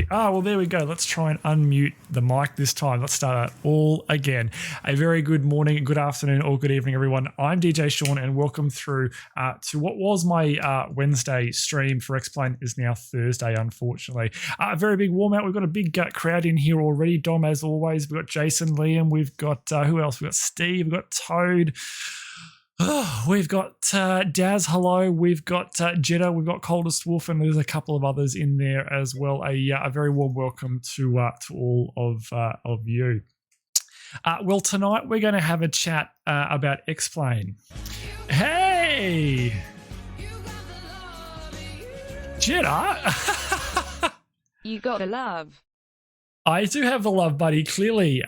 Well, there we go. Let's try and unmute the mic this time. Let's start all again. A very good morning, good afternoon, or good evening, everyone. I'm DJ Sean, and welcome through to what was my Wednesday stream for Explain is now Thursday, unfortunately. A very big warm out. We've got a big crowd in here already. Dom, as always. We've got Jason, Liam. We've got, who else? We've got Steve. We've got Toad. We've got Daz, hello. We've got Jeddah. We've got Coldest Wolf, and there's a couple of others in there as well. A very warm welcome to all of you. Well, tonight we're going to have a chat about Explain. Hey, Jeddah. You gotta love. I do have the love, buddy. Clearly.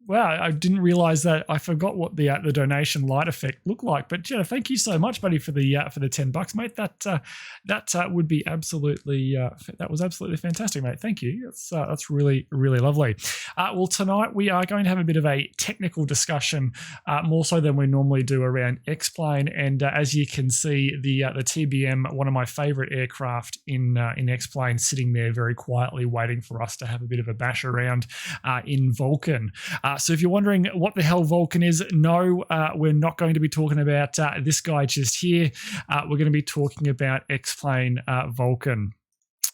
Wow, I didn't realize that. I forgot what the donation light effect looked like. But Jenna, thank you so much, buddy, for the $10, mate. That would be absolutely that was absolutely fantastic, mate. Thank you. That's really lovely. Well, tonight we are going to have a bit of a technical discussion, more so than we normally do around Explain. And as you can see, the TBM, one of my favorite aircraft in Explain, sitting there very quietly waiting for us to have a bit of a bash around in Vulkan. So if you're wondering what the hell Vulkan is, no, we're not going to be talking about this guy just here. We're going to be talking about Explain Vulkan.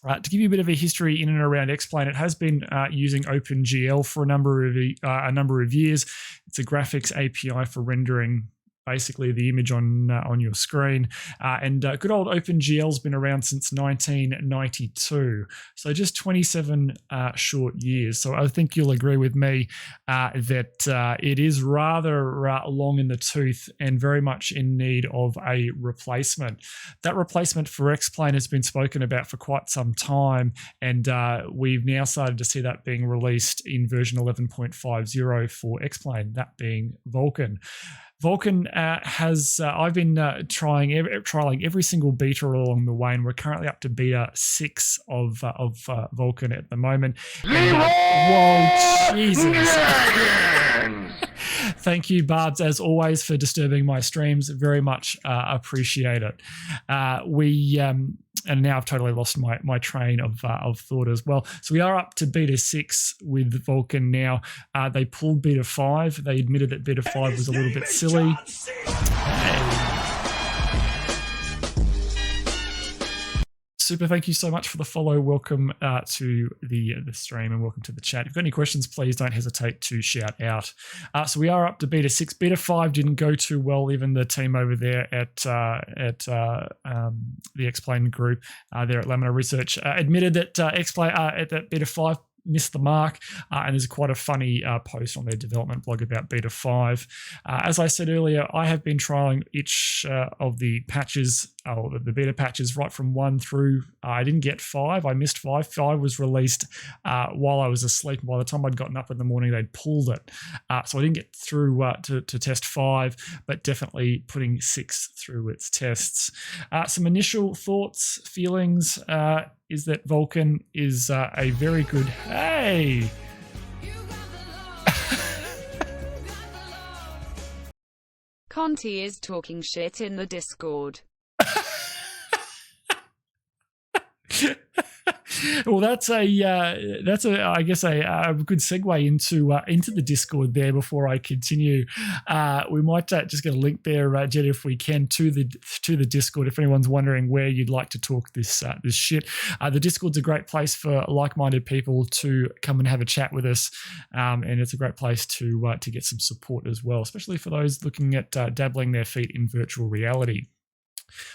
To give you a bit of a history in and around Explain, it has been using OpenGL for a number of years. It's a graphics API for rendering basically the image on your screen. And good old OpenGL's been around since 1992. So just 27 short years. So I think you'll agree with me that it is rather long in the tooth and very much in need of a replacement. That replacement for Explain has been spoken about for quite some time, and we've now started to see that being released in version 11.50 for Explain, that being Vulkan. Vulkan has, I've been trialing every single beta along the way, and we're currently up to beta 6 of Vulkan at the moment. Whoa, Jesus. Thank you, Barbs, as always, for disturbing my streams. Very much appreciate it. And now I've totally lost my train of thought as well. So we are up to beta 6 with Vulkan now. They pulled beta 5. They admitted that beta 5 was a little bit silly. Super, thank you so much for the follow. Welcome to the stream and welcome to the chat. If you've got any questions, please don't hesitate to shout out. So we are up to beta 6. Beta 5 didn't go too well. Even the team over there at the Explain group there at Lamina Research admitted that that beta 5 missed the mark, and there's quite a funny post on their development blog about beta 5. As I said earlier, I have been trialing each of the patches, the beta patches, right from 1 through, I didn't get 5, I missed 5. 5 was released while I was asleep. By the time I'd gotten up in the morning, they'd pulled it. So I didn't get through to test 5, but definitely putting 6 through its tests. Some initial thoughts, feelings, is that Vulkan is a very good... Hey! Conti is talking shit in the Discord. Well, that's I guess a good segue into the Discord there. Before I continue, we might just get a link there, Jed, if we can, to the Discord. If anyone's wondering where you'd like to talk this shit, the Discord's a great place for like-minded people to come and have a chat with us, and it's a great place to get some support as well, especially for those looking at dabbling their feet in virtual reality.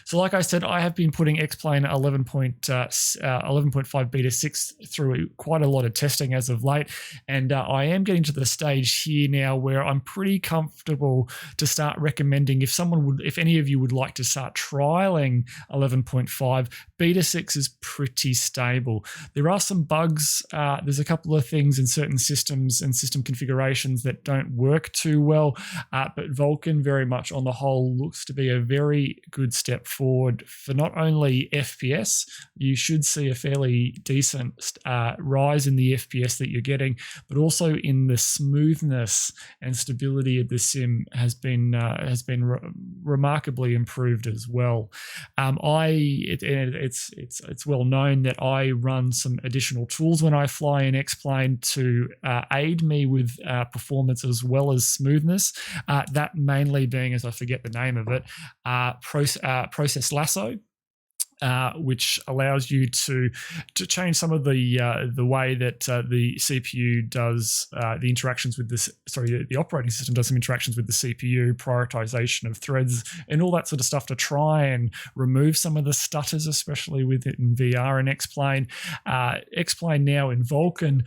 So like I said, I have been putting Explain 11.5 beta 6 through quite a lot of testing as of late, and I am getting to the stage here now where I'm pretty comfortable to start recommending, if any of you would like to start trialing 11.5, beta 6 is pretty stable. There are some bugs. There's a couple of things in certain systems and system configurations that don't work too well, but Vulkan very much on the whole looks to be a very good step forward for not only FPS. You should see a fairly decent rise in the FPS that you're getting, but also in the smoothness and stability of the sim has been remarkably improved as well. It's well known that I run some additional tools when I fly in X-Plane to aid me with performance as well as smoothness. That mainly being, as I forget the name of it, Process Lasso. Which allows you to change some of the way that the CPU does the interactions with the operating system does some interactions with the CPU, prioritization of threads, and all that sort of stuff to try and remove some of the stutters, especially with it in VR and X-Plane. X-Plane now in Vulkan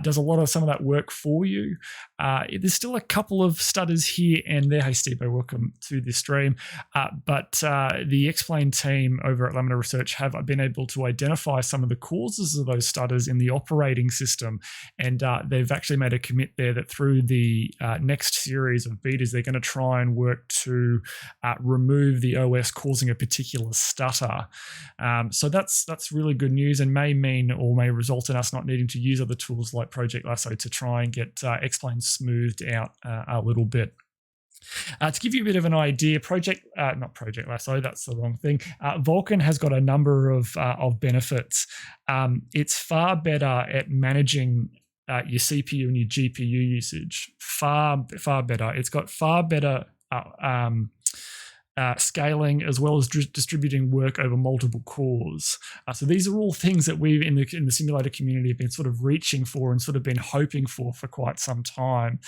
does a lot of some of that work for you. There's still a couple of stutters here and there. Hey, Steve, welcome to the stream. But the X-Plane team over at Laminar Research have been able to identify some of the causes of those stutters in the operating system, and they've actually made a commit there that through the next series of betas, they're going to try and work to remove the OS causing a particular stutter. So that's really good news, and may mean or may result in us not needing to use other tools like Project Lasso to try and get X-Plane smoothed out a little bit. To give you a bit of an idea, not Project Lasso, that's the wrong thing. Vulkan has got a number of benefits. It's far better at managing your CPU and your GPU usage. Far better. It's got far better scaling as well as distributing work over multiple cores. So these are all things that we've in the simulator community have been sort of reaching for and sort of been hoping for quite some time.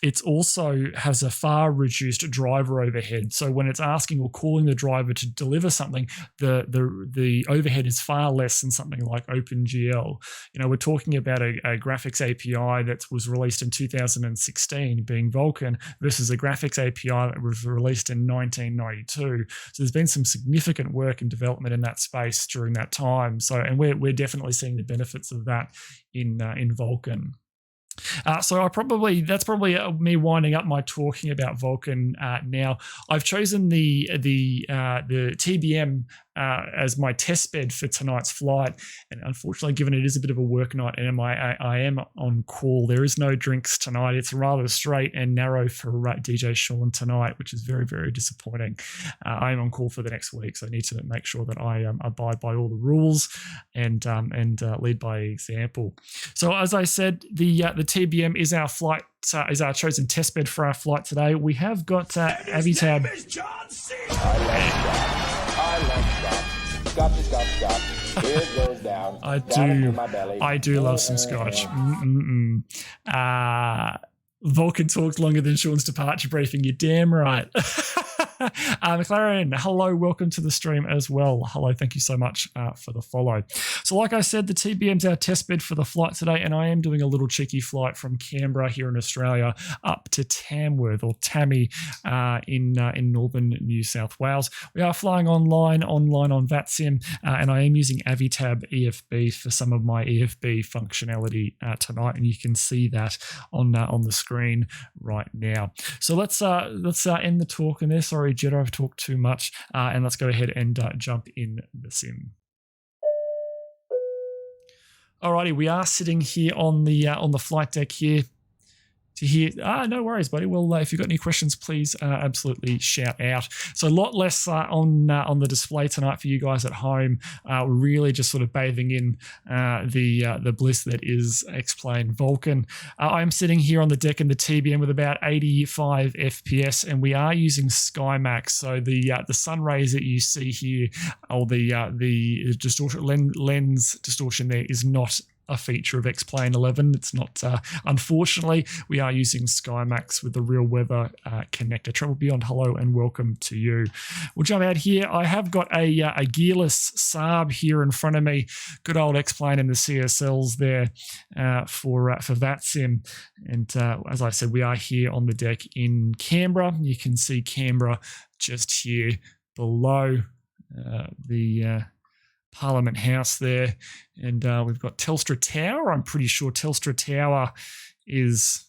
It also has a far reduced driver overhead. So when it's asking or calling the driver to deliver something, the overhead is far less than something like OpenGL. We're talking about a graphics API that was released in 2016, being Vulkan, versus a graphics API that was released in 1992. So there's been some significant work and development in that space during that time. So, and we're definitely seeing the benefits of that in Vulkan. So that's probably me winding up my talking about Vulkan now. I've chosen the TBM as my test bed for tonight's flight, and unfortunately, given it is a bit of a work night and I am on call, there is no drinks tonight. It's rather straight and narrow for DJ Sean tonight, which is very, very disappointing. I am on call for the next week, so I need to make sure that I abide by all the rules and lead by example. So as I said, the TBM is our flight. Is our chosen testbed for our flight today. We have got Avitab. I love Scotch. Here it goes down. I do love some Scotch. Vulkan talked longer than Sean's departure briefing. You're damn right. McLaren, hello, welcome to the stream as well. Hello, thank you so much for the follow. So like I said, the TBM's our test bed for the flight today, and I am doing a little cheeky flight from Canberra here in Australia up to Tamworth or Tammy in northern New South Wales. We are flying online on VATSIM, and I am using Avitab EFB for some of my EFB functionality tonight, and you can see that on the screen right now. So let's end the talk in there. Sorry, Jetta, I've talked too much, and let's go ahead and jump in the sim. Alrighty, we are sitting here on the flight deck here. To hear, no worries, buddy. Well, if you've got any questions, please absolutely shout out. So a lot less on the display tonight for you guys at home. We're really just sort of bathing in the bliss that is X-Plane Vulkan. I'm sitting here on the deck in the TBM with about 85 FPS, and we are using SkyMax. So the sun rays that you see here, or the distortion lens distortion there, is not a feature of X-Plane 11. It's not, unfortunately. We are using SkyMax with the real weather connector. Travel Beyond, hello and welcome to you. We'll jump out here. I have got a gearless Saab here in front of me. Good old X-Plane and the CSLs there for VATSIM. And as I said, we are here on the deck in Canberra. You can see Canberra just here below the Parliament House there, and we've got Telstra Tower. I'm pretty sure Telstra Tower is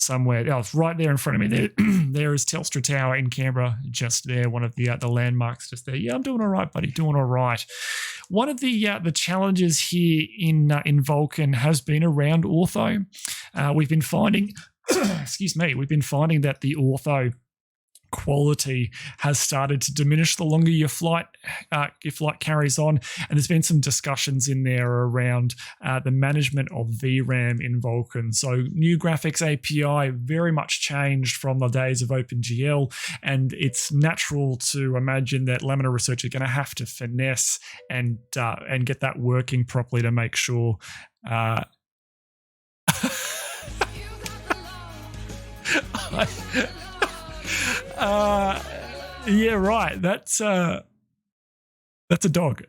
somewhere. Oh, it's right there in front of me. There, there is Telstra Tower in Canberra, just there. One of the landmarks, just there. Yeah, I'm doing all right, buddy. Doing all right. One of the challenges here in Vulkan has been around ortho. We've been finding, excuse me, we've been finding that the ortho quality has started to diminish the longer your flight carries on, and there's been some discussions in there around the management of VRAM in Vulkan. So new graphics API very much changed from the days of OpenGL, and it's natural to imagine that Laminar Research are going to have to finesse and get that working properly to make sure yeah, right. That's a dog.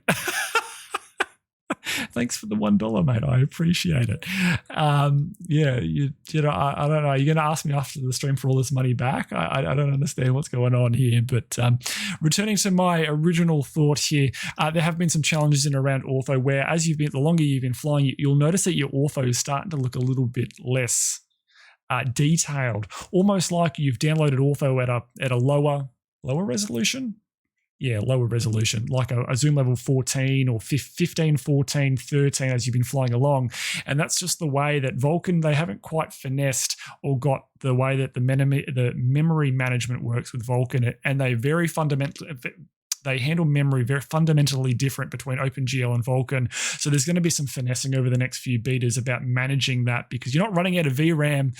Thanks for the $1, mate. I appreciate it. Yeah, you know, I don't know. You're going to ask me after the stream for all this money back. I don't understand what's going on here. But returning to my original thought here, there have been some challenges in around ortho where, as the longer you've been flying, you'll notice that your ortho is starting to look a little bit less detailed, almost like you've downloaded ortho at a lower resolution. Yeah, lower resolution, like a zoom level 14 or 15, 14, 13 as you've been flying along. And that's just the way that Vulkan, they haven't quite finessed or got the way that the memory management works with Vulkan. And they very fundamentally, they handle memory very fundamentally different between OpenGL and Vulkan. So there's going to be some finessing over the next few betas about managing that, because you're not running out of VRAM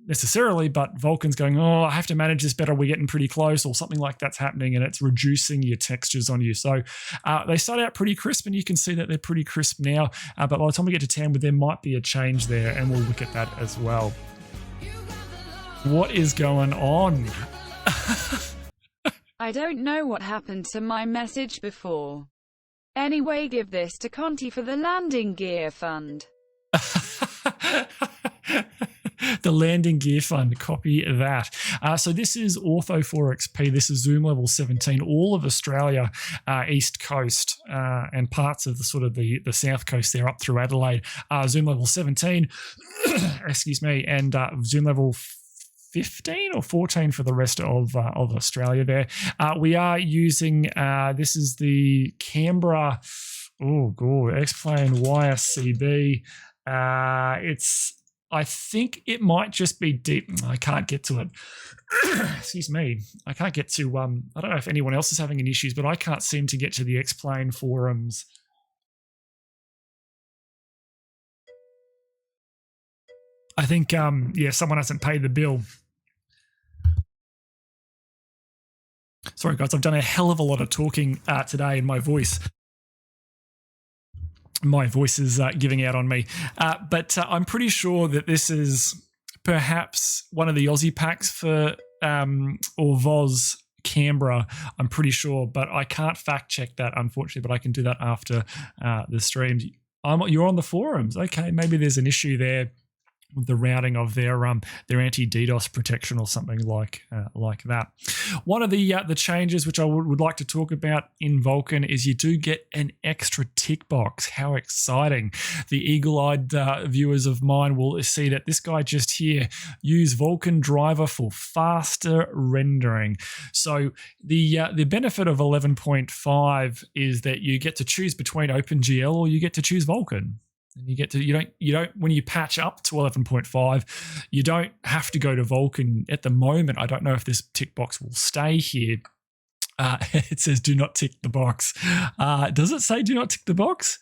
necessarily, but Vulkan's going, oh, I have to manage this better. We're getting pretty close, or something like that's happening, and it's reducing your textures on you. So they start out pretty crisp, and you can see that they're pretty crisp now. But by the time we get to Tamworth, there might be a change there, and we'll look at that as well. What is going on? I don't know what happened to my message before. Anyway, give this to Conti for the landing gear fund. The landing gear fund, copy that. So this is Ortho 4XP. This is zoom level 17. All of Australia, East Coast, and parts of the sort of the South Coast there up through Adelaide. Zoom level 17, excuse me, and zoom level 15 or 14 for the rest of Australia there. We are using, this is the Canberra, oh god, X-Plane YSCB. I think it might just be deep. I can't get to it. Excuse me. I can't get to, I don't know if anyone else is having any issues, but I can't seem to get to the X-Plane forums. I think, yeah, someone hasn't paid the bill. Sorry, guys, I've done a hell of a lot of talking today, and my voice is giving out on me. But I'm pretty sure that this is perhaps one of the Aussie packs for or VOS Canberra. I'm pretty sure, but I can't fact check that, unfortunately, but I can do that after the stream. You're on the forums. Okay, maybe there's an issue there with the routing of their anti-DDoS protection or something like that. One of the changes which I would like to talk about in Vulkan is you do get an extra tick box. How exciting. The eagle-eyed viewers of mine will see that this guy just here, use Vulkan driver for faster rendering. So the benefit of 11.5 is that you get to choose between OpenGL or you get to choose Vulkan. And you don't when you patch up to 11.5, you don't have to go to Vulkan at the moment. I don't know if this tick box will stay here. It says do not tick the box. Does it say do not tick the box?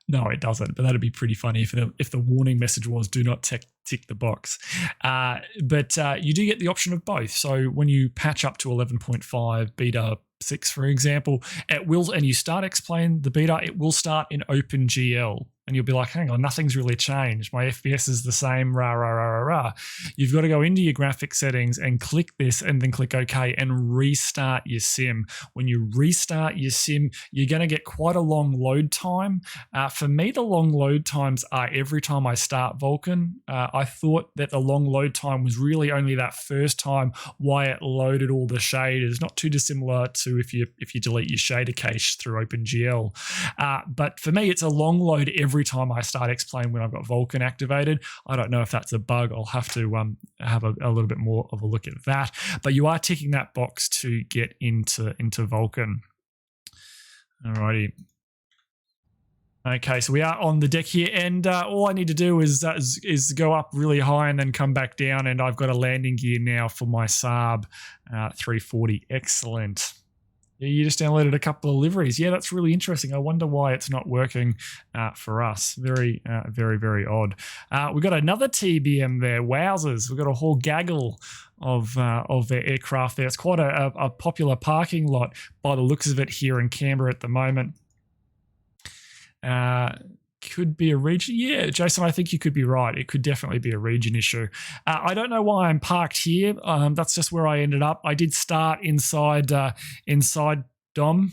No, it doesn't, but that'd be pretty funny if the warning message was do not tick the box. But you do get the option of both. So when you patch up to 11.5 beta 6, for example, it will, and you start X-Plane the beta, it will start in OpenGL. And you'll be like, hang on, nothing's really changed. My FPS is the same, rah, rah, rah, rah, rah. You've got to go into your graphic settings and click this and then click OK and restart your sim. When you restart your sim, you're going to get quite a long load time. For me, the long load times are every time I start Vulkan. I thought that the long load time was really only that first time why it loaded all the shaders. Not too dissimilar to if you delete your shader cache through OpenGL. But for me, it's a long load every every time I start X-Plane when I've got Vulkan activated. I don't know if that's a bug. I'll have to have a little bit more of a look at that. But you are ticking that box to get into Vulkan. Alrighty. Okay, so we are on the deck here, and all I need to do is go up really high and then come back down, and I've got a landing gear now for my Saab 340. Excellent. Yeah, you just downloaded a couple of liveries. Yeah, that's really interesting. I wonder why it's not working for us. Very, very odd. We've got another TBM there. Wowzers. We've got a whole gaggle of their aircraft there. It's quite a popular parking lot by the looks of it here in Canberra at the moment. Could be a region. Yeah, Jason, I think you could be right. It could definitely be a region issue. I don't know why I'm parked here. That's just where I ended up. I did start inside Dom,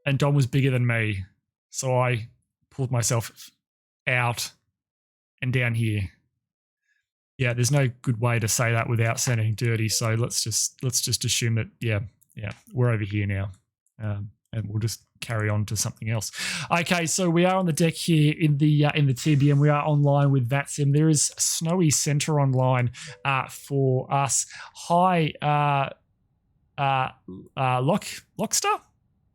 and Dom was bigger than me, so I pulled myself out and down here. Yeah, there's no good way to say that without sounding dirty. So let's just assume that yeah, we're over here now. And we'll just carry on to something else. Okay, so we are on the deck here in the TBM. We are online with VATSIM. There is Snowy Center online for us. Hi, Lockstar.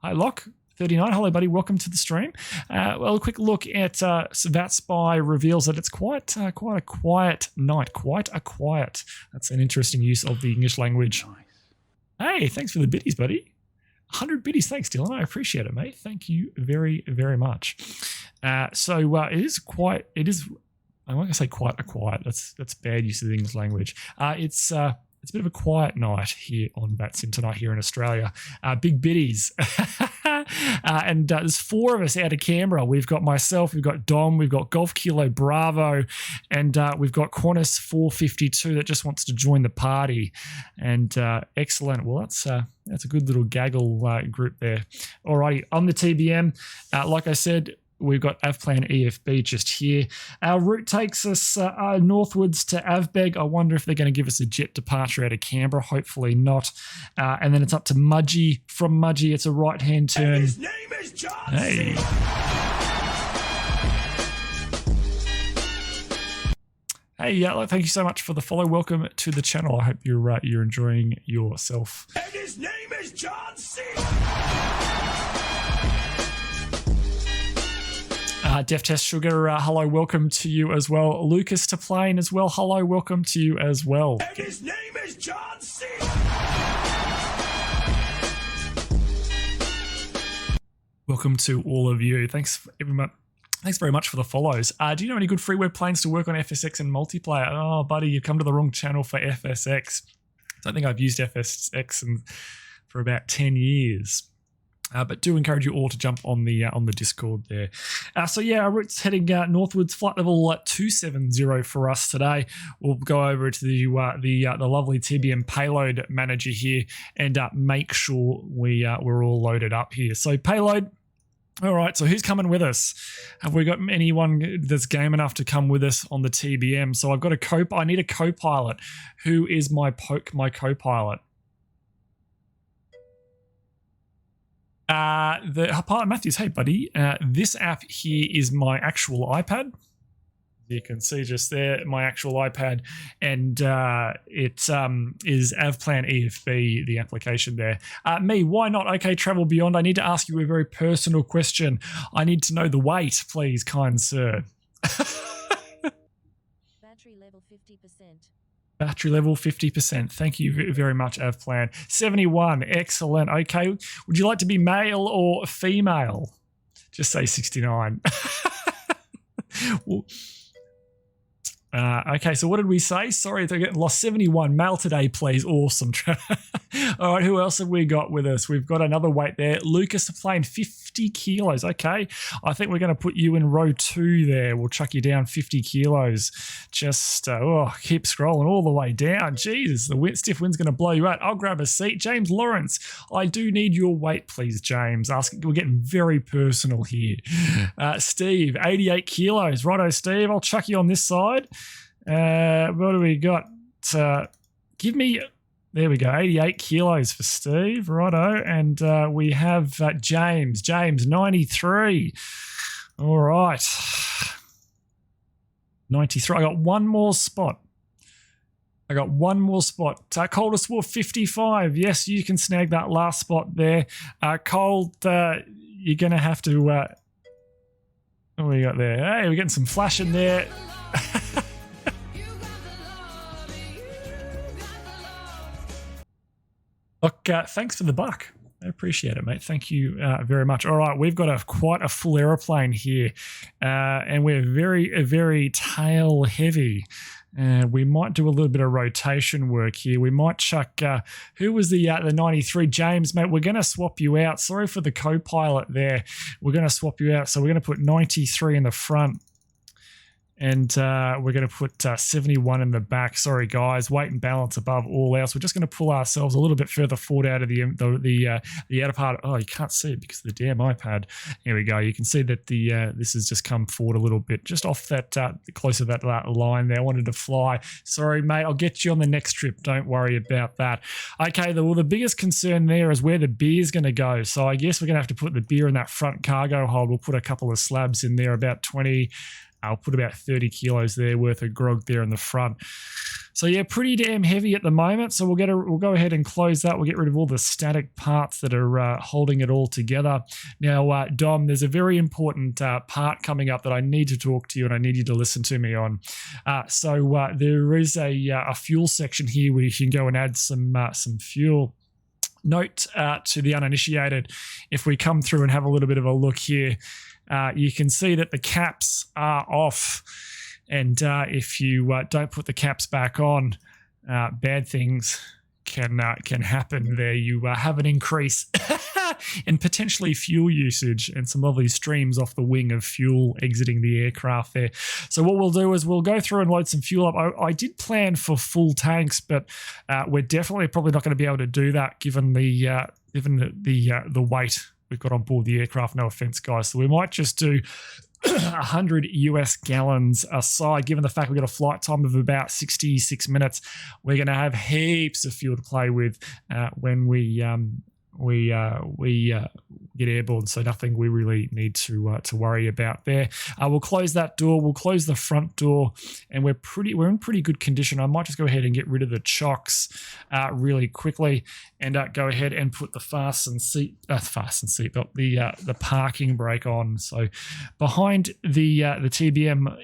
Hi, Lock. 39. Hello, buddy. Welcome to the stream. Well, a quick look at VATSpy reveals that it's quite a quiet night. Quite a quiet. That's an interesting use of the English language. Hey, thanks for the biddies, buddy. 100 biddies. Thanks, Dylan. I appreciate it, mate. Thank you very, very much. So it is quite. It is. I'm not going to say quite a quiet. That's bad use of the English language. It's a bit of a quiet night here on VATSIM tonight here in Australia. Big biddies. And there's 4 of us out of Canberra. We've got myself, we've got Dom, we've got Golf Kilo Bravo, and we've got Qantas 452 that just wants to join the party. And excellent. Well, that's a good little gaggle group there. Alrighty, on the TBM, like I said, we've got Avplan EFB just here. Our route takes us northwards to Avbeg. I wonder if they're going to give us a jet departure out of Canberra. Hopefully not. And then it's up to Mudgee. From Mudgee, it's a right-hand turn. And his name is John. Hey. Hey, thank you so much for the follow. Welcome to the channel. I hope you're enjoying yourself. And his name is John C. Def Test Sugar, hello, welcome to you as well. Lucas to Plane as well, hello, welcome to you as well. And his name is John C. Welcome to all of you. Thanks very much for the follows. Do you know any good freeware planes to work on FSX and multiplayer? Oh, buddy, you've come to the wrong channel for FSX. I don't think I've used FSX for about 10 years. But do encourage you all to jump on the Discord there. So yeah, our route's heading northwards, flight level 270 for us today. We'll go over to the lovely TBM payload manager here and make sure we're all loaded up here. So payload. All right, so who's coming with us? Have we got anyone that's game enough to come with us on the TBM? So I've got I need a co-pilot. Who is my co-pilot? The pilot Matthews, hey buddy, this app here is my actual iPad. You can see just there my actual iPad, and it is Avplan EFB, the application there. Me, why not? Okay, Travel Beyond, I need to ask you a very personal question. I need to know the weight, please, kind sir. Battery level 50%. Battery level 50%. Thank you very much, Avplan. 71. Excellent. Okay. Would you like to be male or female? Just say 69. Well, okay, so what did we say? Sorry, they're getting lost. 71. Male today, please. Awesome. All right, who else have we got with us? We've got another weight there. Lucas playing 50 kilos. Okay, I think we're going to put you in row 2 there. We'll chuck you down 50 kilos. Just, keep scrolling all the way down. Jesus, the stiff wind's going to blow you out. I'll grab a seat. James Lawrence, I do need your weight, please, James. We're getting very personal here. Steve, 88 kilos. Righto, Steve. I'll chuck you on this side. What do we got? Give me, there we go, 88 kilos for Steve, righto. And we have James, 93. All right. 93. I got one more spot. Coldest War 55. Yes, you can snag that last spot there. Cold, you're going to have to... what do we got there? Hey, we're getting some flash in there. Look, thanks for the buck. I appreciate it, mate. Thank you very much. All right, we've got quite a full aeroplane here, and we're very tail heavy. We might do a little bit of rotation work here. We might chuck, who was the 93? James, mate, we're going to swap you out. Sorry for the co-pilot there. We're going to swap you out. So we're going to put 93 in the front. And we're going to put 71 in the back. Sorry, guys. Weight and balance above all else. We're just going to pull ourselves a little bit further forward out of the outer part. Oh, you can't see it because of the damn iPad. Here we go. You can see that this has just come forward a little bit, just off that close to that line there. I wanted to fly. Sorry, mate. I'll get you on the next trip. Don't worry about that. Okay. The biggest concern there is where the beer is going to go. So I guess we're going to have to put the beer in that front cargo hold. We'll put a couple of slabs in there, about 20. I'll put about 30 kilos there worth of grog there in the front. So yeah, pretty damn heavy at the moment. So we'll go ahead and close that. We'll get rid of all the static parts that are holding it all together. Now, Dom, there's a very important part coming up that I need to talk to you and I need you to listen to me on. So there is a fuel section here where you can go and add some fuel. Note to the uninitiated, if we come through and have a little bit of a look here, you can see that the caps are off. And if you don't put the caps back on, bad things can happen there. You have an increase in potentially fuel usage and some lovely streams off the wing of fuel exiting the aircraft there. So what we'll do is we'll go through and load some fuel up. I did plan for full tanks, but we're definitely probably not going to be able to do that given the weight we've got on board the aircraft. No offense, guys. So we might just do 100 US gallons aside. Given the fact we've got a flight time of about 66 minutes, we're going to have heaps of fuel to play with when we get airborne, so nothing we really need to worry about there. We'll close that door. We'll close the front door, and we're in pretty good condition. I might just go ahead and get rid of the chocks really quickly, and go ahead and put the fasten seatbelt, the parking brake on. So behind the TBM.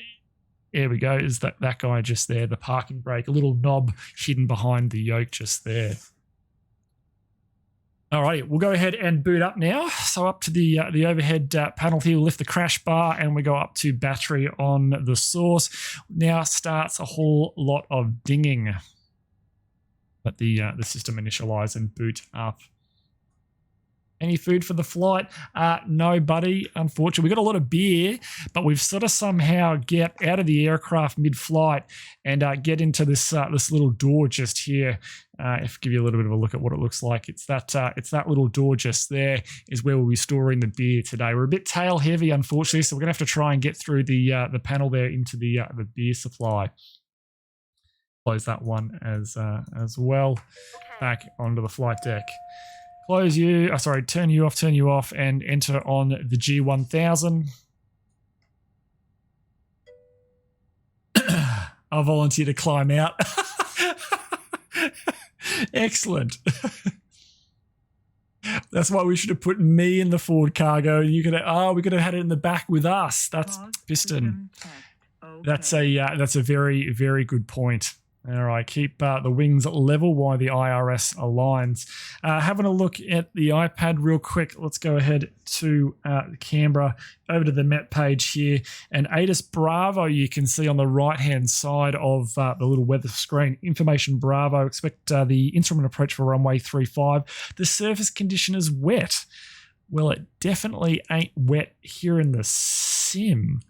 There we go. Is that guy just there? The parking brake, a little knob hidden behind the yoke just there. Alrighty, we'll go ahead and boot up now. So up to the overhead panel here, we'll lift the crash bar and we go up to battery on the source. Now starts a whole lot of dinging. Let the system initialize and boot up. Any food for the flight? No, buddy. Unfortunately, we got a lot of beer, but we've sort of somehow get out of the aircraft mid-flight and get into this little door just here. If I give you a little bit of a look at what it looks like, it's that little door just there is where we'll be storing the beer today. We're a bit tail heavy, unfortunately, so we're gonna have to try and get through the panel there into the beer supply. Close that one as well. Okay. Back onto the flight deck. Turn you off, and enter on the G1000. I'll volunteer to climb out. Excellent. That's why we should have put me in the forward cargo. We could have had it in the back with us. That's piston. Okay. That's a very, very good point. All right, keep the wings level while the IRS aligns. Having a look at the iPad real quick, let's go ahead to Canberra, over to the Met page here. And Atus Bravo, you can see on the right-hand side of the little weather screen. Information Bravo, expect the instrument approach for runway 35. The surface condition is wet. Well, it definitely ain't wet here in the sim.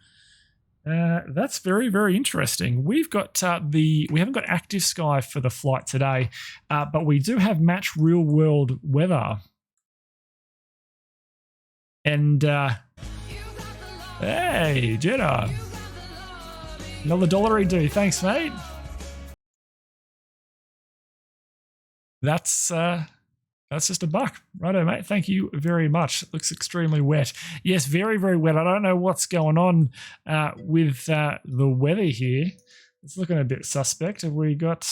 That's very, very interesting. We've got we haven't got active sky for the flight today, but we do have match real world weather. And hey, Jenna, another $1 do. Thanks, mate. That's That's just a buck. Righto, mate. Thank you very much. It looks extremely wet. Yes, very, very wet. I don't know what's going on with the weather here. It's looking a bit suspect. Have we got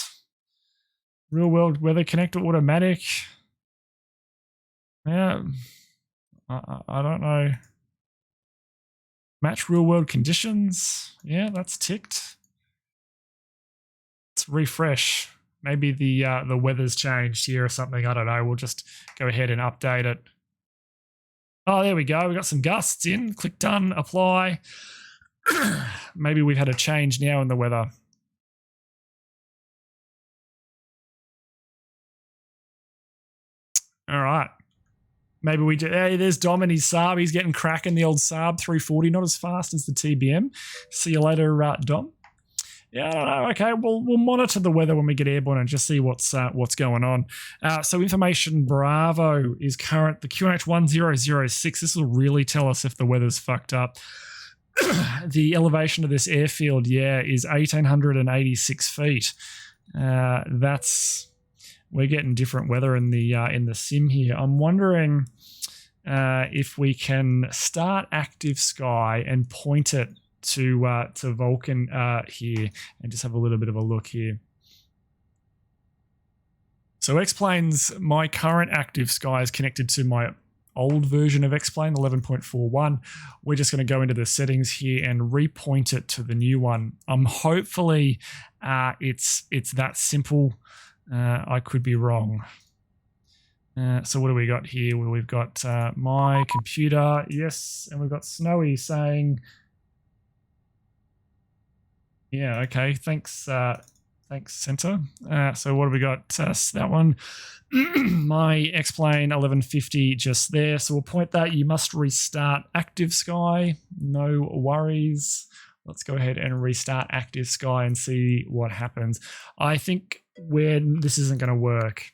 real world weather connector automatic? Yeah, I don't know. Match real world conditions. Yeah, that's ticked. Let's refresh. Maybe the weather's changed here or something. I don't know. We'll just go ahead and update it. Oh, there we go. We got some gusts in. Click done, apply. Maybe we've had a change now in the weather. All right. Maybe we do. Hey, there's Dom and his Saab. He's getting cracking, the old Saab 340. Not as fast as the TBM. See you later, Dom. Yeah, I don't know. Okay, we'll monitor the weather when we get airborne and just see what's going on. So information Bravo is current. The QNH 1006. This will really tell us if the weather's fucked up. The elevation of this airfield, is 1,886 feet. We're getting different weather in the sim here. I'm wondering if we can start active sky and point it to Vulkan here and just have a little bit of a look here. So X-Plane's my current active sky is connected to my old version of X-Plane 11.41. We're just going to go into the settings here and repoint it to the new one. Hopefully it's that simple. I could be wrong. So what do we got here? Well, we've got my computer, yes, and we've got Snowy saying, yeah, okay, thanks, Center. So what have we got? That one, my X-Plane 1150 just there. So we'll point that. You must restart Active Sky. No worries. Let's go ahead and restart Active Sky and see what happens. I think this isn't going to work.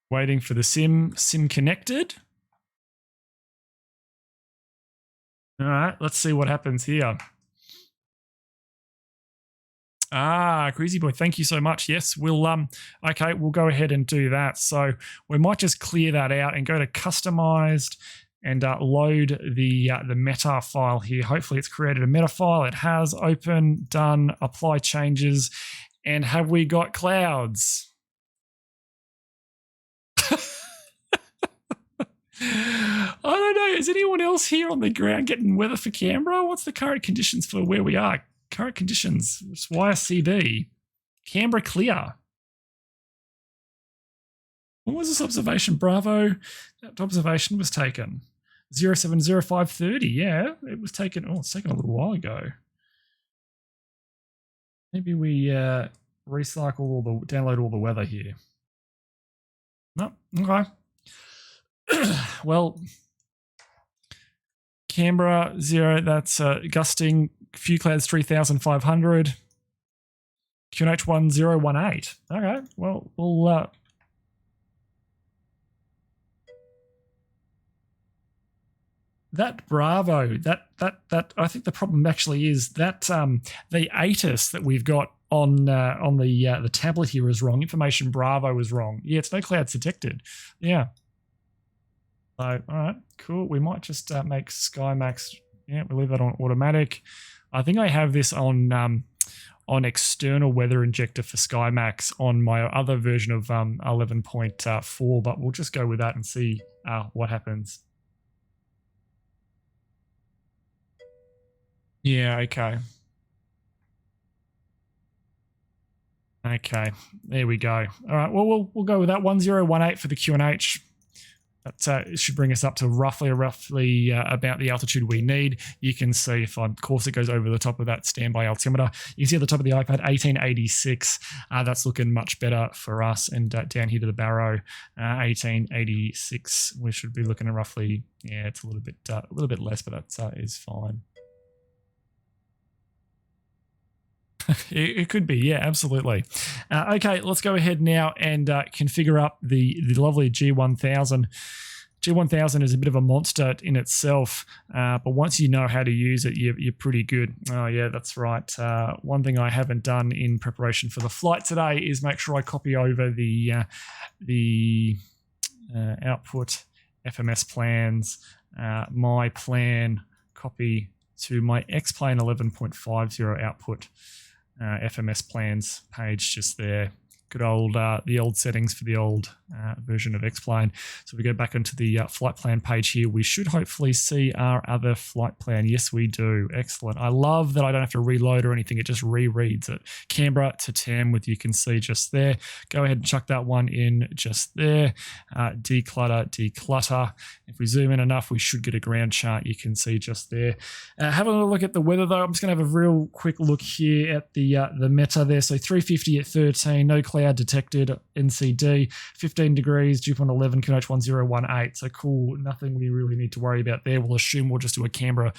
Waiting for the sim connected. All right, let's see what happens here. Greasy Boy, thank you so much. Yes, we'll go ahead and do that. So we might just clear that out and go to customized and load the meta file here. Hopefully it's created a meta file. It has. Open, done, apply changes. And have we got clouds? I don't know. Is anyone else here on the ground getting weather for Canberra? What's the current conditions for where we are? Current conditions. It's YSCB. Canberra clear. When was this observation? Bravo. That observation was taken. 070530. Yeah, it was taken. Oh, it's taken a little while ago. Maybe we download all the weather here. No, okay. Well, Canberra 0, that's gusting, few clouds 3,500. QNH 1018. Okay, well, we'll that Bravo, that I think the problem actually is that the Asus that we've got on the tablet here is wrong. Information Bravo is wrong. Yeah, it's no clouds detected. Yeah. So, all right, cool. We might just make SkyMax. Yeah, we'll leave that on automatic. I think I have this on external weather injector for SkyMax on my other version of 11.4, but we'll just go with that and see what happens. Yeah, okay. Okay, there we go. All right, well, we'll go with that 1018 for the QNH. That should bring us up to roughly about the altitude we need. You can see if, of course, it goes over the top of that standby altimeter. You can see at the top of the iPad, 1886. That's looking much better for us. And down here to the Barrow, 1886. We should be looking at roughly, yeah, it's a little bit less, but that is fine. It could be, yeah, absolutely. Okay, let's go ahead now and configure up the lovely G1000 G1000 is a bit of a monster in itself, but once you know how to use it, you're pretty good. Oh yeah, that's right. One thing I haven't done in preparation for the flight today is make sure I copy over the output FMS plans, my plan copy to my X-Plane 11.50 output FMS plans page just there. Good old, the old settings for the old version of X-Plane. So we go back into the flight plan page here. We should hopefully see our other flight plan. Yes, we do. Excellent. I love that I don't have to reload or anything. It just rereads it. Canberra to Tamworth, you can see just there. Go ahead and chuck that one in just there. Declutter. If we zoom in enough, we should get a ground chart. You can see just there. Having a look at the weather though, I'm just going to have a real quick look here at the meta there. So 350 at 13, no cloud detected, NCD, 15 degrees, dew point 11, QNH 1018. So cool, nothing we really need to worry about there. We'll assume we'll just do a Canberra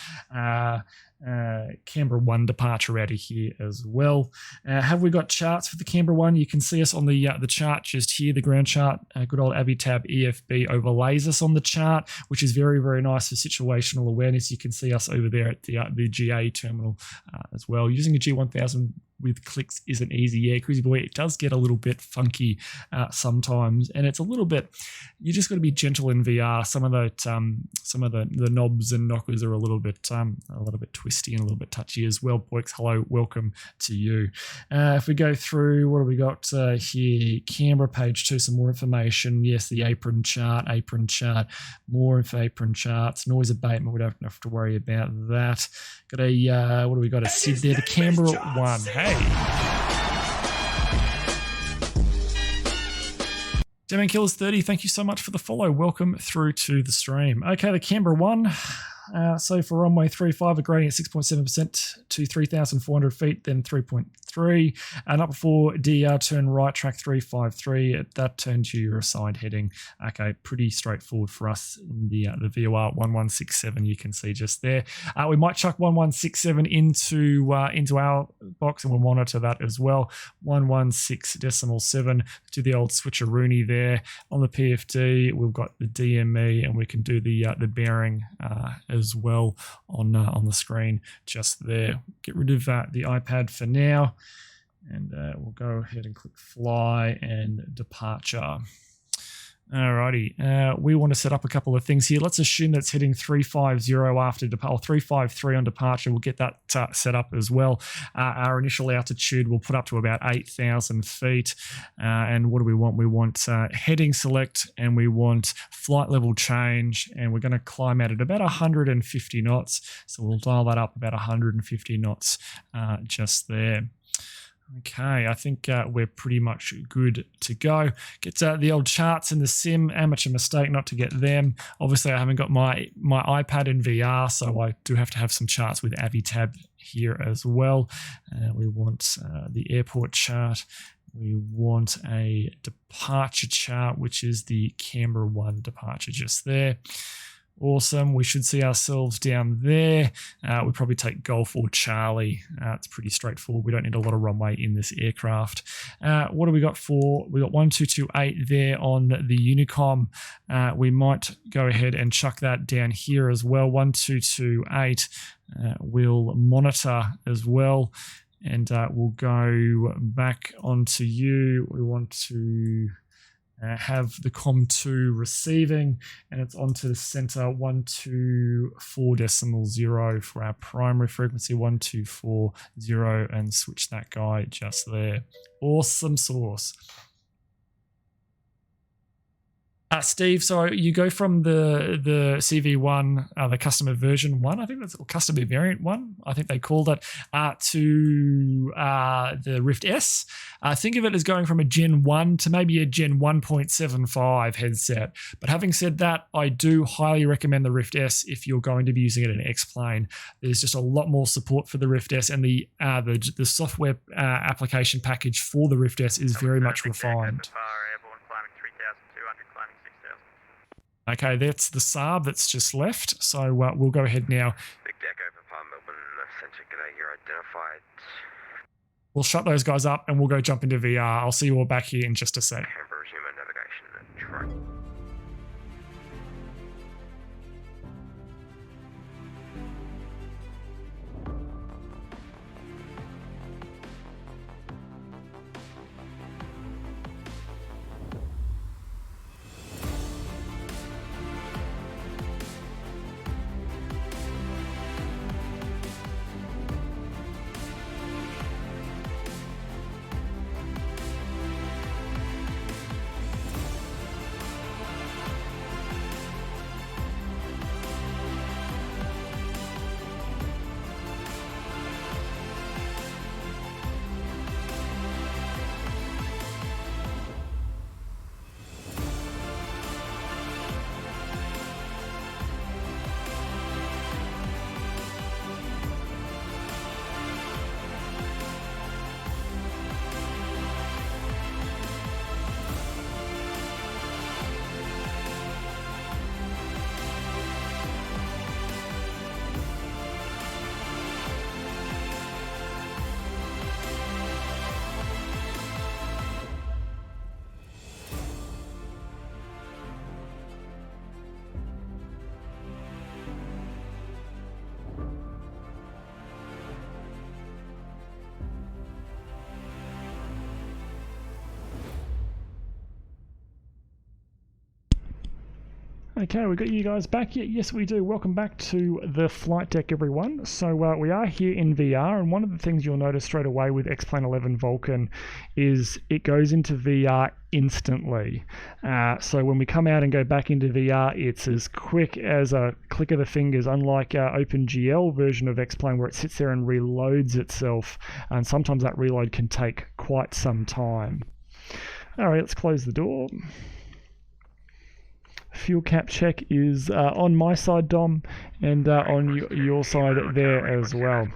1 departure out of here as well. Have we got charts for the Canberra 1? You can see us on the chart just here, the ground chart. Good old Avitab EFB overlays us on the chart, which is very, very nice for situational awareness. You can see us over there at the GA terminal as well. Using a G1000 with clicks isn't easy. Yeah, Cruisy Boy, it does get a little bit funky sometimes, and it's a little bit, you just got to be gentle in VR. Some of the knobs and knockers are a little bit twisty and a little bit touchy as well. Boix, hello, welcome to you. If we go through, what have we got here? Canberra page 2, some more information. Yes, the apron chart, more info, apron charts, noise abatement. We don't have to worry about that. Got a what do we got? A SID there, the Canberra 1. Hey. Demon Killers 30, thank you so much for the follow. Welcome through to the stream. Okay, the Canberra 1. So for runway 35, a gradient 6.7% to 3,400 feet, then 3.3. And up before DER, turn right, track 353. At that turn to your side heading. Okay, pretty straightforward for us. The VOR 1167, you can see just there. We might chuck 1167 into our box, and we'll monitor that as well. 116.7. Do the old switcheroony there. On the PFD, we've got the DME, and we can do the bearing as well on the screen just there. Get rid of the iPad for now, and we'll go ahead and click fly and departure. Alrighty, we want to set up a couple of things here. Let's assume that's heading 350 after departure, 353 on departure. We'll get that set up as well. Our initial altitude we'll put up to about 8,000 feet. And what do we want? We want heading select, and we want flight level change, and we're going to climb out at about 150 knots. So we'll dial that up about 150 knots just there. Okay, I think we're pretty much good to go. Get the old charts in the sim. Amateur mistake not to get them. Obviously, I haven't got my iPad in VR, so I do have to have some charts with Avitab here as well. We want the airport chart. We want a departure chart, which is the Canberra 1 departure just there. Awesome. We should see ourselves down there. We probably take Golf or Charlie. It's pretty straightforward. We don't need a lot of runway in this aircraft. What do we got for? We got 1228 there on the Unicom. We might go ahead and chuck that down here as well. 1228. We'll monitor as well. And we'll go back onto you. We want to have the COM2 receiving, and it's onto the center 124.0 for our primary frequency 1240, and switch that guy just there. Awesome sauce. Steve, so you go from the CV1, the customer version 1, I think that's customer variant 1, I think they called it, to the Rift S. Think of it as going from a Gen 1 to maybe a Gen 1.75 headset. But having said that, I do highly recommend the Rift S if you're going to be using it in X-Plane. There's just a lot more support for the Rift S, and the software application package for the Rift S is very much refined. Okay, that's the Saab that's just left. So we'll go ahead now. Big deck over Palm Melbourne, Centric G'day, you're identified. We'll shut those guys up and we'll go jump into VR. I'll see you all back here in just a sec. Canberra, resume navigation. Okay, we got you guys back. Yes, we do. Welcome back to the flight deck, everyone. So we are here in VR, and one of the things you'll notice straight away with X-Plane 11 Vulkan is it goes into VR instantly. So when we come out and go back into VR, it's as quick as a click of the fingers, unlike our OpenGL version of X-Plane where it sits there and reloads itself, and sometimes that reload can take quite some time. All right, let's close the door. Fuel cap check is on my side, Dom, and on your side there as well.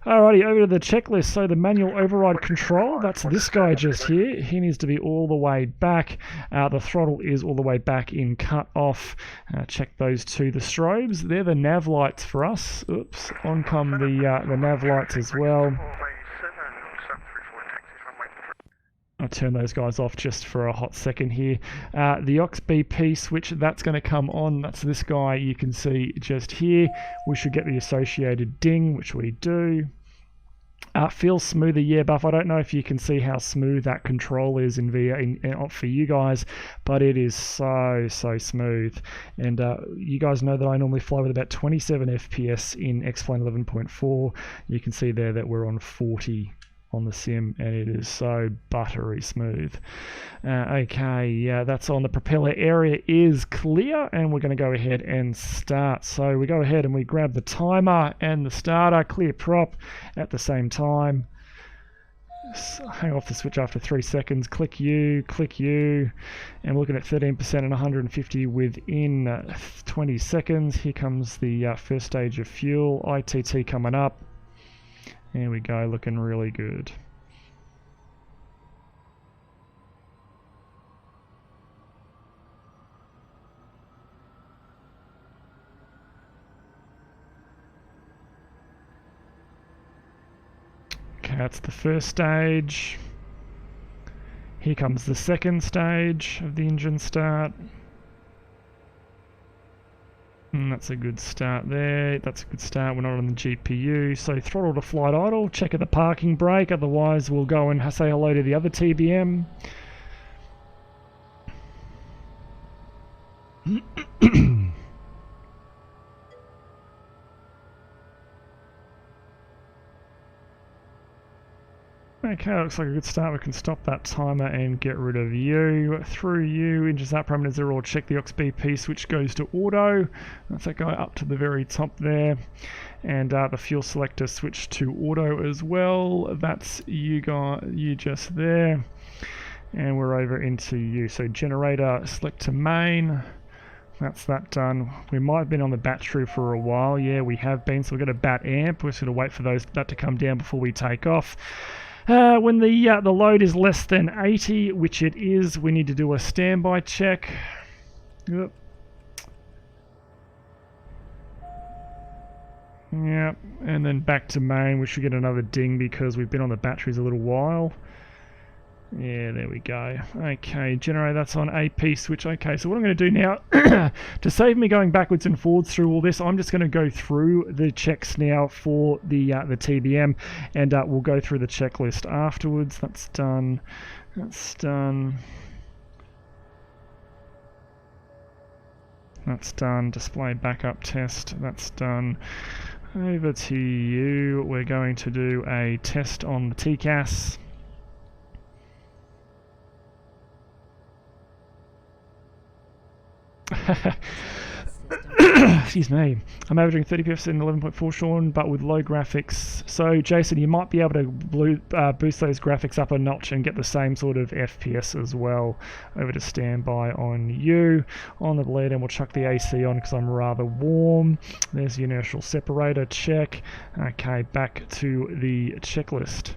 Alrighty, over to the checklist. So the manual override control, that's this guy just here. He needs to be all the way back. The throttle is all the way back in cut off. Check those two. The strobes, they're the nav lights for us. Oops, on come the nav lights as well. I'll turn those guys off just for a hot second here. The aux BP switch, that's going to come on. That's this guy you can see just here. We should get the associated ding, which we do. Feels smoother, yeah, Buff. I don't know if you can see how smooth that control is in VR for you guys, but it is so smooth. And you guys know that I normally fly with about 27 FPS in X-Plane 11.4. You can see there that we're on 40 on the sim, and it is so buttery smooth. Okay, yeah, that's on. The propeller area is clear, and we're going to go ahead and start. So we go ahead and we grab the timer and the starter, clear prop at the same time. So hang off the switch after 3 seconds, click U, and we're looking at 13% and 150 within 20 seconds. Here comes the first stage of fuel, ITT coming up. There we go, looking really good. Okay, that's the first stage. Here comes the second stage of the engine start. And that's a good start there. That's a good start. We're not on the GPU. So throttle to flight idle. Check at the parking brake. Otherwise, we'll go and say hello to the other TBM. Okay, looks like a good start. We can stop that timer and get rid of U. Through U, engine start parameters are all checked. The aux BP switch goes to auto. That's that guy up to the very top there. And the fuel selector switch to auto as well. That's you just there. And we're over into U. So generator select to main. That's that done. We might have been on the battery for a while. Yeah, we have been. So we've got a bat amp. We're just going to wait for that to come down before we take off. When the load is less than 80, which it is, we need to do a standby check. Yep. Yep, and then back to main. We should get another ding because we've been on the batteries a little while. Yeah, there we go. Okay, generate, that's on AP switch. Okay, so what I'm going to do now, to save me going backwards and forwards through all this, I'm just going to go through the checks now for the TBM, and we'll go through the checklist afterwards. That's done. That's done. That's done. Display backup test. That's done. Over to you. We're going to do a test on the TCAS. Excuse me. I'm averaging 30 FPS in 11.4, Sean, but with low graphics. So, Jason, you might be able to boost those graphics up a notch and get the same sort of FPS as well. Over to standby on you. On the bleed, and we'll chuck the AC on because I'm rather warm. There's the inertial separator check. Okay, back to the checklist.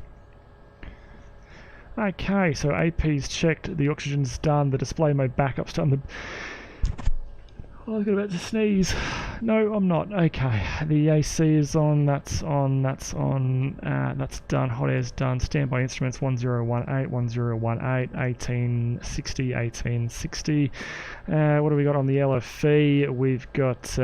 Okay, so AP's checked, the oxygen's done, the display mode backup's done, I was about to sneeze. No, I'm not. Okay, the AC is on, that's on, that's done, hot air's done, standby instruments 1018, 1018, 1860, 1860. What do we got on the LFE? We've got,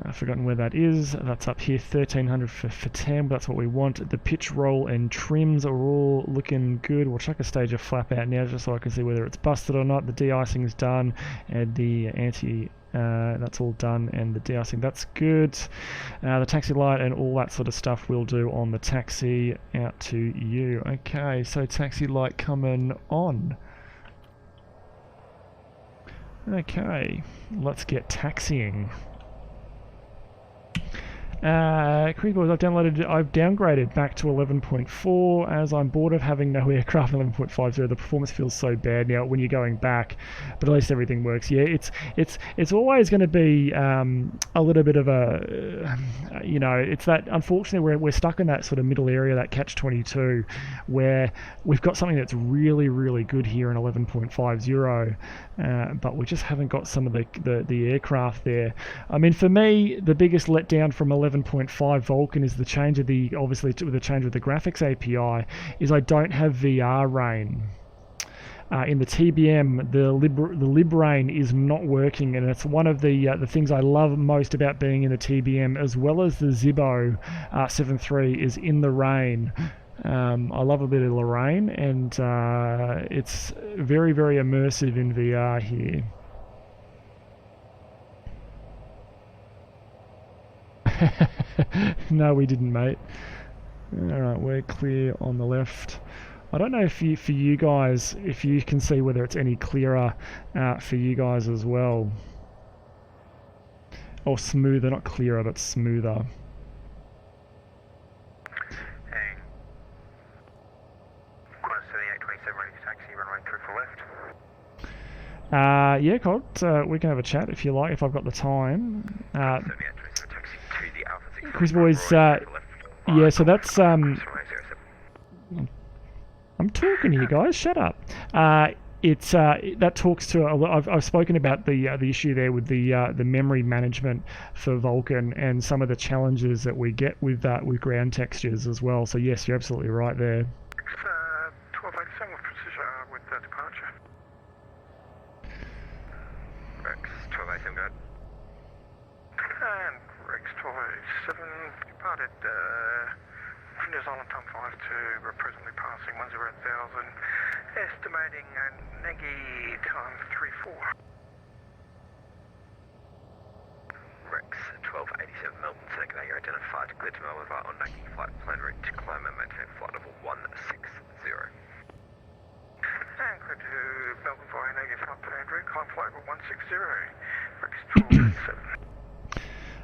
I've forgotten where that is. That's up here, 1300 for Tam. That's what we want. The pitch, roll, and trims are all looking good. We'll chuck a stage of flap out now just so I can see whether it's busted or not. The de-icing's done, and the that's all done, and the de-icing, that's good. The taxi light and all that sort of stuff we'll do on the taxi out to you. Okay, so taxi light coming on. Okay, let's get taxiing. Quick boys, I've downgraded back to 11.4 as I'm bored of having no aircraft in 11.50. The performance feels so bad now when you're going back, but at least everything works. Yeah, it's always going to be a little bit of a, it's that, unfortunately we're stuck in that sort of middle area, that catch-22, where we've got something that's really, really good here in 11.50, but we just haven't got some of the aircraft there. I mean, for me, the biggest letdown from 11.5 Vulkan is the change of the, obviously with the change of the graphics API, is I don't have VR rain. In the TBM, the lib rain is not working, and it's one of the things I love most about being in the TBM, as well as the Zibbo 7.3 is in the rain. I love a bit of the rain, and it's very, very immersive in VR here. No, we didn't, mate. Alright, we're clear on the left. I don't know if for you guys, if you can see whether it's any clearer for you guys as well. Or smoother, not clearer, but smoother. Hey. Qantas 7827 ready to taxi, runway 3 for left. Yeah, Colt, we can have a chat if you like, if I've got the time. 7827 taxi to the Alpha 6. Chris boys, yeah, so that's I'm talking here, guys. Shut up. It's that talks to. I've spoken about the issue there with the memory management for Vulkan and some of the challenges that we get with ground textures as well. So yes, you're absolutely right there. 1287 with precision with departure. Rex 1287, go ahead. And Rex 1287 departed. New Zealand time 5 to we're presently passing 10,000, estimating Negi time 34. Rex 1287 Melbourne, second you're identified, clear to Melbourne via on Negi flight plan route to climb and maintain flight level 160. And clear to Melbourne via Negi flight plan route, climb flight level 160. Rex 1287.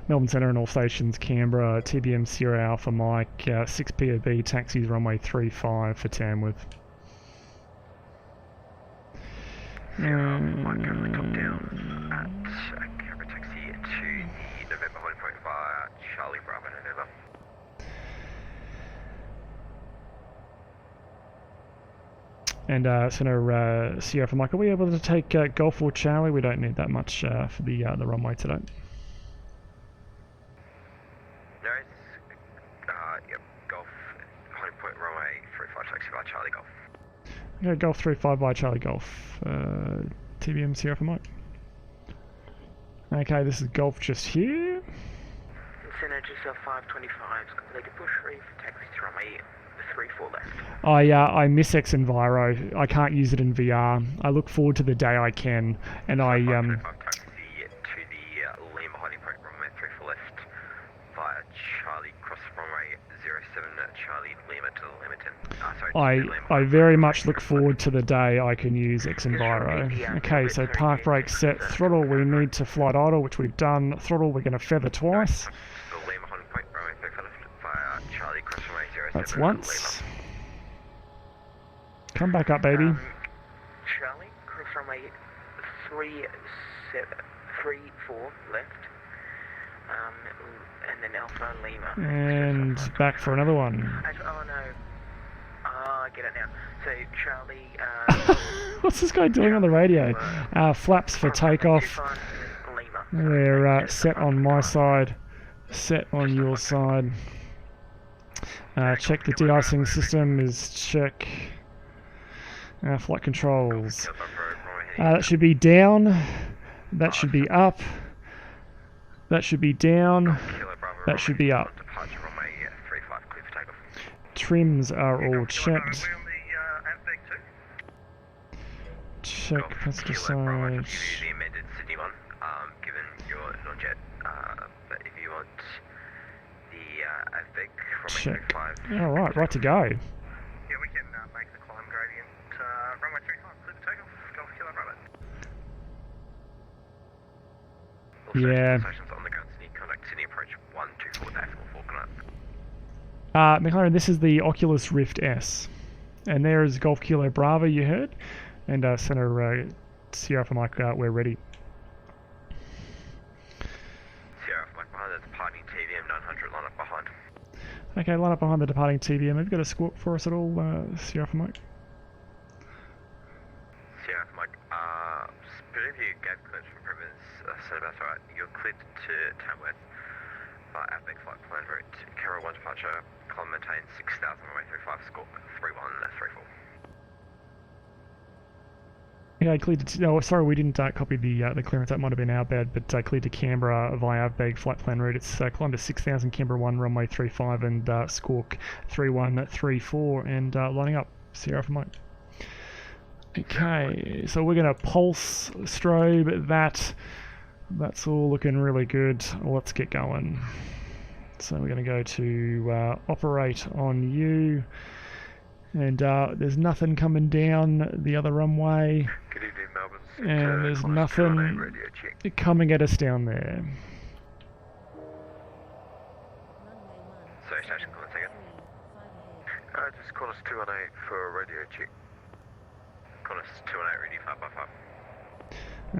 Melbourne Centre and all stations, Canberra, TBM Sierra Alpha Mike, 6 POB, taxis runway 35 for Tamworth. Sierra Alpha Mike, currently top down at Canberra taxi to the November holding point via Charlie Bravo November. And Centre Sierra Alpha Mike, are we able to take Golf or Charlie? We don't need that much for the runway today. Charlie Golf. Yeah, Golf 35 by Charlie Golf. TBM Sierra for Mike. Okay, this is Golf just here. Center just 525, completed push reef, taxi to runway 34 left. I miss X Enviro. I can't use it in VR. I look forward to the day I can, and I taxi to the Lima holding point, runway 34 left via Charlie cross runway 07 Charlie Lima to the Limited. I very much look forward to the day I can use X Enviro. Okay, so park brake set, throttle, we need to flight idle, which we've done. Throttle, we're going to feather twice. That's once. Come back up, baby. Charlie, cross runway 34 left. And then Alpha Lima. And back for another one. Oh no. I get it now. So Charlie. What's this guy doing on the radio? Flaps for takeoff. We're set on my side. Set on your side. Check the de-icing system is check. Flight controls. That should be down. That should be up. That should be down. Kilo Bravo, That should be up. departure runway 35, clear for takeoff. Trims are all Golf Kilo Bravo, checked. we on the ASPEC too? Check Golf passenger Kilo Bravo, I can side. give you the amended Sydney one, given your non-jet, but if you want the ASPEC runway Check. 35. Alright, right to go. Yeah, we can make the climb gradient, runway 35, clear for takeoff, Golf Kilo Bravo. Yeah. Stations on the ground, Sydney, contact Sydney approach 124 decimal Vulkan. McLaren, this is the Oculus Rift S. And there is Golf Kilo Bravo, you heard. And Center Sierra for Mike, we're ready. Sierra for Mike behind the departing TVM 900, line up behind. Okay, line up behind the departing TVM. Have you got a squawk for us at all, Sierra for Mike? Sierra for Mike, believe you gave clearance from improvements, so that's alright. You're cleared to Tamworth. Outback flight plan route, Canberra 1 departure, climb maintain 6,000 runway 35, squawk 3134. Yeah, cleared to. Oh, sorry, we didn't copy the clearance. That might have been our bad, but cleared to Canberra via Avbeg flight plan route. It's climbed to 6,000 Canberra 1 runway 35 and squawk 3134 and lining up. Sierra for Mike. Okay, so we're gonna pulse strobe that. That's all looking really good. Let's get going. So we're going to go to operate on you, and there's nothing coming down the other runway, Good evening, Melbourne. and there's nothing coming at us down there. Runway 1. Sorry, station, call a second. 3, 5 ahead. Just call us 218 for a radio check. Call us 218, ready 5x5.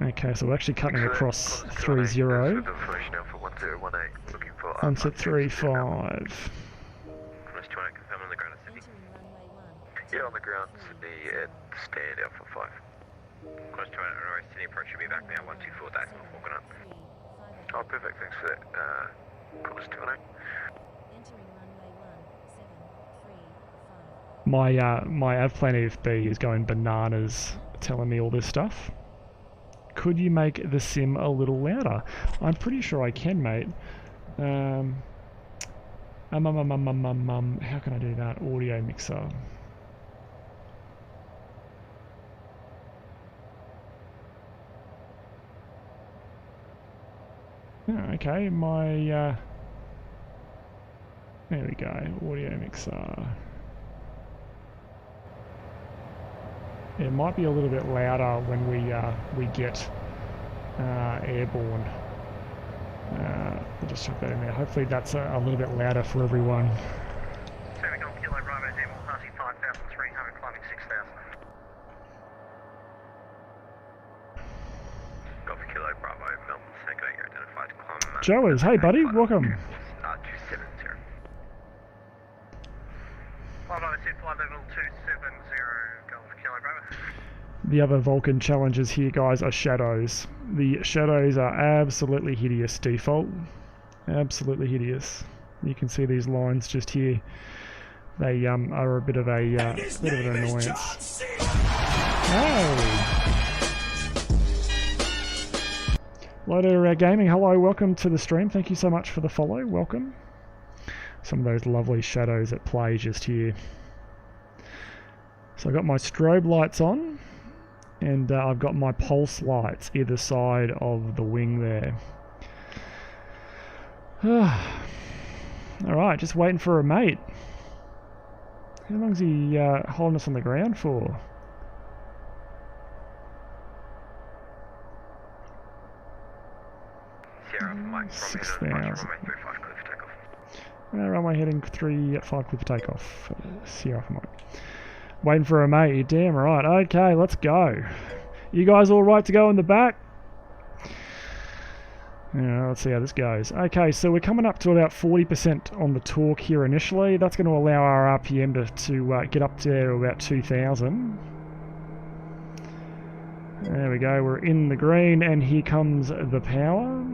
Okay, so we're actually cutting across 3-0. Information now for 1018, looking for Onset 3-5. Call us 218, confirm on the ground at Sydney. Entering runway 1. Yeah, on the ground, Sydney at stand Alpha 5. Close to our Sydney approach should be back now, 124 decimal Vulkan. 3, 5 Oh, perfect, thanks for that. Call us 218. Entering runway 1. 7, 3, 5. My Avplan FB is going bananas, telling me all this stuff. Could you make the sim a little louder? I'm pretty sure I can, mate. How can I do that? Audio mixer. Oh, okay, my there we go. Audio mixer. It might be a little bit louder when we get airborne. We'll just chuck that in there. Hopefully that's a little bit louder for everyone. Seven Golf Kilo Bravo, Demo, passing 5,300, climbing 6,000. Golf Kilo Bravo, Melbourne, Snake 8, you're identified to climb. Joes, hey buddy, welcome. 270. Flight level 270, Golf Kilo Bravo. The other Vulkan challenges here, guys, are shadows. The shadows are absolutely hideous default. Absolutely hideous. You can see these lines just here. They are a bit of an annoyance. Hey! Loader Gaming, hello, welcome to the stream. Thank you so much for the follow. Welcome. Some of those lovely shadows at play just here. So I've got my strobe lights on, and I've got my pulse lights either side of the wing there. Alright, just waiting for a mate. How long is he holding us on the ground for? Sierra, Mike, from 6,000. runway 35, clear for takeoff. Runway heading 3-5 clear for takeoff. Sierra for Mike. Waiting for a mate, you're damn right. Okay, let's go. You guys all right to go in the back? Yeah, let's see how this goes. Okay, so we're coming up to about 40% on the torque here initially. That's going to allow our RPM to get up to about 2,000. There we go, we're in the green, and here comes the power.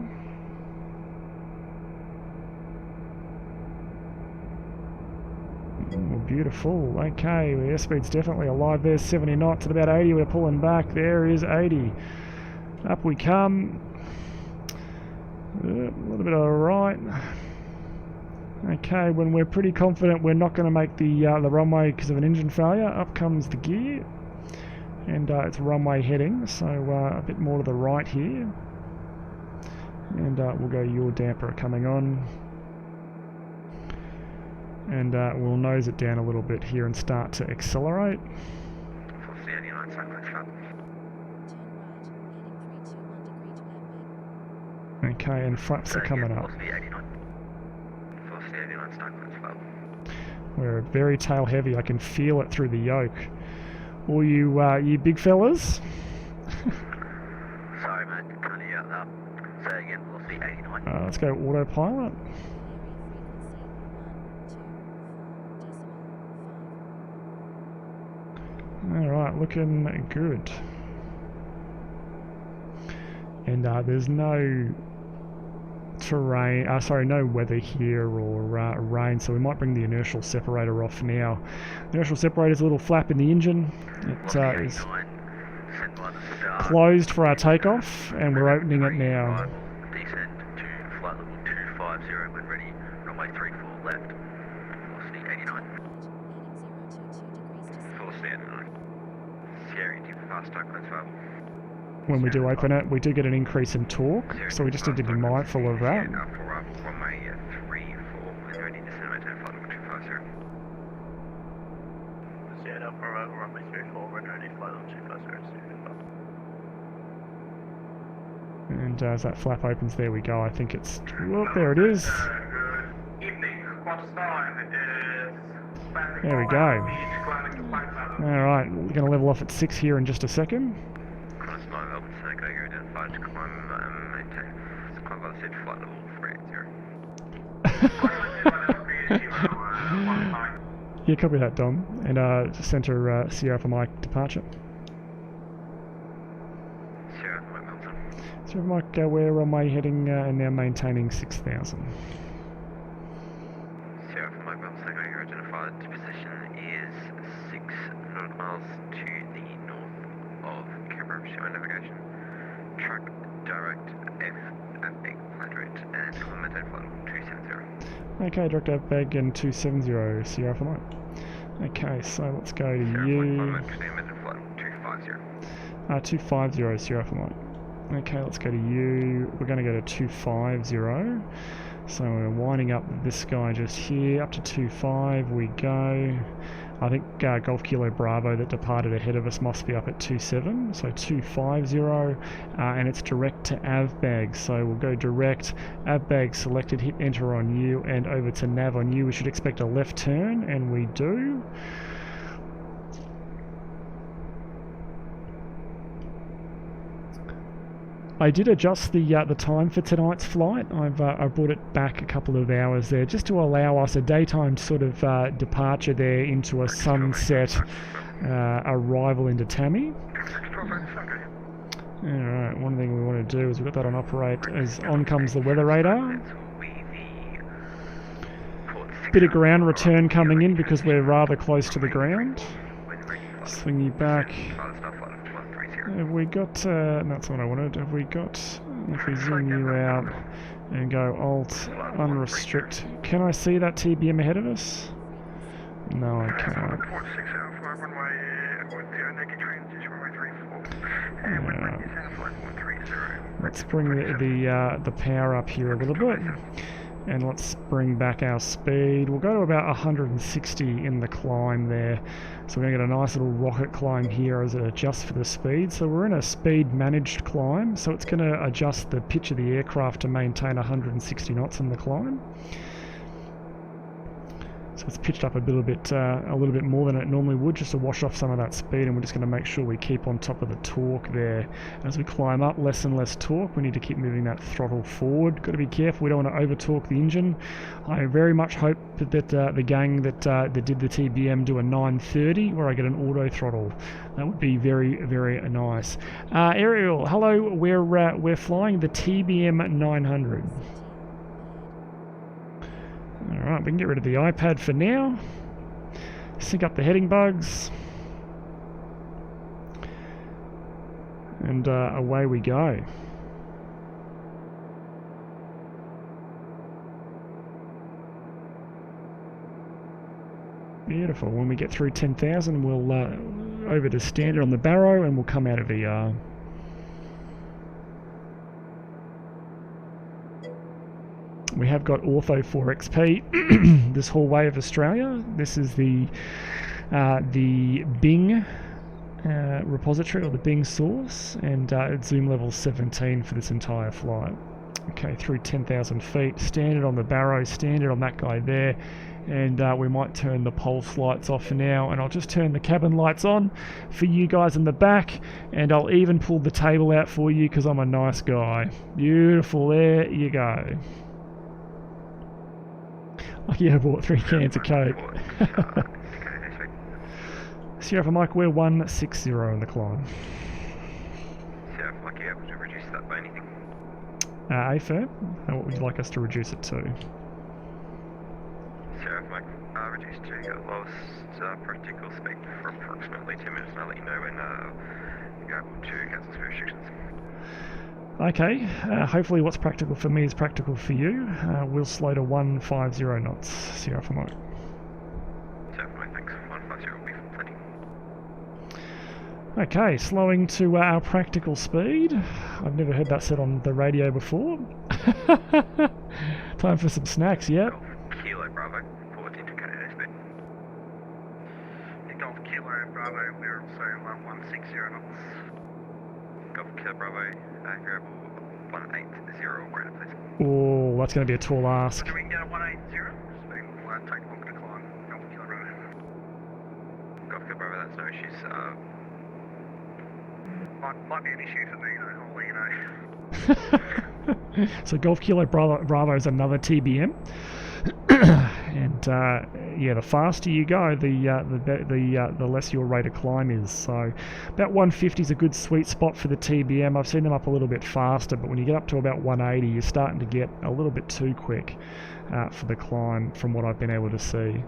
Oh, beautiful. Okay, the airspeed's definitely alive. There's 70 knots at about 80. We're pulling back. There is 80. Up we come. A little bit of a right. Okay, when we're pretty confident we're not going to make the runway because of an engine failure, up comes the gear. And it's runway heading, so a bit more to the right here. And we'll go yaw damper coming on. And we'll nose it down a little bit here and start to accelerate. Okay, and flaps are coming up. We're very tail heavy, I can feel it through the yoke. All you big fellas. Sorry mate, can't hear that. Say again, velocity 89. Let's go autopilot. Alright, looking good. And there's no terrain, no weather here or rain, so we might bring the inertial separator off now. The inertial separator is a little flap in the engine. It is closed for our takeoff, and we're opening it now. Descend to flight level 250 when ready. Runway 34 left. Velocity 89. Velocity 89. Sierra India fast start close level. When we do open it, we do get an increase in torque, so we just need to be mindful of that. Runway 34 when ready. Descend to flight level 250. Sierra for runway 34 when ready. Flight level 250. And as that flap opens, there we go. I think it's... Well, there it is. There we go. Alright, we're going to level off at 6 here in just a second. Yeah, copy that, Dom. And center Sierra for Mike departure. Sierra for Mike, we're on my heading and now maintaining 6,000. Sierra for Mike, your identified position is 6 nautical miles to the north of Canberra. Show navigation. Track direct F at big flight rate and maintain flight level 270. Okay, direct at bag and 270 Sierra for Mike. Okay, so let's go to you. 250 Sierra for Mike. Okay, let's go to you. We're going to go to 250. So we're winding up this guy just here. Up to 25 we go. I think Golf Kilo Bravo that departed ahead of us must be up at 27. So 250. And it's direct to AvBag. So we'll go direct. AvBag selected, hit enter on you and over to nav on you. We should expect a left turn, and we do. I did adjust the time for tonight's flight. I brought it back a couple of hours there just to allow us a daytime sort of departure there into a sunset arrival into Tammy. Alright, one thing we want to do is we've got that on operate as on comes the weather radar. Bit of ground return coming in because we're rather close to the ground. Swing you back. Have we got, that's what I wanted, have we got, if we zoom you out and go Alt, unrestrict, can I see that TBM ahead of us? No, I can't. Let's bring the power up here a little bit. And let's bring back our speed. We'll go to about 160 in the climb there. So we're going to get a nice little rocket climb here as it adjusts for the speed. So we're in a speed managed climb, so it's going to adjust the pitch of the aircraft to maintain 160 knots in the climb. So it's pitched up a little bit more than it normally would, just to wash off some of that speed, and we're just going to make sure we keep on top of the torque there. As we climb up, less and less torque, we need to keep moving that throttle forward. Got to be careful, we don't want to over torque the engine. I very much hope that the gang that did the TBM do a 930 where I get an auto throttle. That would be very, very nice. Ariel, hello, we're flying the TBM 900. Alright, we can get rid of the iPad for now. Sync up the heading bugs. And away we go. Beautiful. When we get through 10,000, we'll over to standard on the barrow and we'll come out of VR. We have got Ortho 4XP this whole way of Australia. This is the Bing repository, or the Bing source, and it's zoom level 17 for this entire flight. Okay, through 10,000 feet, standard on the barrow, standard on that guy there, and we might turn the pulse lights off for now, and I'll just turn the cabin lights on for you guys in the back, and I'll even pull the table out for you because I'm a nice guy. Beautiful, there you go. Lucky I bought 3 cans of Coke. Sierra for Mike, we're 160 in the climb. Sierra for Mike, you able to reduce that by anything? A firm? What would you like us to reduce it to? Sierra for Mike, reduce to your lowest practical speed for approximately 2 minutes, and I'll let you know when you're able to cancel speed restrictions. Okay, hopefully what's practical for me is practical for you. We'll slow to 150 knots. Sierra for Mike. Sierra for Mike, thanks. 150 will be plenty. Okay, slowing to our practical speed. I've never heard that said on the radio before. Time for some snacks, yep. Golf Kilo Bravo, 14 to Canada speed. Golf Kilo Bravo, we're also 160 knots. Golf Kilo Bravo, variable 180 or greater, please. Oh, that's going to be a tall ask. Do we get a 180? So we'll take longer to climb. Golf Kilo Bravo. Golf Kilo Bravo, that's no issues. Might be an issue for me though, I'll let you know. So Golf Kilo Bravo is another TBM. And yeah, the faster you go, the less your rate of climb is. So about 150 is a good sweet spot for the TBM. I've seen them up a little bit faster, but when you get up to about 180, you're starting to get a little bit too quick for the climb, from what I've been able to see.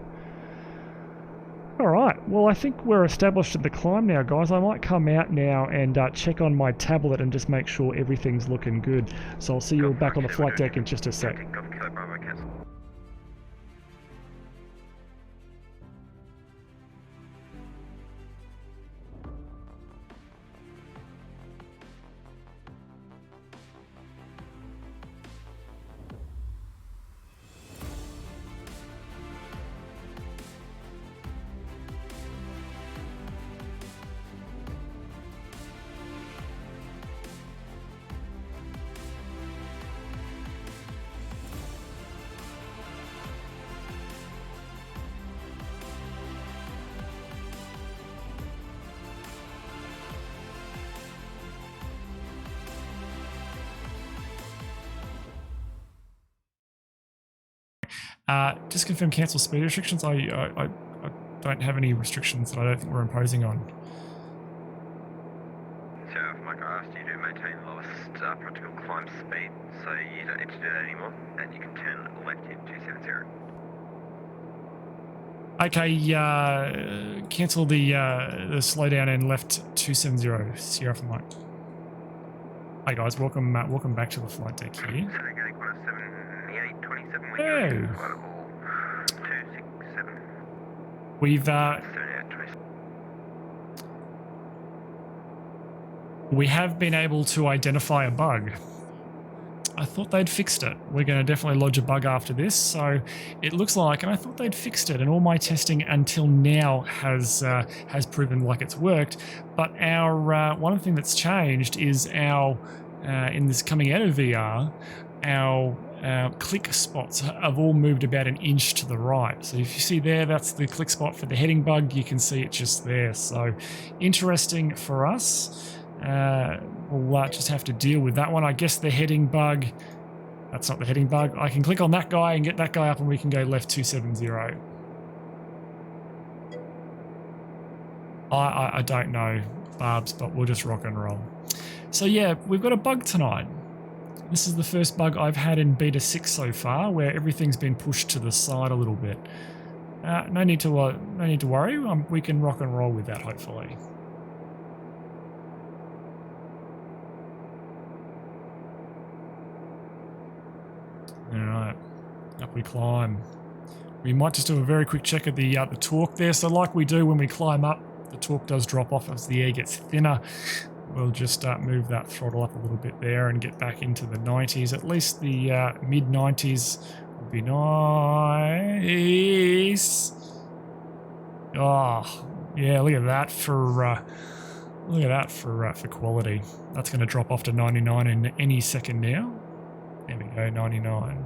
Alright, well I think we're established at the climb now, guys. I might come out now and check on my tablet and just make sure everything's looking good. So I'll see you all back on the flight deck in just a sec. Golf Kilo Bravo, cancel. Just confirm cancel speed restrictions. I don't have any restrictions that I don't think we're imposing on. So, Mike, I asked you to maintain lowest practical climb speed, so you don't need to do that anymore, and you can turn left in 270. Okay, cancel the slowdown and left 270. Sierra for Mike. Hi guys, welcome back to the flight deck here. So, getting 7827 when Oh. you're 267. We've we have been able to identify a bug. I thought they'd fixed it. We're going to definitely lodge a bug after this, so it looks like, and I thought they'd fixed it, and all my testing until now has proven like it's worked. But our one thing that's changed is our in this coming out of VR, our click spots have all moved about an inch to the right. So if you see there, that's the click spot for the heading bug. You can see it just there. So interesting for us. We'll just have to deal with that one. I guess the heading bug, that's not the heading bug. I can click on that guy and get that guy up and we can go left 270. I don't know, Barbs, but we'll just rock and roll. So yeah, we've got a bug tonight. This is the first bug I've had in beta 6 so far, where everything's been pushed to the side a little bit. No need to worry. We can rock and roll with that, hopefully. All right, up we climb. We might just do a very quick check of the torque there. So like we do when we climb up, the torque does drop off as the air gets thinner. We'll just move that throttle up a little bit there and get back into the 90s. At least the mid 90s would be nice. Oh, yeah, look at that for quality. That's going to drop off to 99 in any second now. There we go, 99.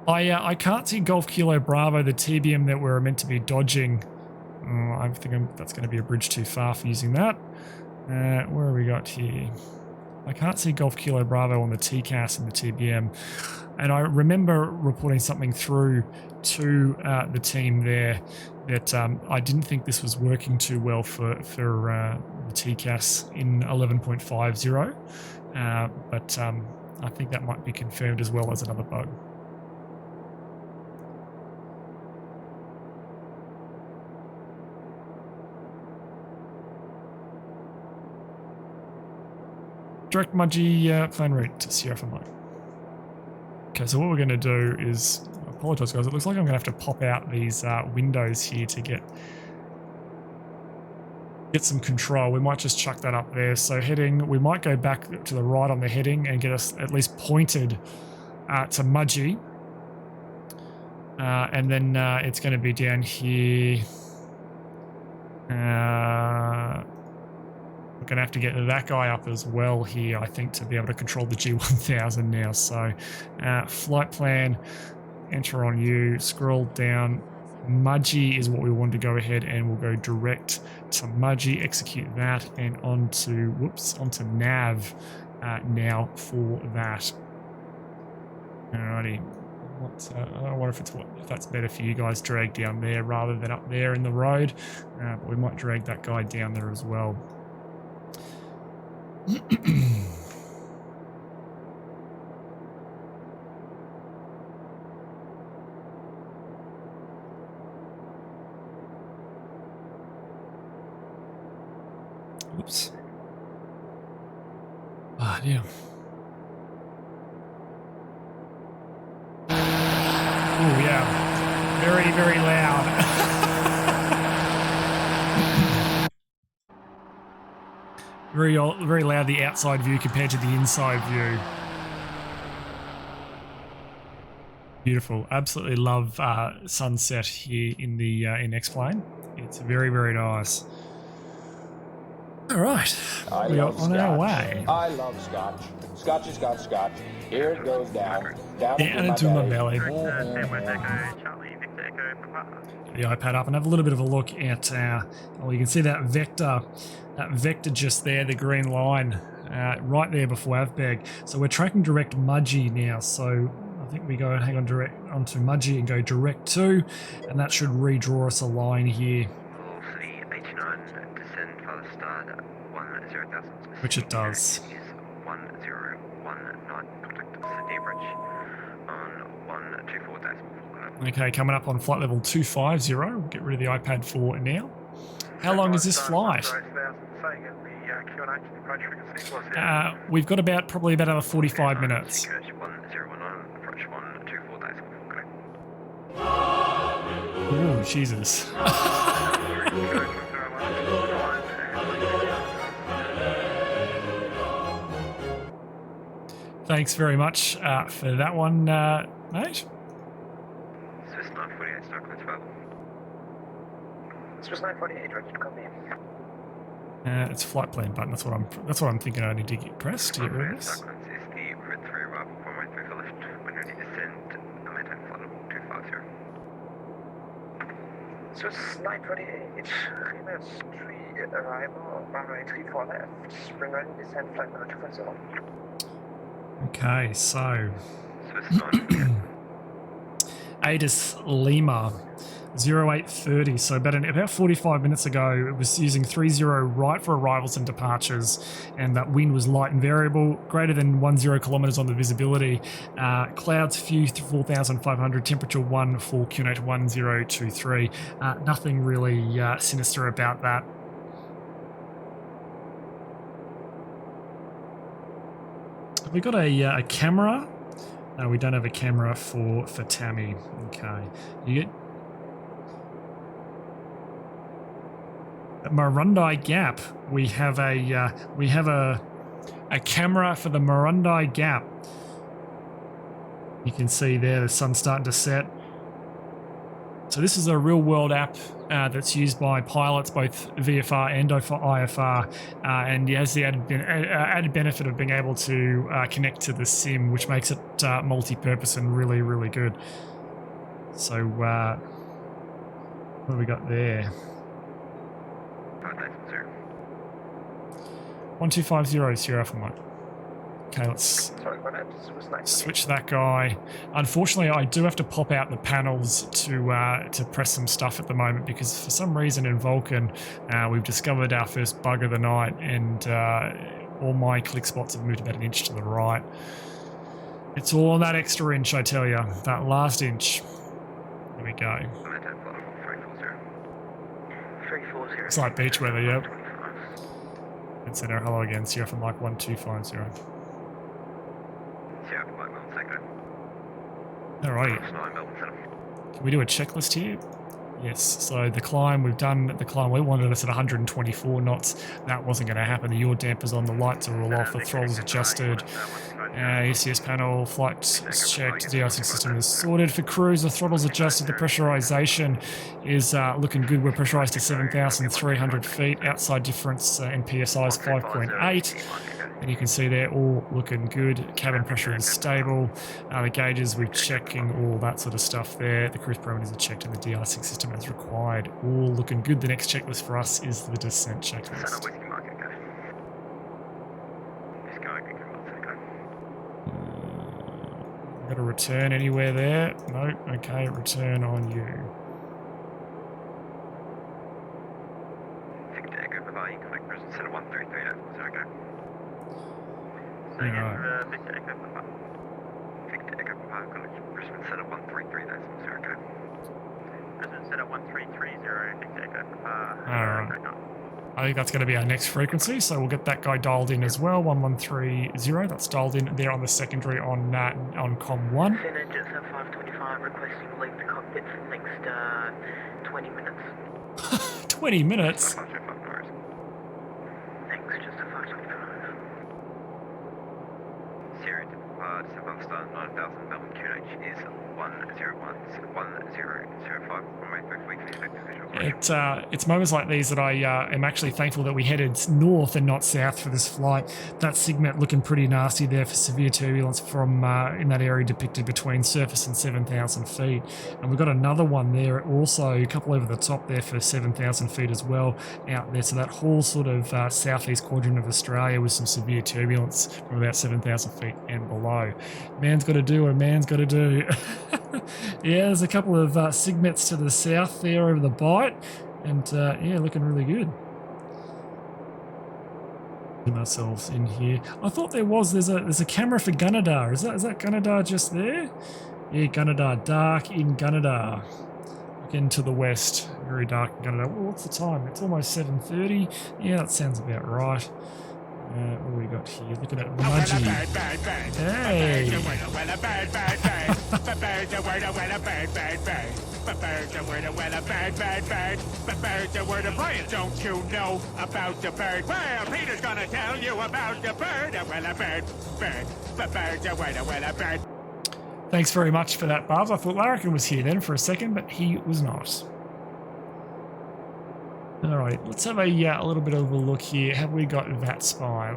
I can't see Golf Kilo Bravo, the TBM that we're meant to be dodging. I think that's going to be a bridge too far for using that. Where have we got here? I can't see Golf Kilo Bravo on the TCAS and the TBM. And I remember reporting something through to the team there that I didn't think this was working too well for the TCAS in 11.50. But I think that might be confirmed as well as another bug. Direct Mudgy plan route to Sierra for Mike. Okay, so what we're going to do is, I apologize guys, it looks like I'm going to have to pop out these windows here to get some control. We might just chuck that up there. So heading, we might go back to the right on the heading and get us at least pointed to Mudgy. And then it's going to be down here. We're going to have to get that guy up as well here, I think, to be able to control the G1000 now. So flight plan, enter on you, scroll down. Mudgy is what we want to go ahead and we'll go direct to Mudgy, execute that, and onto nav now for that. Alrighty. I wonder if that's better for you guys, drag down there rather than up there in the road. But we might drag that guy down there as well. Oops. Ah, yeah. Oh, yeah. Very, very loud. Very loud, the outside view compared to the inside view. Beautiful. Absolutely love sunset here in the in X-Plane. It's very, very nice. All right, we are on our way. I love scotch. Scotch has got scotch. Here it goes down into my belly. The iPad up and have a little bit of a look at well, you can see that vector just there, the green line right there before Avbeg. So we're tracking direct Mudgy now. So I think we go and hang on direct onto Mudgy and go direct to, and that should redraw us a line here. Which it does. 1019, okay, coming up on flight level 250. We'll get rid of the iPad for now. How long is this flight? We've got probably about another 45 minutes. Oh, Jesus. Thanks very much for that one, mate. Swiss 948, Stockholm 12. Swiss 948, ready to copy. It's flight plan button. That's what I'm thinking. I need to get pressed to get rid of this. Stockholm is the route 3 arrival, 413 for lift. When ready to descend, maintain flight level 250. Swiss 948, Remus 3 arrival, runway 34 left. Spring ready, descend, flight level 250. Okay, so Swiss 948. Adis Lima 0830. So about 45 minutes ago, it was using 30 right for arrivals and departures, and that wind was light and variable, greater than 10 kilometers on the visibility. Clouds few 4,500, temperature 1 for QNH 1023. Nothing really sinister about that. We got a camera No, we don't have a camera for Tammy. Okay. You get at Marundi Gap. We have a camera for the Marundi Gap. You can see there the sun's starting to set. So this is a real-world app that's used by pilots, both VFR and IFR, and it has the added benefit of being able to connect to the sim, which makes it multi-purpose and really, really good. So what have we got there? 1250 Sierra for Mike. Okay, let's switch that guy. Unfortunately, I do have to pop out the panels to press some stuff at the moment because for some reason in Vulkan, we've discovered our first bug of the night, and all my click spots have moved about an inch to the right. It's all on that extra inch, I tell you. That last inch. There we go. 340. It's like beach weather, yep. And center, hello again, Sierra from Mike 1250. Alright. Can we do a checklist here? Yes. So the climb, we've done the climb. We wanted us at 124 knots. That wasn't going to happen. The yaw dampers on, the lights are all off, the throttle's adjusted. ECS panel, flight checked, de-icing system is sorted. For cruise, the throttle's adjusted. The pressurization is looking good. We're pressurized to 7,300 feet. Outside difference in PSI is 5.8. And you can see they're all looking good. Cabin pressure is stable. The gauges, we're checking all that sort of stuff there. The cruise parameters are checked and the de-icing system as required. All looking good. The next checklist for us is the descent checklist. Got a return anywhere there? No. Okay, return on you. I think that's going to be our next frequency, so we'll get that guy dialed in as well. 1130. That's dialed in there on the secondary on COM 1. Finn engines at 525, requesting to leave the cockpit for the next 20 minutes. 20 minutes? Thanks, just at 525. Sierra to South Star 9000 Melbourne QNH is 1011005. It's moments like these that I am actually thankful that we headed north and not south for this flight. That segment looking pretty nasty there for severe turbulence from in that area depicted between surface and 7,000 feet. And we've got another one there also, a couple over the top there for 7,000 feet as well out there. So that whole sort of southeast quadrant of Australia with some severe turbulence from about 7,000 feet and below. Man's got to do what a man's got to do. Yeah, there's a couple of segments to the south there over the bight, and yeah, looking really good. Get ourselves in here. I thought there's a camera for Gunnedah. Is that Gunnedah just there? Yeah, Gunnedah, dark in Gunnedah. Looking to the west, very dark in Gunnedah. Well, what's the time? It's almost 7:30. Yeah, that sounds about right. What do we got here? Looking at Mudgy. Hey! Don't you know about the bird? Well, Peter's gonna tell you about the bird. Bird. Thanks very much for that, Barbs. I thought Larrikin was here then for a second, but he was not. Alright, let's have a little bit of a look here. Have we got that spy?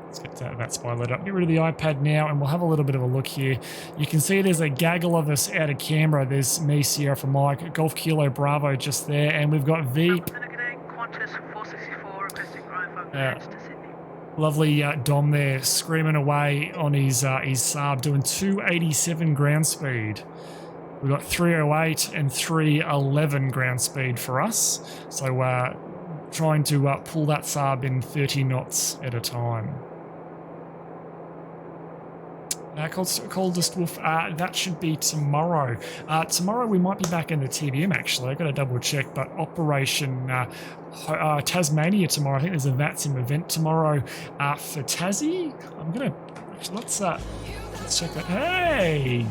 Let's get that spy lit up. Get rid of the iPad now, and we'll have a little bit of a look here. You can see there's a gaggle of us out of Canberra. There's me, Sierra for Mike, Golf Kilo Bravo just there, and we've got Veep. Lovely Dom there, screaming away on his Saab, doing 287 ground speed. We've got 308 and 311 ground speed for us. So trying to pull that Saab in 30 knots at a time. Coldest Wolf, that should be tomorrow. Tomorrow we might be back in the TBM actually. I've got to double check, but Operation Tasmania tomorrow. I think there's a VATSIM event tomorrow for Tassie. I'm going to, let's Let's check that. Hey!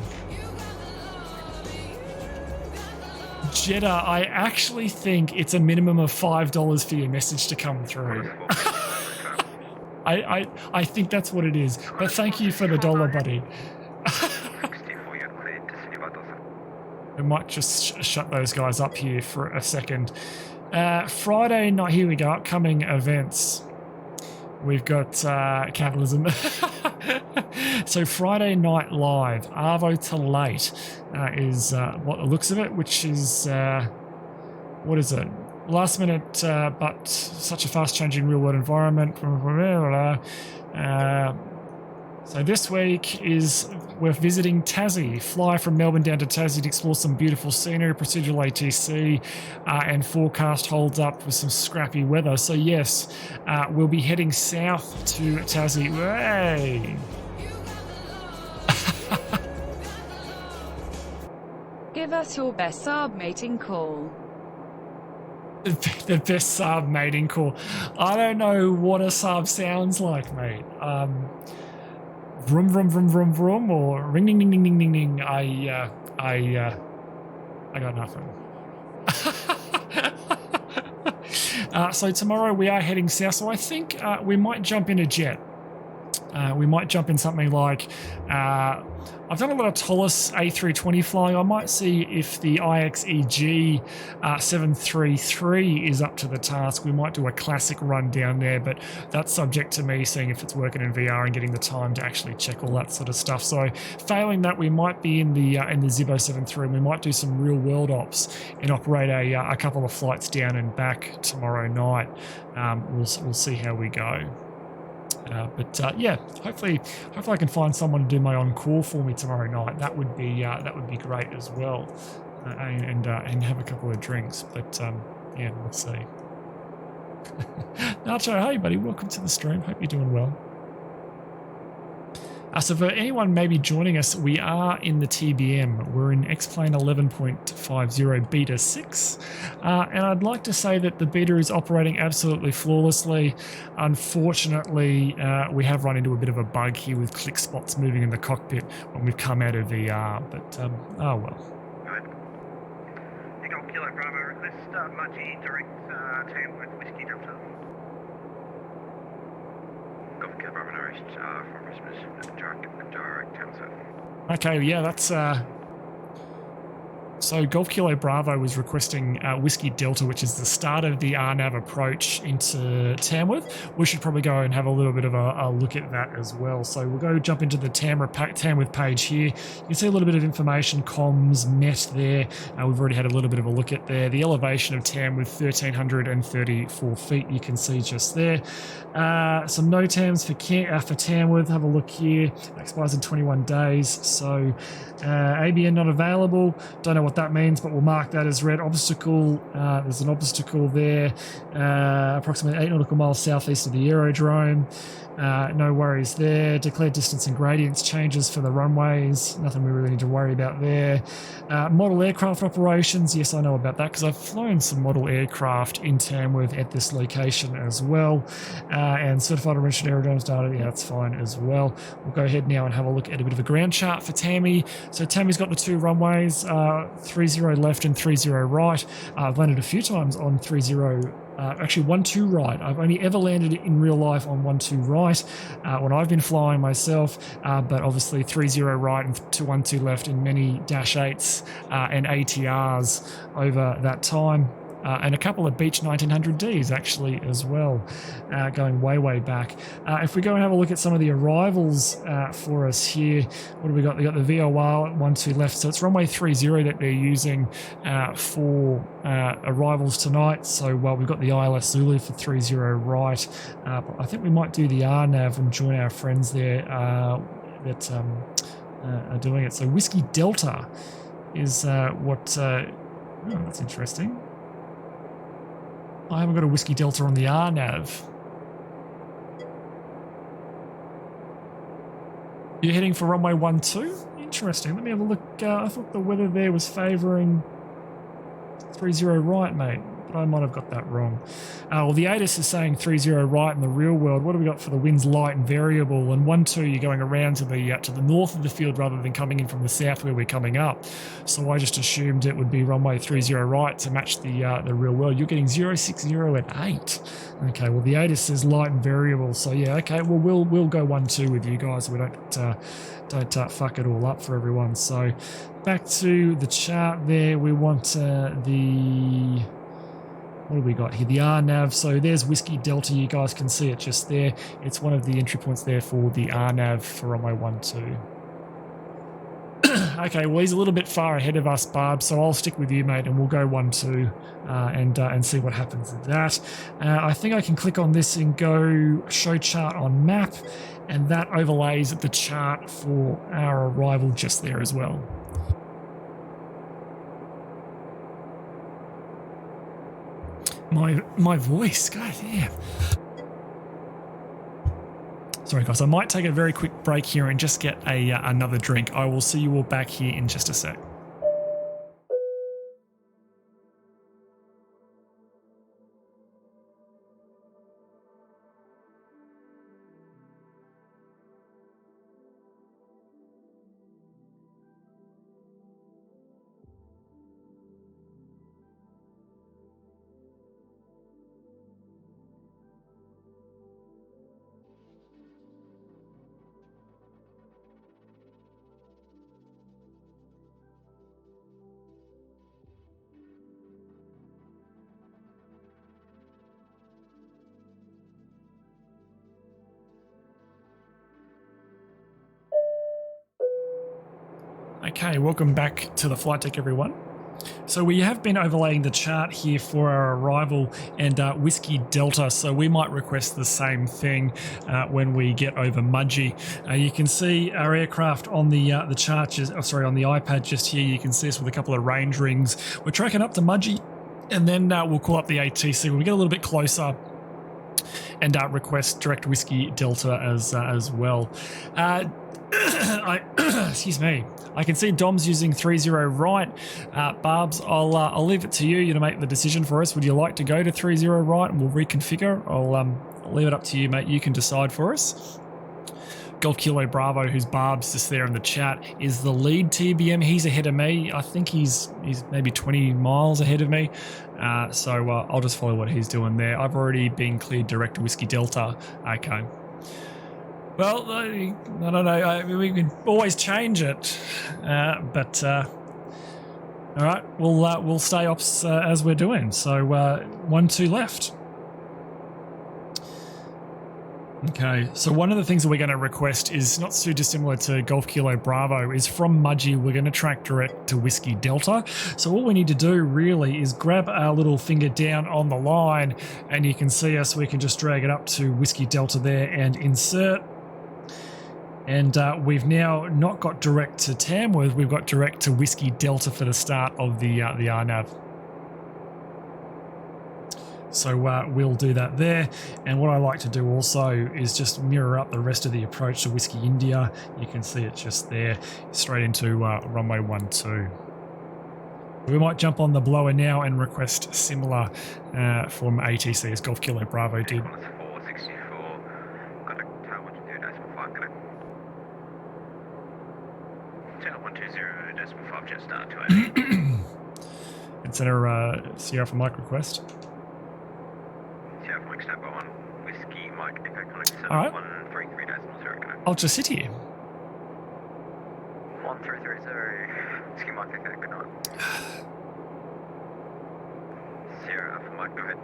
Jeddah, I actually think it's a minimum of $5 for your message to come through. I think that's what it is. But thank you for the dollar, buddy. We might just shut those guys up here for a second. Friday night, here we go, upcoming events. We've got capitalism. So Friday Night Live, Arvo to Late is what the looks of it, which is, what is it? Last minute, but such a fast changing real world environment. So this week is we're visiting Tassie. Fly from Melbourne down to Tassie to explore some beautiful scenery, procedural ATC, and forecast holds up with some scrappy weather. So yes, we'll be heading south to Tassie. Hey! Give us your best sub mating call. The best sub mating call. I don't know what a sub sounds like, mate. Vroom vroom vroom vroom vroom or ring ding ding ding ding ding ding. I got nothing. So tomorrow we are heading south. So I think we might jump in a jet. We might jump in something like, I've done a lot of Tolus A320 flying. I might see if the IXEG 733 is up to the task. We might do a classic run down there, but that's subject to me seeing if it's working in VR and getting the time to actually check all that sort of stuff. So failing that, we might be in the Zibbo 73 and we might do some real world ops and operate a couple of flights down and back tomorrow night. We'll see how we go. But yeah, hopefully I can find someone to do my on-call for me tomorrow night. That would be great as well, and have a couple of drinks. But yeah, we'll see. Nacho, hey buddy, welcome to the stream. Hope you're doing well. So for anyone maybe joining us, we are in the TBM. We're in X-Plane 11.50 Beta 6. And I'd like to say that the beta is operating absolutely flawlessly. Unfortunately, we have run into a bit of a bug here with click spots moving in the cockpit when we've come out of VR. But, oh well. Good. You got Kilo Bravo request, Mudgee direct Tamworth Whiskey Delta. Golf Kilo Bravo Norwich from Maximus, direct Tamworth. Okay, yeah, that's... So Golf Kilo Bravo was requesting Whiskey Delta, which is the start of the RNAV approach into Tamworth. We should probably go and have a little bit of a look at that as well. So we'll go jump into the Tamworth page here. You can see a little bit of information, comms, net there. We've already had a little bit of a look at there. The elevation of Tamworth, 1,334 feet, you can see just there. Some NOTAMs for Tamworth, have a look here. Expires in 21 days. So ABN not available. Don't know what that means, but we'll mark that as red. Obstacle, there's an obstacle there, approximately 8 nautical miles southeast of the aerodrome. No worries there. Declared distance and gradients changes for the runways. Nothing we really need to worry about there. Model aircraft operations. Yes, I know about that because I've flown some model aircraft in Tamworth at this location as well. And certified and registered aerodromes data. Yeah, that's fine as well. We'll go ahead now and have a look at a bit of a ground chart for Tammy. So Tammy's got the two runways, 30 left and 30 right. I've landed a few times on 30. Actually 12 right. I've only ever landed in real life on 12 right when I've been flying myself, but obviously 30 right and 12 left in many Dash 8s and ATRs over that time. And a couple of Beech 1900Ds actually as well, going way back. If we go and have a look at some of the arrivals for us here, what do we got? We got the VOR at 12 left, so it's runway 30 that they're using for arrivals tonight. So we've got the ILS Zulu for 30 right, but I think we might do the RNAV and join our friends there that are doing it. So Whiskey Delta is what. Oh, that's interesting. I haven't got a Whiskey Delta on the RNAV. You're heading for runway 12? Interesting. Let me have a look. I thought the weather there was favouring 30 right, mate. but I might have got that wrong. Well, the Asus is saying 30 right in the real world. What do we got for the winds light and variable? And 12, you're going around to the north of the field rather than coming in from the south where we're coming up. So I just assumed it would be runway 30 right to match the real world. You're getting 060 at 8. Okay, well the Asus is light and variable. So yeah, okay, well we'll go 12 with you guys. We don't fuck it all up for everyone. So back to the chart there. We want what do we got here? The RNAV. So there's Whiskey Delta. You guys can see it just there. It's one of the entry points there for the RNAV for runway 12. Okay, well he's a little bit far ahead of us, Barb, so I'll stick with you, mate, and we'll go 12 and see what happens with that. I think I can click on this and go show chart on map, and that overlays the chart for our arrival just there as well. My voice, god damn. Sorry guys, I might take a very quick break here and just get another drink. I will see you all back here in just a sec. Okay, welcome back to the flight deck, everyone. So we have been overlaying the chart here for our arrival and Whiskey Delta, so we might request the same thing when we get over Mudgee. You can see our aircraft on the chart, on the iPad just here. You can see us with a couple of range rings. We're tracking up to Mudgee, and then we'll call up the ATC when we get a little bit closer and request direct Whiskey Delta as well. Excuse me. I can see Dom's using 30 right. Barbs, I'll leave it to you to make the decision for us. Would you like to go to 30 right and we'll reconfigure? I'll leave it up to you, mate. You can decide for us. Golf Kilo Bravo, who's Barb's just there in the chat, is the lead TBM. He's ahead of me. I think he's maybe 20 miles ahead of me. So I'll just follow what he's doing there. I've already been cleared direct to Whiskey Delta. Okay. Well, I don't know. We can always change it, but all right, we'll stay ops as we're doing. So 12 left. Okay, so one of the things that we're going to request is not too dissimilar to Golf Kilo Bravo. Is from Mudgee, we're going to track direct to Whiskey Delta. So all we need to do really is grab our little finger down on the line, and you can see us. We can just drag it up to Whiskey Delta there and insert. And we've now not got direct to Tamworth, we've got direct to Whiskey Delta for the start of the RNAV. So we'll do that there. And what I like to do also is just mirror up the rest of the approach to Whiskey India. You can see it just there, straight into runway 12. We might jump on the blower now and request similar from ATC as Golf Kilo Bravo did. It's our Sierra for Mike request. Sierra for Mike standby 1, Whiskey Mike Echo Connect 7, all right. 133.0, I'll just sit here. 1330, Whiskey Mike Echo, good night. Sierra for Mike, go ahead.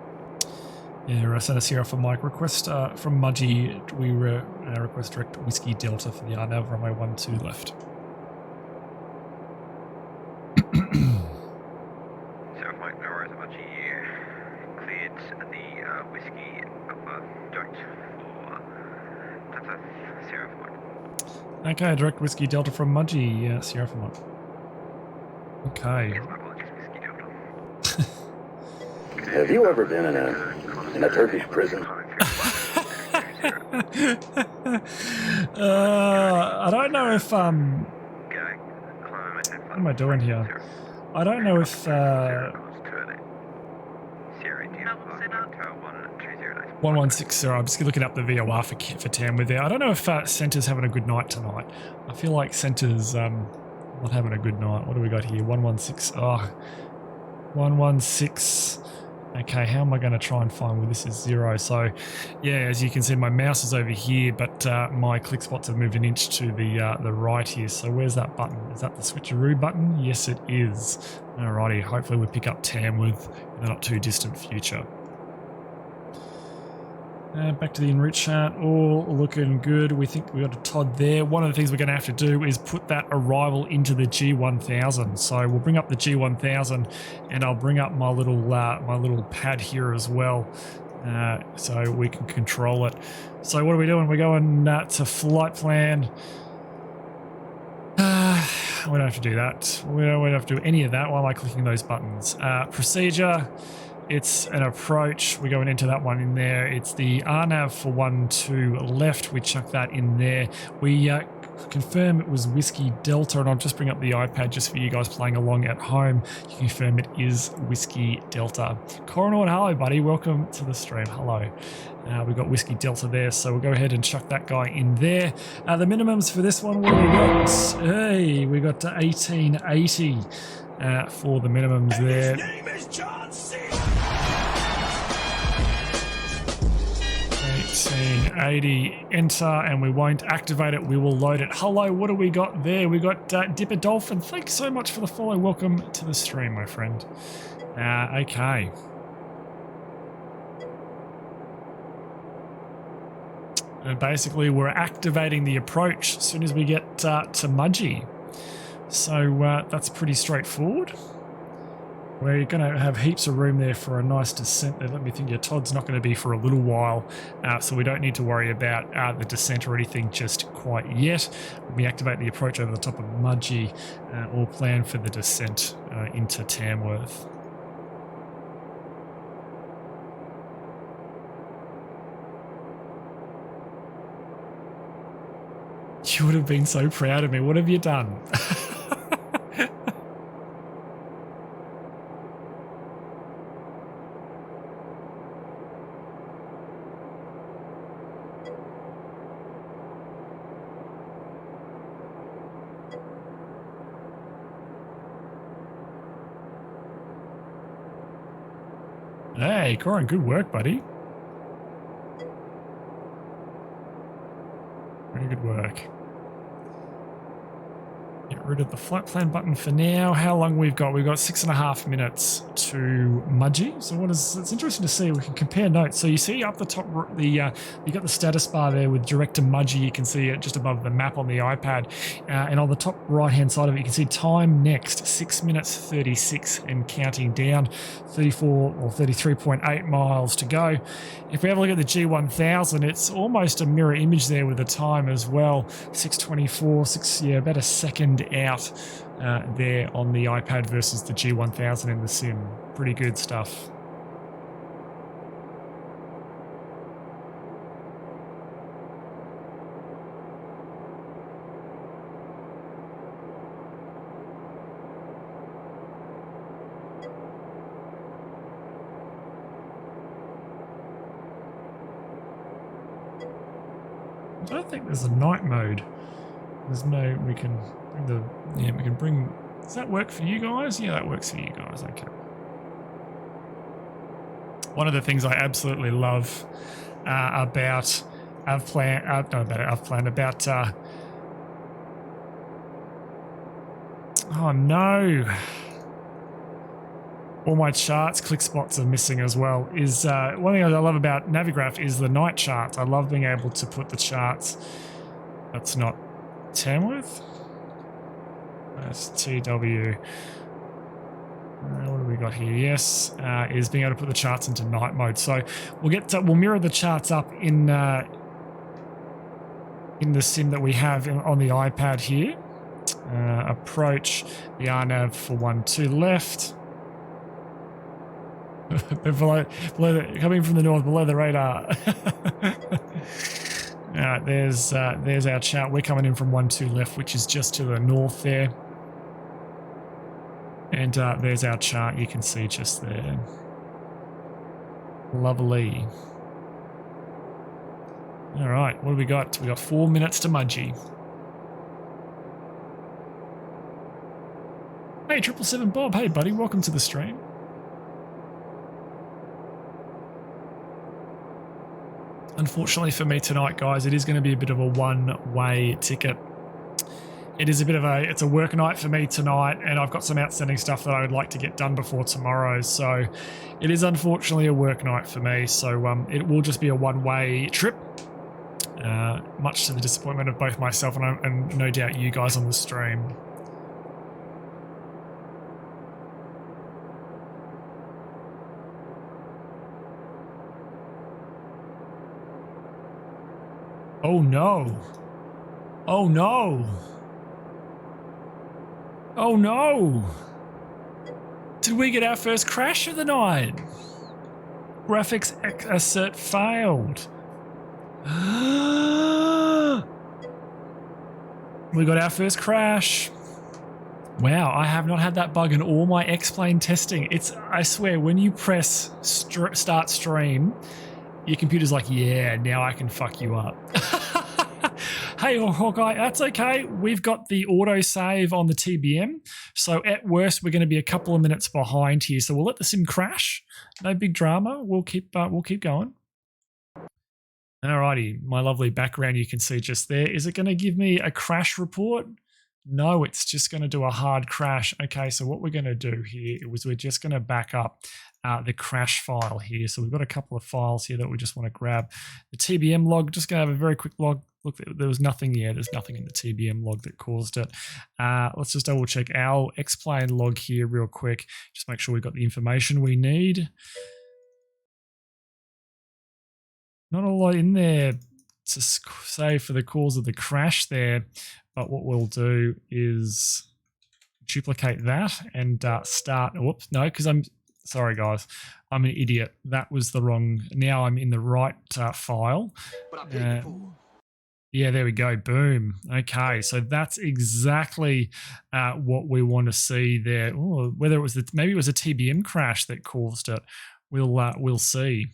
Yeah, I sent a Sierra for Mike request from Mudgee. We request direct Whiskey Delta for the RNAV, runway 12 left. Okay, direct Whiskey Delta from Mudgee. Yeah, Sierra for Mike. Okay. Yes, my apologies, Whiskey Delta. Have you ever been in a Turkish prison? I don't know if what am I doing here? I don't know if 1160. I'm just looking up the VOR for Tamworth there. I don't know if Centre's having a good night tonight. I feel like Centre's not having a good night. What do we got here? 116. Oh, 116. Okay, how am I going to try and find where this is 0? So, yeah, as you can see, my mouse is over here, but my click spots have moved an inch to the right here. So where's that button? Is that the switcheroo button? Yes, it is. Alrighty, hopefully we pick up Tamworth in the not too distant future. Back to the en route chart, all looking good. We think we got a Todd there. One of the things we're going to have to do is put that arrival into the G1000. So we'll bring up the G1000, and I'll bring up my little pad here as well, so we can control it. So what are we doing? We're going to flight plan. We don't have to do that. We don't have to do any of that. Why am I clicking those buttons? Procedure. It's an approach. We're going into that one in there. It's the RNAV for 1-2 left. We chuck that in there. We confirm it was Whiskey Delta, and I'll just bring up the iPad just for you guys playing along at home. You confirm it is Whiskey Delta. Coronel, hello, buddy. Welcome to the stream. Hello. We've got Whiskey Delta there, so we'll go ahead and chuck that guy in there. The minimums for this one, what do we got? Hey, we got 1880 for the minimums there. His name is John C. 1880, enter, and we won't activate it. We will load it. Hello, what do we got there? We got Dipper Dolphin. Thanks so much for the follow. Welcome to the stream, my friend. Okay. And basically, we're activating the approach as soon as we get to Mudgee. So that's pretty straightforward. We're going to have heaps of room there for a nice descent there. Let me think. Yeah, Todd's not going to be for a little while, so we don't need to worry about the descent or anything just quite yet. We activate the approach over the top of Mudgee, or plan for the descent into Tamworth. You would have been so proud of me. What have you done? Hey, Corin, good work, buddy. Very good work. Get rid of the flight plan button for now. How long we've got? We've got 6.5 minutes to Mudgee. So it's interesting to see. We can compare notes. So you see up the top, you got the status bar there with direct to Mudgee. You can see it just above the map on the iPad. And on the top right-hand side of it, you can see time next, 6 minutes 36 and counting down, 34 or 33.8 miles to go. If we have a look at the G1000, it's almost a mirror image there with the time as well. 6:24, about a second out there on the iPad versus the G1000 in the sim. Pretty good stuff. I don't think there's a night mode. There's no, we can bring, does that work for you guys? Yeah, that works for you guys, okay. One of the things I absolutely love about oh no, all my charts, click spots are missing as well, is one thing I love about Navigraph is the night charts. I love being able to put the charts, that's not Tamworth, that's TW. What do we got here? Yes, is being able to put the charts into night mode. So we'll mirror the charts up in the sim that we have on the iPad here. Approach the RNAV for 1-2 left. Coming from the north, below the radar. There's our chart. We're coming in from 1-2 left, which is just to the north there. And there's our chart. You can see just there. Lovely. All right, what do we got? We got 4 minutes to Mudgee. Hey, 777 Bob. Hey, buddy. Welcome to the stream. Unfortunately for me tonight, guys, it is going to be a bit of a one-way ticket. It's a work night for me tonight, and I've got some outstanding stuff that I would like to get done before tomorrow. So it is unfortunately a work night for me. So it will just be a one-way trip, much to the disappointment of both myself and no doubt you guys on the stream. Oh no. Oh no. Oh no. Did we get our first crash of the night? Graphics assert failed. We got our first crash. Wow, I have not had that bug in all my X-Plane testing. I swear, when you press start stream, your computer's like, yeah, now I can fuck you up. Hey, Hawkeye, that's okay. We've got the autosave on the TBM. So at worst, we're going to be a couple of minutes behind here. So we'll let the sim crash. No big drama. We'll keep going. Alrighty, my lovely background you can see just there. Is it going to give me a crash report? No, it's just going to do a hard crash. Okay, so what we're going to do here is we're just going to back up the crash file here. So we've got a couple of files here that we just want to grab. The TBM log, just going to have a very quick log. Look, there was nothing here. There's nothing in the TBM log that caused it. Let's just double check our X-Plane log here real quick. Just make sure we've got the information we need. Not a lot in there to say for the cause of the crash there, but what we'll do is duplicate that and start. Whoops, no, because sorry guys, I'm an idiot. That was the wrong. Now I'm in the right file. Yeah, there we go. Boom. Okay, so that's exactly what we want to see there. Ooh, whether it was maybe it was a TBM crash that caused it. We'll see.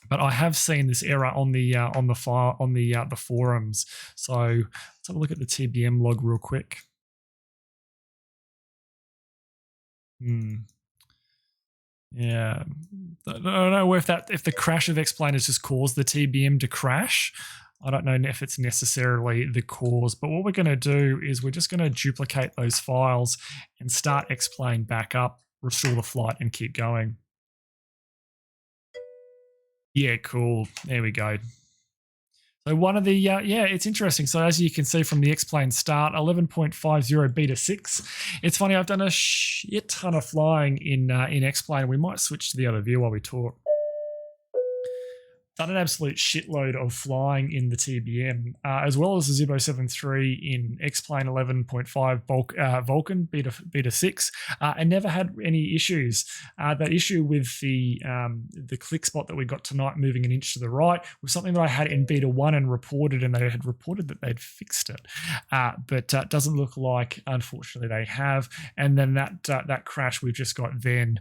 But I have seen this error on the file on the forums. So let's have a look at the TBM log real quick. Yeah, I don't know if the crash of X-Plane has just caused the TBM to crash. I don't know if it's necessarily the cause, but what we're going to do is we're just going to duplicate those files and start X-Plane back up, restore the flight, and keep going. Yeah, cool. There we go. So one of the, yeah, it's interesting. So as you can see from the X-Plane start, 11.50 beta 6. It's funny, I've done a shit ton of flying in X-Plane. We might switch to the other view while we talk. Done an absolute shitload of flying in the TBM, as well as the 073 in X-Plane 11.5 Vulkan beta 6, and never had any issues. That issue with the click spot that we got tonight moving an inch to the right was something that I had in beta 1 and reported, and they had reported that they'd fixed it. But doesn't look like, unfortunately, they have. And then that crash we've just got then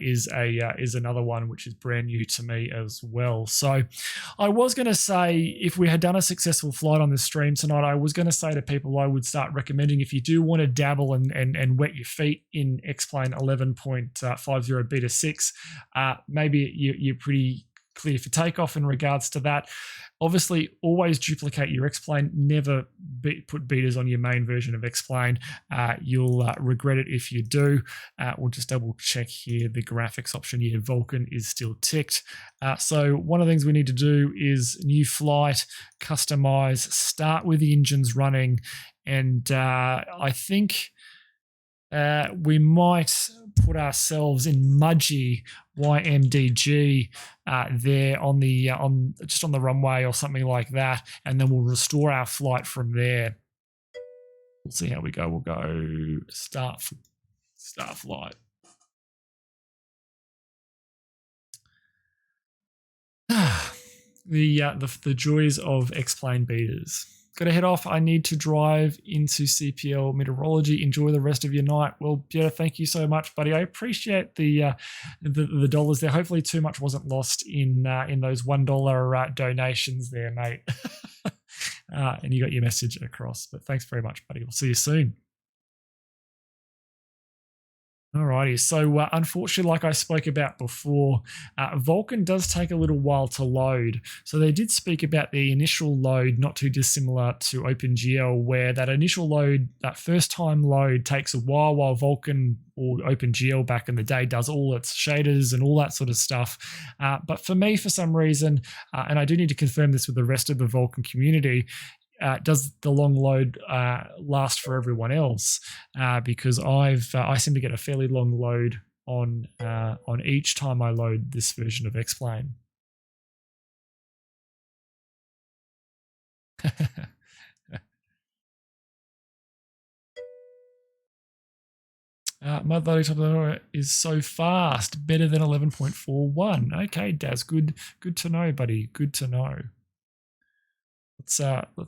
is another one which is brand new to me as well. So I was going to say, if we had done a successful flight on the stream tonight, I was going to say to people I would start recommending, if you do want to dabble and wet your feet in X-Plane 11.50 beta 6, maybe you're pretty clear for takeoff in regards to that. Obviously, always duplicate your X-Plane. Never put betas on your main version of X-Plane. You'll regret it if you do. We'll just double check here. The graphics option here, Vulkan, is still ticked. So one of the things we need to do is new flight, customize, start with the engines running. And I think we might put ourselves in Mudgee YMDG there on the just on the runway or something like that, and then we'll restore our flight from there. We'll see how we go. We'll go start flight. The joys of X-Plane betas. got to head off. I need to drive into CPL Meteorology. Enjoy the rest of your night. Well, yeah, thank you so much, buddy. I appreciate the dollars there. Hopefully too much wasn't lost in those $1 donations there, mate. And you got your message across. But thanks very much, buddy. We'll see you soon. Alrighty, so unfortunately, like I spoke about before, Vulkan does take a little while to load. So they did speak about the initial load, not too dissimilar to OpenGL, where that initial load, that first time load takes a while Vulkan or OpenGL back in the day does all its shaders and all that sort of stuff. But for me, for some reason, and I do need to confirm this with the rest of the Vulkan community, does the long load last for everyone else? Because I seem to get a fairly long load on each time I load this version of X-Plane. Motherboard Chapter is so fast, better than 11.41. Okay, Daz, good to know, buddy. Good to know. Let's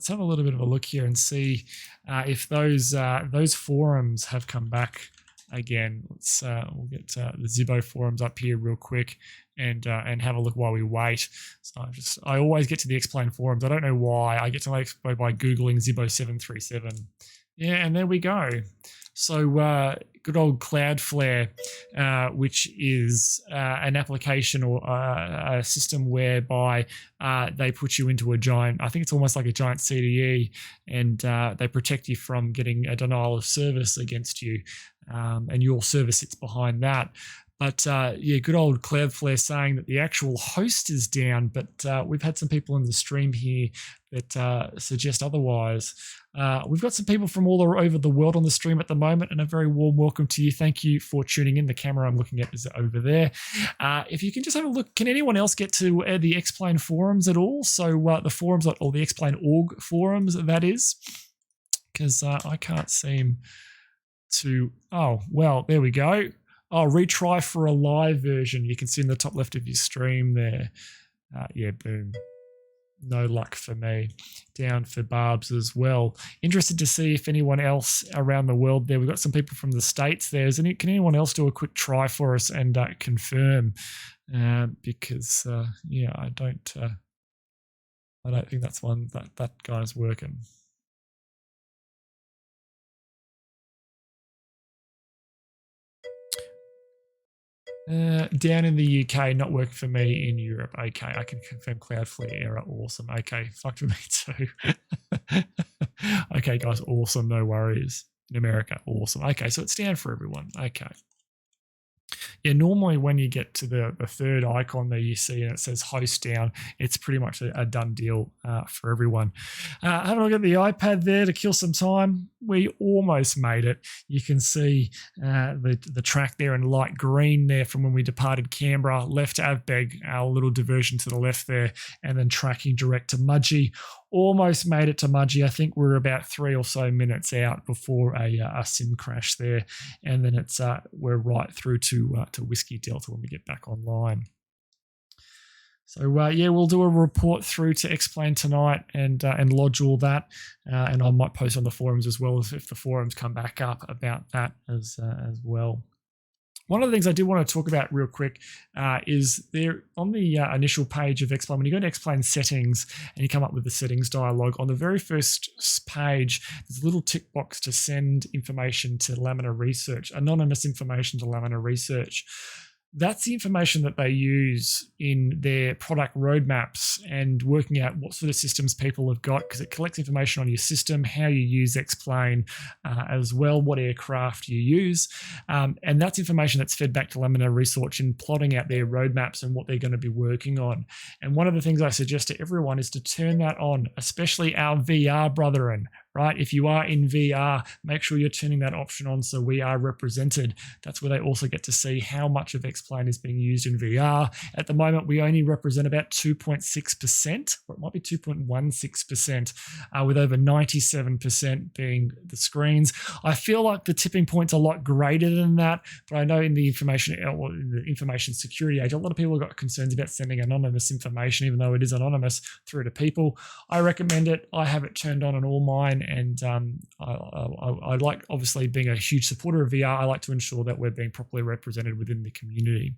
have a little bit of a look here and see if those forums have come back again. We'll get the Zibbo forums up here real quick and have a look while we wait. So I always get to the Explain forums. I don't know why. I get to my Expo by googling Zibbo 737. Yeah, and there we go. So good old Cloudflare, which is an application or a system whereby they put you into a giant, I think it's almost like a giant CDE, and they protect you from getting a denial of service against you, and your service sits behind that. But yeah, good old Cloudflare saying that the actual host is down, but we've had some people in the stream here that suggest otherwise. We've got some people from all over the world on the stream at the moment, and a very warm welcome to you. Thank you for tuning in. The camera I'm looking at is over there. If you can just have a look, can anyone else get to the Explain forums at all? So the forums, or the Explain org forums, that is, because I can't seem to. Oh, well, there we go. Oh, retry for a live version. You can see in the top left of your stream there. Yeah, boom. No luck for me. Down for Barb's as well. Interested to see if anyone else around the world there. We've got some people from the States there. Can anyone else do a quick try for us and confirm? Because yeah, I don't think that's one that guy's working. Down in the UK, not working for me in Europe. Okay, I can confirm Cloudflare error. Awesome. Okay, fuck for me too. Okay, guys, awesome. No worries. In America, awesome. Okay, so it's down for everyone. Okay. Yeah, normally when you get to the third icon there you see and it says host down, it's pretty much a done deal for everyone. Having a look at the iPad there to kill some time. We almost made it. You can see the track there in light green there from when we departed Canberra, left Avbeg, our little diversion to the left there, and then tracking direct to Mudgee. Almost made it to Mudgee. I think we're about 3 or so minutes out before a sim crash there, and then it's we're right through to Whiskey Delta when we get back online. So yeah, we'll do a report through to Explain tonight and lodge all that, and I might post on the forums as well if the forums come back up about that as well. One of the things I do want to talk about real quick is there on the initial page of Explain, when you go to Explain settings and you come up with the settings dialog, on the very first page, there's a little tick box to send information to Laminar Research, anonymous information to Laminar Research. That's the information that they use in their product roadmaps and working out what sort of systems people have got, because it collects information on your system, how you use Explain as well, what aircraft you use. And that's information that's fed back to Laminar Research in plotting out their roadmaps and what they're going to be working on. And one of the things I suggest to everyone is to turn that on, especially our VR brethren. right? If you are in VR, make sure you're turning that option on so we are represented. That's where they also get to see how much of X-Plane is being used in VR. At the moment, we only represent about 2.6%, or it might be 2.16%, with over 97% being the screens. I feel like the tipping point's a lot greater than that, but I know in the information security age, a lot of people have got concerns about sending anonymous information, even though it is anonymous, through to people. I recommend it. I have it turned on all mine, and I like, obviously, being a huge supporter of VR, I like to ensure that we're being properly represented within the community.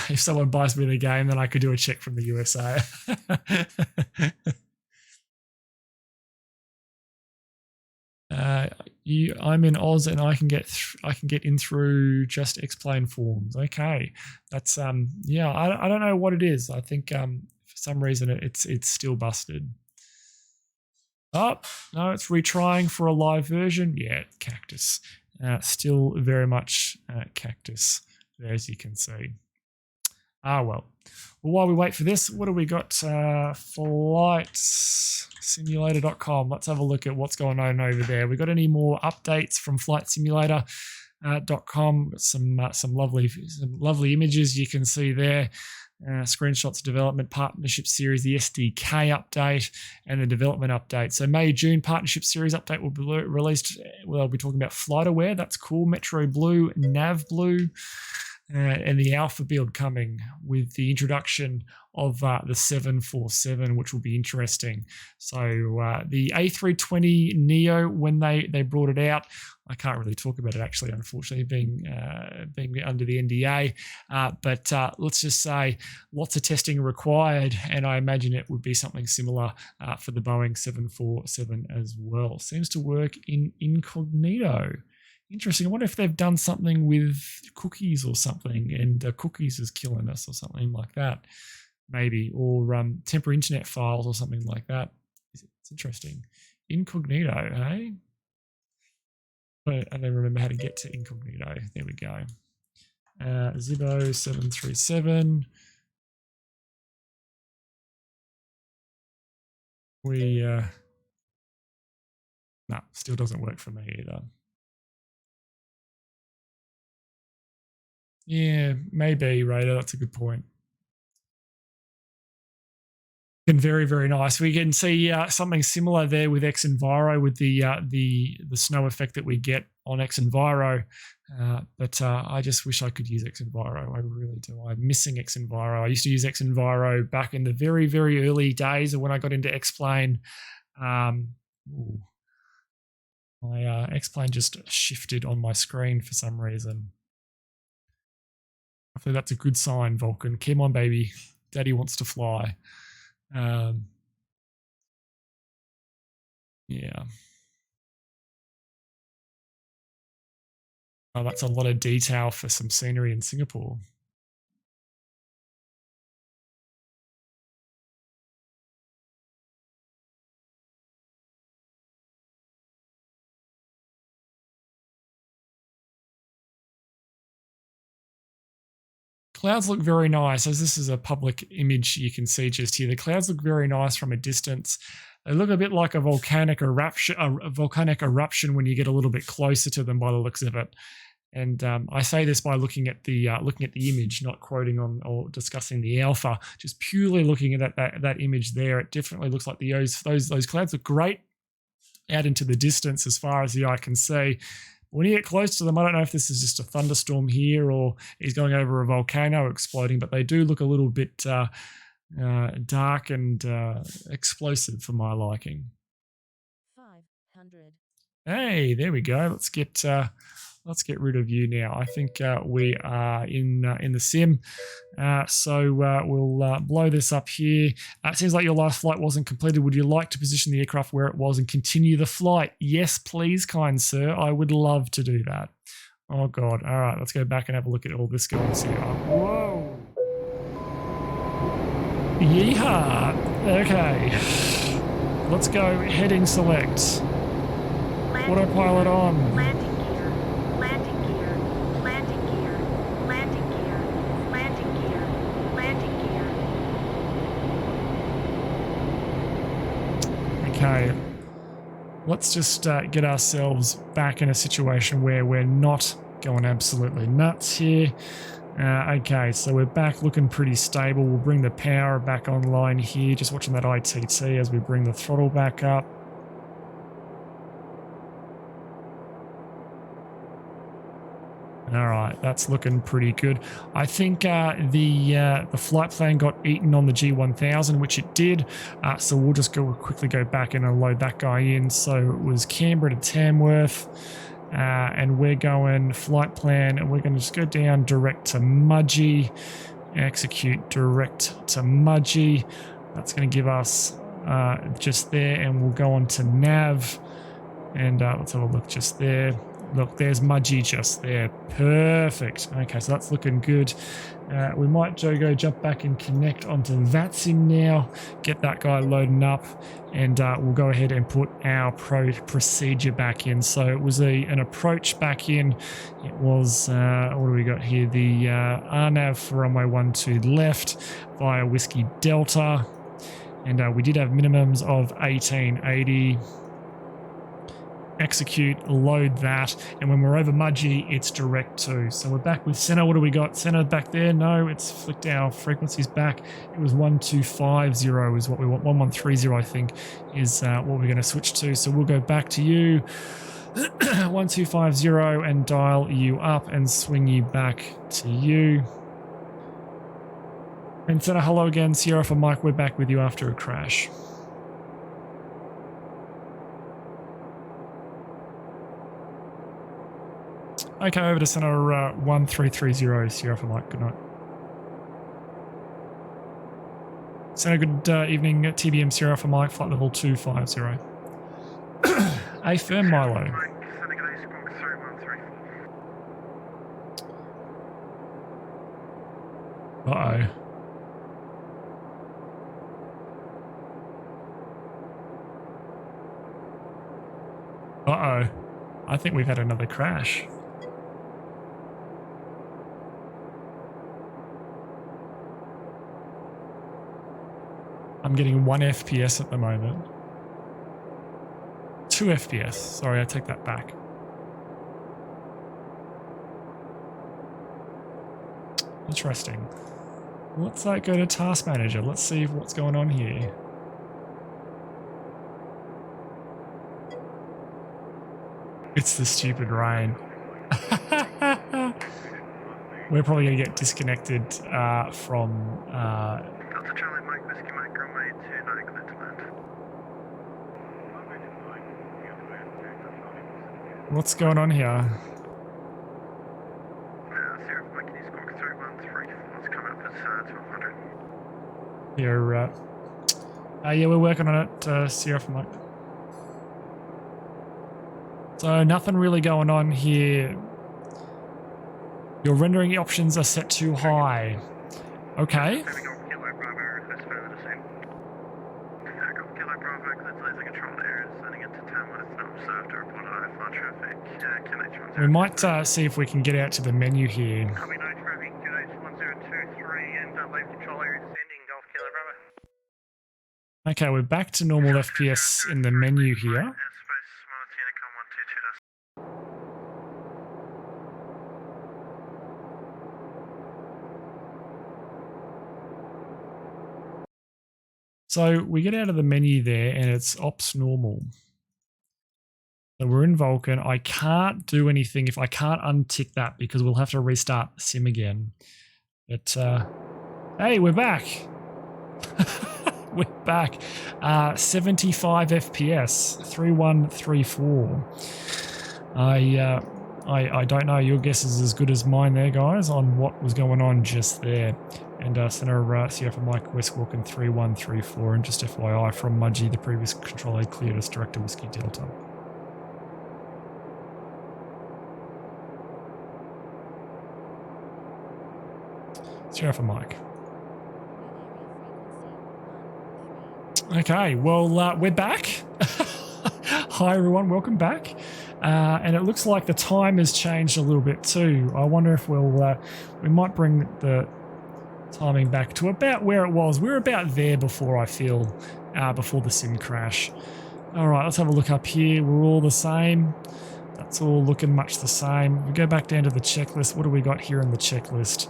If someone buys me the game, then I could do a check from the USA. I'm in Oz and I can get in through just X-Plane forms. Okay, that's yeah. I don't know what it is. I think for some reason it's still busted. Oh no, it's retrying for a live version. Yeah, cactus. Still very much cactus, as you can see. Well, while we wait for this, what do we got? Flightsimulator.com. Let's have a look at what's going on over there. We got any more updates from flightsimulator.com? Some lovely images you can see there. Screenshots, development, partnership series, the SDK update, and the development update. So May, June partnership series update will be released. We'll be talking about FlightAware. That's cool. Metro Blue, Nav Blue. And the alpha build coming with the introduction of the 747, which will be interesting. So the A320 Neo, when they brought it out, I can't really talk about it actually, unfortunately, being under the NDA. But let's just say lots of testing required, and I imagine it would be something similar for the Boeing 747 as well. Seems to work in incognito. Interesting. I wonder if they've done something with cookies or something, and cookies is killing us or something like that, maybe, or temporary internet files or something like that. It's interesting. Incognito, hey? I don't remember how to get to incognito. There we go. Zibo 737. No, still doesn't work for me either. Yeah, maybe, Raider. That's a good point. And very, very nice. We can see something similar there with X-Enviro, with the snow effect that we get on X-Enviro. But I just wish I could use X-Enviro. I really do. I'm missing X-Enviro. I used to use X-Enviro back in the very, very early days of when I got into X-Plane. My X-Plane just shifted on my screen for some reason. Hopefully that's a good sign, Vulkan. Come on, baby. Daddy wants to fly. Yeah. Oh, that's a lot of detail for some scenery in Singapore. Clouds look very nice. As this is a public image, you can see just here. The clouds look very nice from a distance. They look a bit like a volcanic eruption when you get a little bit closer to them by the looks of it. And I say this by looking at the image, not quoting on or discussing the alpha. Just purely looking at that image there, it definitely looks like those clouds look great out into the distance as far as the eye can see. When you get close to them, I don't know if this is just a thunderstorm here or he's going over a volcano exploding, but they do look a little bit dark and explosive for my liking. 500. Hey, there we go. Let's get rid of you now. I think we are in the sim. So we'll blow this up here. It seems like your last flight wasn't completed. Would you like to position the aircraft where it was and continue the flight? Yes, please, kind sir. I would love to do that. Oh, God. All right, let's go back and have a look at all this going on. Whoa. Yeehaw. Okay. Let's go heading select. Autopilot on. Landing gear, landing gear, landing gear, landing gear, landing gear, landing gear. Okay. Let's just get ourselves back in a situation where we're not going absolutely nuts here. Okay, so we're back looking pretty stable. We'll bring the power back online here. Just watching that ITT as we bring the throttle back up. All right, that's looking pretty good. I think the flight plan got eaten on the G1000, which it did. So we'll just quickly go back in and load that guy in. So it was Canberra to Tamworth, and we're going flight plan, and we're going to just go down direct to Mudgee, execute direct to Mudgee. That's going to give us just there, and we'll go on to nav, and let's have a look just there. Look, there's Mudgee just there. Perfect. Okay, so that's looking good. We might, Jogo, jump back and connect onto VATSIM now, get that guy loading up, and we'll go ahead and put our procedure back in. So it was an approach back in. It was, what do we got here? The RNAV for runway 12 left via Whiskey Delta. And we did have minimums of 1880. Execute, load that, and when we're over Mudgee, it's direct to. So we're back with center. What do we got? Center back there? No, it's flicked our frequencies back. It was 1250 is what we want. 1130, I think, is what we're going to switch to. So we'll go back to you, 1250, and dial you up and swing you back to you. And center, hello again. Sierra for Mike, we're back with you after a crash. Okay, over to center 1330, Sierra for Mike. Good night. Center, good evening. TBM Sierra for Mike, flight level 250. A firm Milo. Uh-oh. Uh-oh. I think we've had another crash. I'm getting 1 FPS at the moment. 2 FPS. Sorry, I take that back. Interesting. Let's go to Task Manager. Let's see what's going on here. It's the stupid rain. We're probably going to get disconnected from... Delta Charlie Mike Whiskey Mike runway 29 clear to land. What's going on here? Sierra Mike, can you squawk 3134? It's coming up as 1200. Yeah, we're working on it, Sierra for Mike. So nothing really going on here. Your rendering options are set too high. Okay. There we go, Kilo Bravo, request further descent. Kilo Bravo, cleared laser control areas, sending into Tamworth, not observed or reported IFR traffic. We might see if we can get out to the menu here. Copy, no traffic, QH 1023, and leave control area descending, Golf Kilo Bravo. Okay, we're back to normal FPS in the menu here. So we get out of the menu there and it's ops normal. So we're in Vulkan. I can't do anything if I can't untick that because we'll have to restart the sim again. But hey, we're back. We're back. 75 FPS, 3134. I don't know. Your guess is as good as mine there, guys, on what was going on just there. And center Sierra Mike West Vulkan 3134. And just FYI, from Mudgee, the previous control aid cleared us direct to Whiskey Delta. Sierra Mike. Okay, well, we're back. Hi, everyone. Welcome back. And it looks like the time has changed a little bit too. I wonder if we might bring the timing back to about where it was. We were about there before, I feel, before the sim crash. All right, let's have a look up here. We're all the same. That's all looking much the same. We go back down to the checklist. What do we got here in the checklist?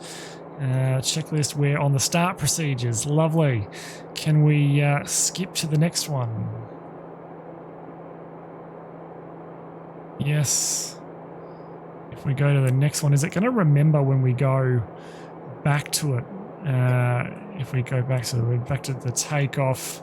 Checklist, we're on the start procedures. Lovely. Can we skip to the next one? Yes. If we go to the next one, is it going to remember when we go back to it? If we go back to the takeoff,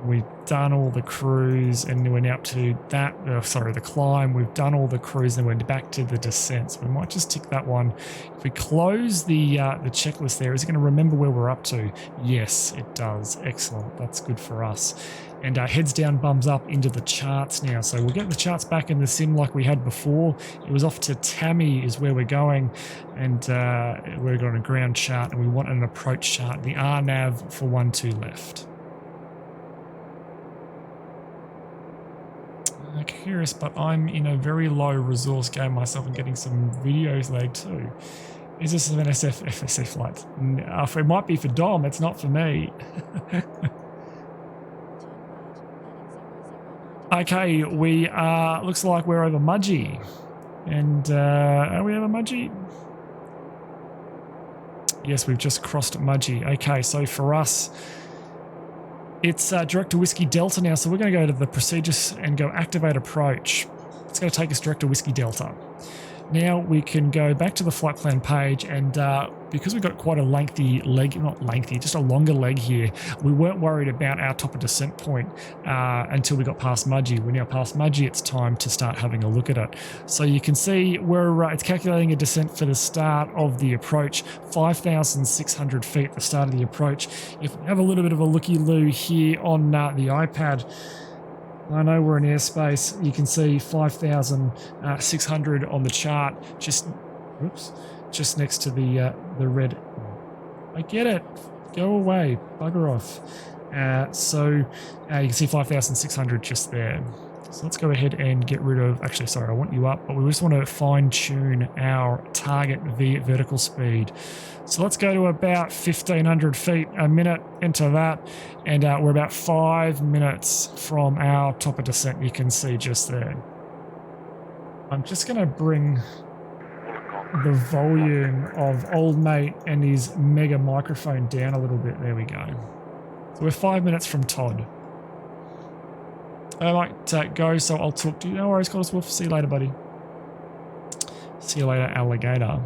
we've done all the cruise and we're now up to that, the climb. We've done all the cruise and we're back to the descent. So we might just tick that one. If we close the checklist there, is it going to remember where we're up to? Yes, it does. Excellent. That's good for us. And heads down, bums up into the charts now. So we'll get the charts back in the sim like we had before. It was off to Tammy is where we're going. And we're going a ground chart and we want an approach chart. The RNAV for 1-2 left. Curious, but I'm in a very low resource game myself and getting some videos lag too. Is this an FSC flight? It might be for Dom, it's not for me. Okay, we are, looks like we're over Mudgee. And are we over Mudgee? Yes, we've just crossed Mudgee. Okay, so for us, it's direct to Whiskey Delta now, so we're going to go to the procedures and go activate approach. It's going to take us direct to Whiskey Delta. Now we can go back to the flight plan page and because we've got quite a lengthy leg, not lengthy, just a longer leg here, we weren't worried about our top of descent point until we got past Mudgee. We're now past Mudgee, it's time to start having a look at it. So you can see it's calculating a descent for the start of the approach, 5,600 feet at the start of the approach. If we have a little bit of a looky-loo here on the iPad, I know we're in airspace. You can see 5,600 on the chart, just next to the red. I get it. Go away. Bugger off. So you can see 5,600 just there. So let's go ahead and get rid of. Actually, sorry, I want you up, but we just want to fine tune our target vertical speed. So let's go to about 1,500 feet a minute into that, and we're about 5 minutes from our top of descent. You can see just there. I'm just going to bring the volume of old mate and his mega microphone down a little bit. There we go. So we're 5 minutes from Todd. I might go, so I'll talk to you. No worries, Cottis Wolf. See you later, buddy. See you later, alligator.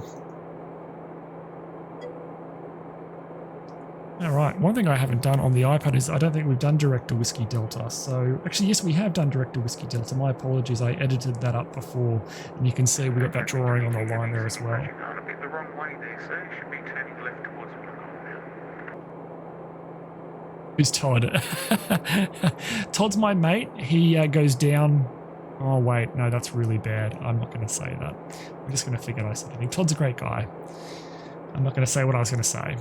Alright, one thing I haven't done on the iPad is I don't think we've done direct to Whiskey Delta. So, actually, yes, we have done direct to Whiskey Delta. My apologies, I edited that up before. And you can see we got that drawing on the line there as well. You're going a bit the wrong way there, sir. You should be turning left towards Vulkan now. Who's Todd? Todd's my mate. He goes down. Oh, wait. No, that's really bad. I'm not going to say that. I'm just going to figure out something. Todd's a great guy. I'm not going to say what I was going to say.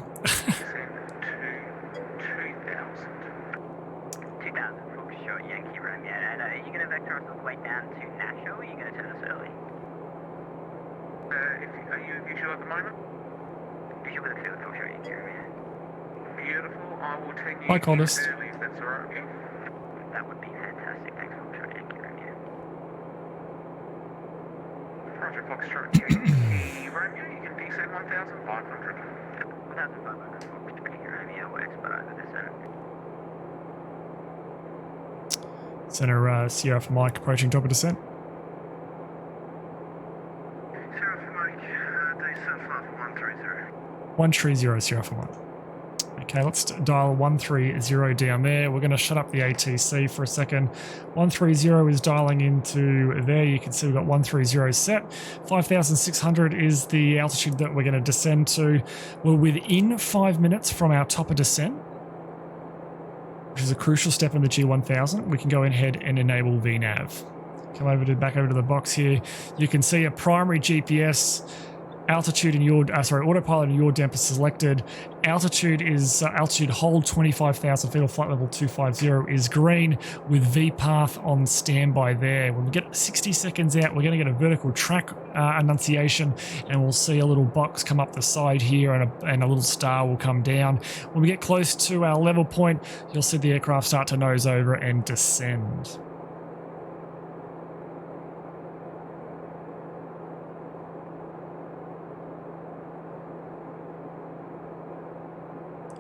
2,000 full short Yankee Romeo. And are you going to vector us all the way down to Nashville, or are you going to turn us early? Are you visual at the moment? Visual with a 2 full short Yankee Romeo. Beautiful. I will turn you Hi, Connors. early if that's alright with you. That would be fantastic. Thanks, full short Yankee Romeo. Roger, Foxtrot Yankee Romeo. You can descend 1,500. 1,500 full short Yankee Romeo works, but over the center. Center Sierra for Mike approaching top of descent. Sierra for Mike, descent 5130. 130 Sierra for 1. Okay, let's dial 130 down there. We're going to shut up the ATC for a second. 130 is dialing into there. You can see we've got 130 set. 5,600 is the altitude that we're going to descend to. We're within 5 minutes from our top of descent, which is a crucial step in the G1000. We can go ahead and enable VNAV. Come back over to the box here. You can see a primary GPS, altitude in your, autopilot in your damper selected. Altitude is altitude hold 25,000 feet or flight level 250 is green with VPath on standby there. When we get 60 seconds out, we're going to get a vertical track annunciation, and we'll see a little box come up the side here, and a little star will come down. When we get close to our level point, you'll see the aircraft start to nose over and descend.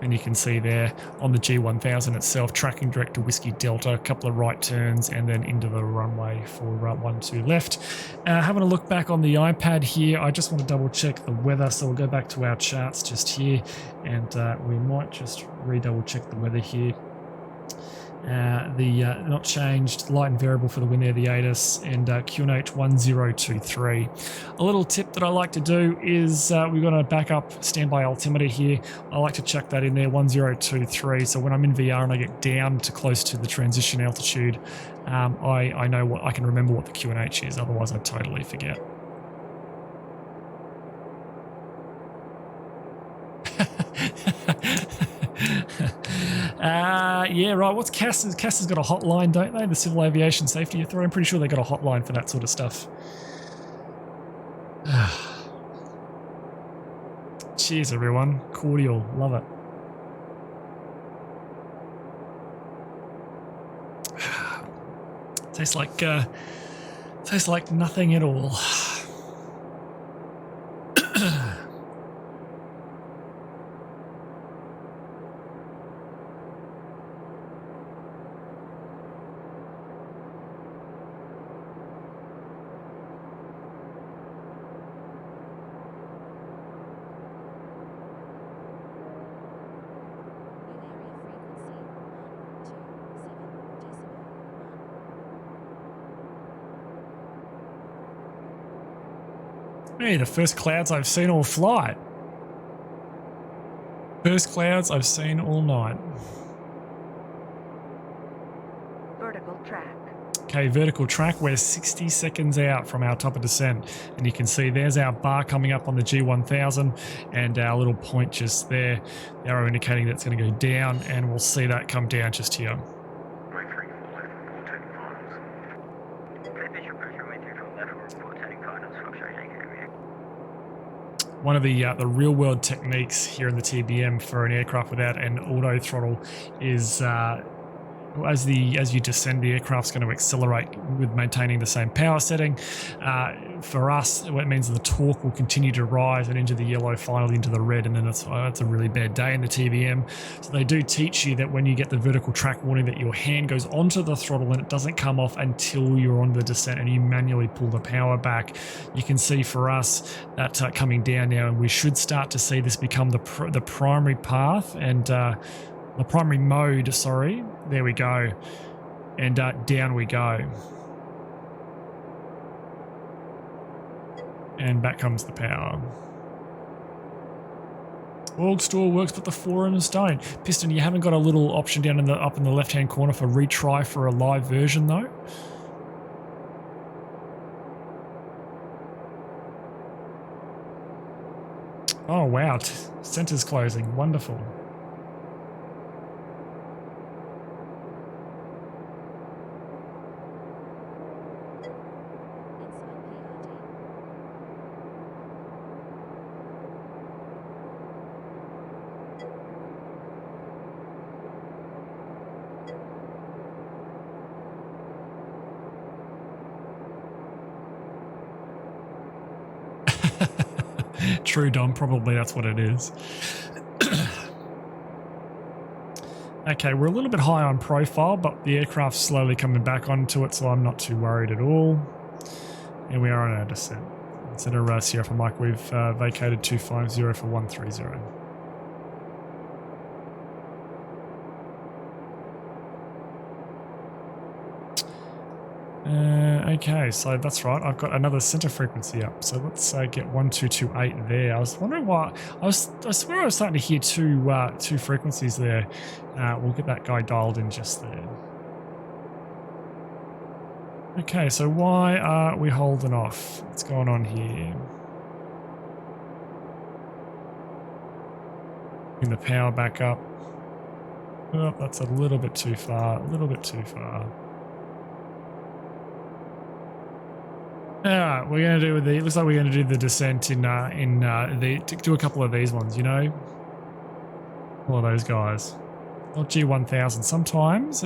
And you can see there on the G1000 itself, tracking direct to Whiskey Delta, a couple of right turns, and then into the runway for 1-2 left. Having a look back on the iPad here, I just want to double check the weather. So we'll go back to our charts just here, and we might just re-double check the weather here. Not changed, light and variable for the wind there, the Asus, and QNH 1023. A little tip that I like to do is we've got a backup standby altimeter here. I like to check that in there, 1023. So when I'm in VR and I get down to close to the transition altitude, I know what I can remember what the QNH is. Otherwise, I totally forget. Yeah, right. What's CAS? CAS has got a hotline, don't they? The Civil Aviation Safety Authority. I'm pretty sure they got a hotline for that sort of stuff. Cheers, everyone. Cordial. Love it. Tastes like nothing at all. Hey, the first clouds I've seen all flight. First clouds I've seen all night. Vertical track. Okay, vertical track. We're 60 seconds out from our top of descent. And you can see there's our bar coming up on the G1000 and our little point just there. The arrow indicating that it's going to go down, and we'll see that come down just here. One of the real-world techniques here in the TBM for an aircraft without an auto throttle is as you descend, the aircraft's going to accelerate with maintaining the same power setting. For us, it means the torque will continue to rise and into the yellow, finally into the red, and then it's a really bad day in the TBM. So they do teach you that when you get the vertical track warning that your hand goes onto the throttle and it doesn't come off until you're on the descent and you manually pull the power back. You can see for us that coming down now, and we should start to see this become the primary path and the primary mode, sorry. There we go. And down we go. And back comes the power. Org store works, but the forums don't. Piston, you haven't got a little option down up in the left-hand corner for retry for a live version, though? Oh, wow. Center's closing. Wonderful. True, Dom. Probably that's what it is. Okay, we're a little bit high on profile, but the aircraft's slowly coming back onto it, so I'm not too worried at all. And we are on our descent. Center Sierra for Mike, we've vacated 250 for 130. Okay, so that's right. I've got another center frequency up. So let's get 1228 there. I was wondering why. I swear I was starting to hear two frequencies there. We'll get that guy dialed in just there. Okay, so why are we holding off? What's going on here? Bring the power back up. Oh, that's a little bit too far. A little bit too far. Alright, we're going to do the. Looks like we're going to do the descent do a couple of these ones, you know, all of those guys. Not G1000. Sometimes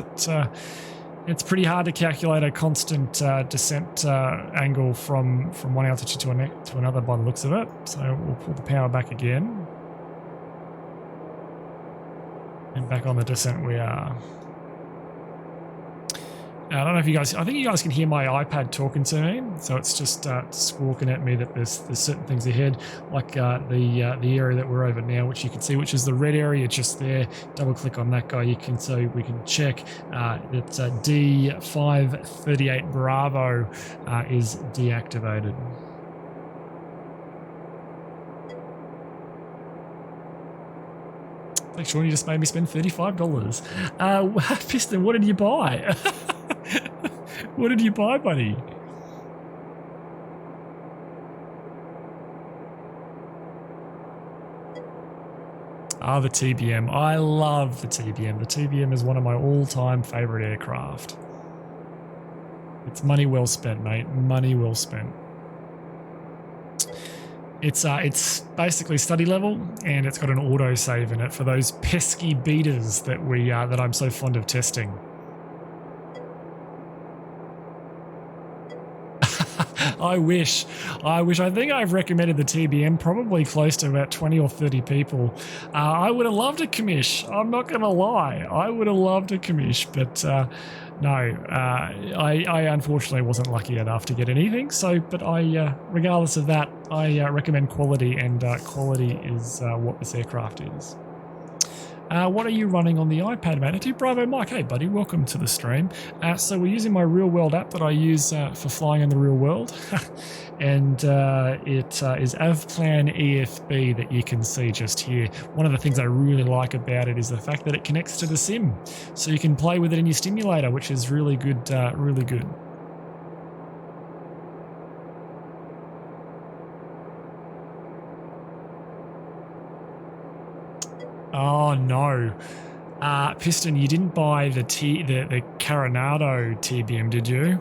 it's pretty hard to calculate a constant descent angle from one altitude to another by the looks of it. So we'll pull the power back again. And back on the descent we are. I don't know if you guys, I think you guys can hear my iPad talking to me. So it's just squawking at me that there's certain things ahead, like the area that we're over now, which you can see, which is the red area just there. Double click on that guy, you can so we can check that D538 Bravo is deactivated. Like, Sean, you just made me spend $35. Piston, what did you buy? What did you buy, buddy? Ah, the TBM. I love the TBM. The TBM is one of my all-time favorite aircraft. It's money well spent, mate. Money well spent. It's basically study level, and it's got an autosave in it for those pesky betas that that I'm so fond of testing. I wish. I think I've recommended the TBM probably close to about 20 or 30 people. I would have loved a commish. I'm not going to lie. I would have loved a commish, but no, I unfortunately wasn't lucky enough to get anything. So, but regardless of that, I recommend quality, and quality is what this aircraft is. What are you running on the iPad, mate? Bravo Mike, hey buddy, welcome to the stream. So we're using my real world app that I use for flying in the real world. And it is Avplan EFB that you can see just here. One of the things I really like about it is the fact that it connects to the sim. So you can play with it in your simulator, which is really good, really good. Oh no, Piston, you didn't buy the Coronado TBM, did you?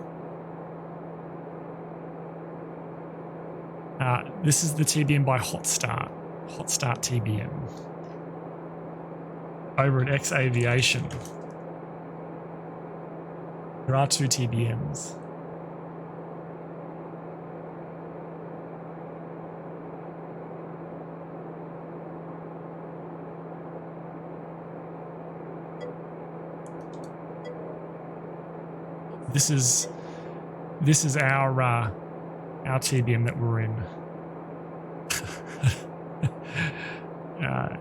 This is the TBM by Hotstart TBM over at X Aviation. There are 2 TBMs. This is our TBM that we're in.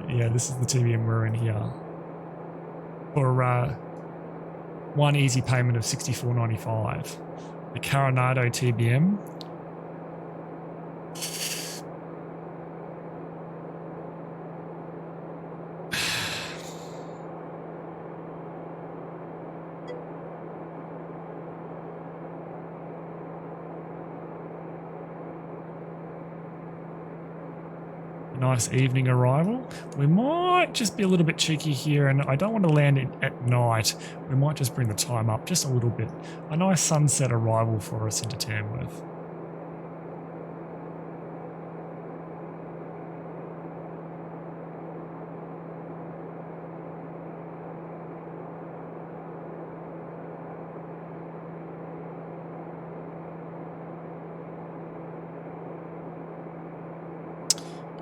Yeah, this is the TBM we're in here. For one easy payment of $64.95. The Coronado TBM. Nice evening arrival. We might just be a little bit cheeky here, and I don't want to land it at night. We might just bring the time up just a little bit. A nice sunset arrival for us into Tamworth.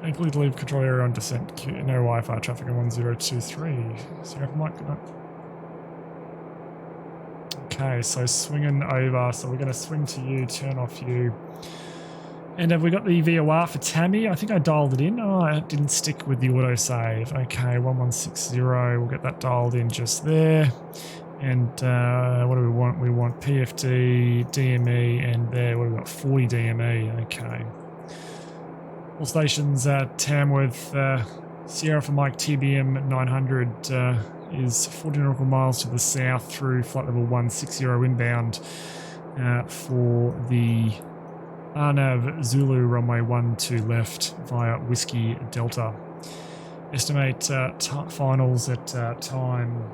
Thankfully to leave control area on descent. No Wi-Fi traffic on 1023. So I might go. Okay, so swinging over. So we're going to swing to you, turn off you. And have we got the VOR for Tammy? I think I dialed it in. Oh, it didn't stick with the autosave. Okay, 1160. We'll get that dialed in just there. And what do we want? We want PFD, DME, and there we've got 40 DME. Okay. All stations at Tamworth, Sierra for Mike TBM 900 is 40 nautical miles to the south through flight level 160 inbound for the Arnav Zulu runway 12 left via Whiskey Delta. Estimate finals at time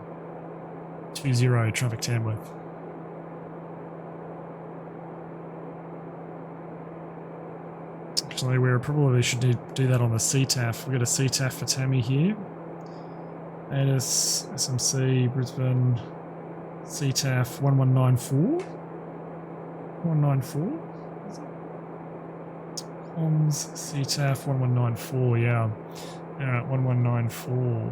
20 traffic Tamworth. Actually, we probably should do that on the CTAF. We've got a CTAF for Tammy here. ATIS, SMC, Brisbane, CTAF 1194. 194? Comms, CTAF 1194, yeah. Alright, 1194.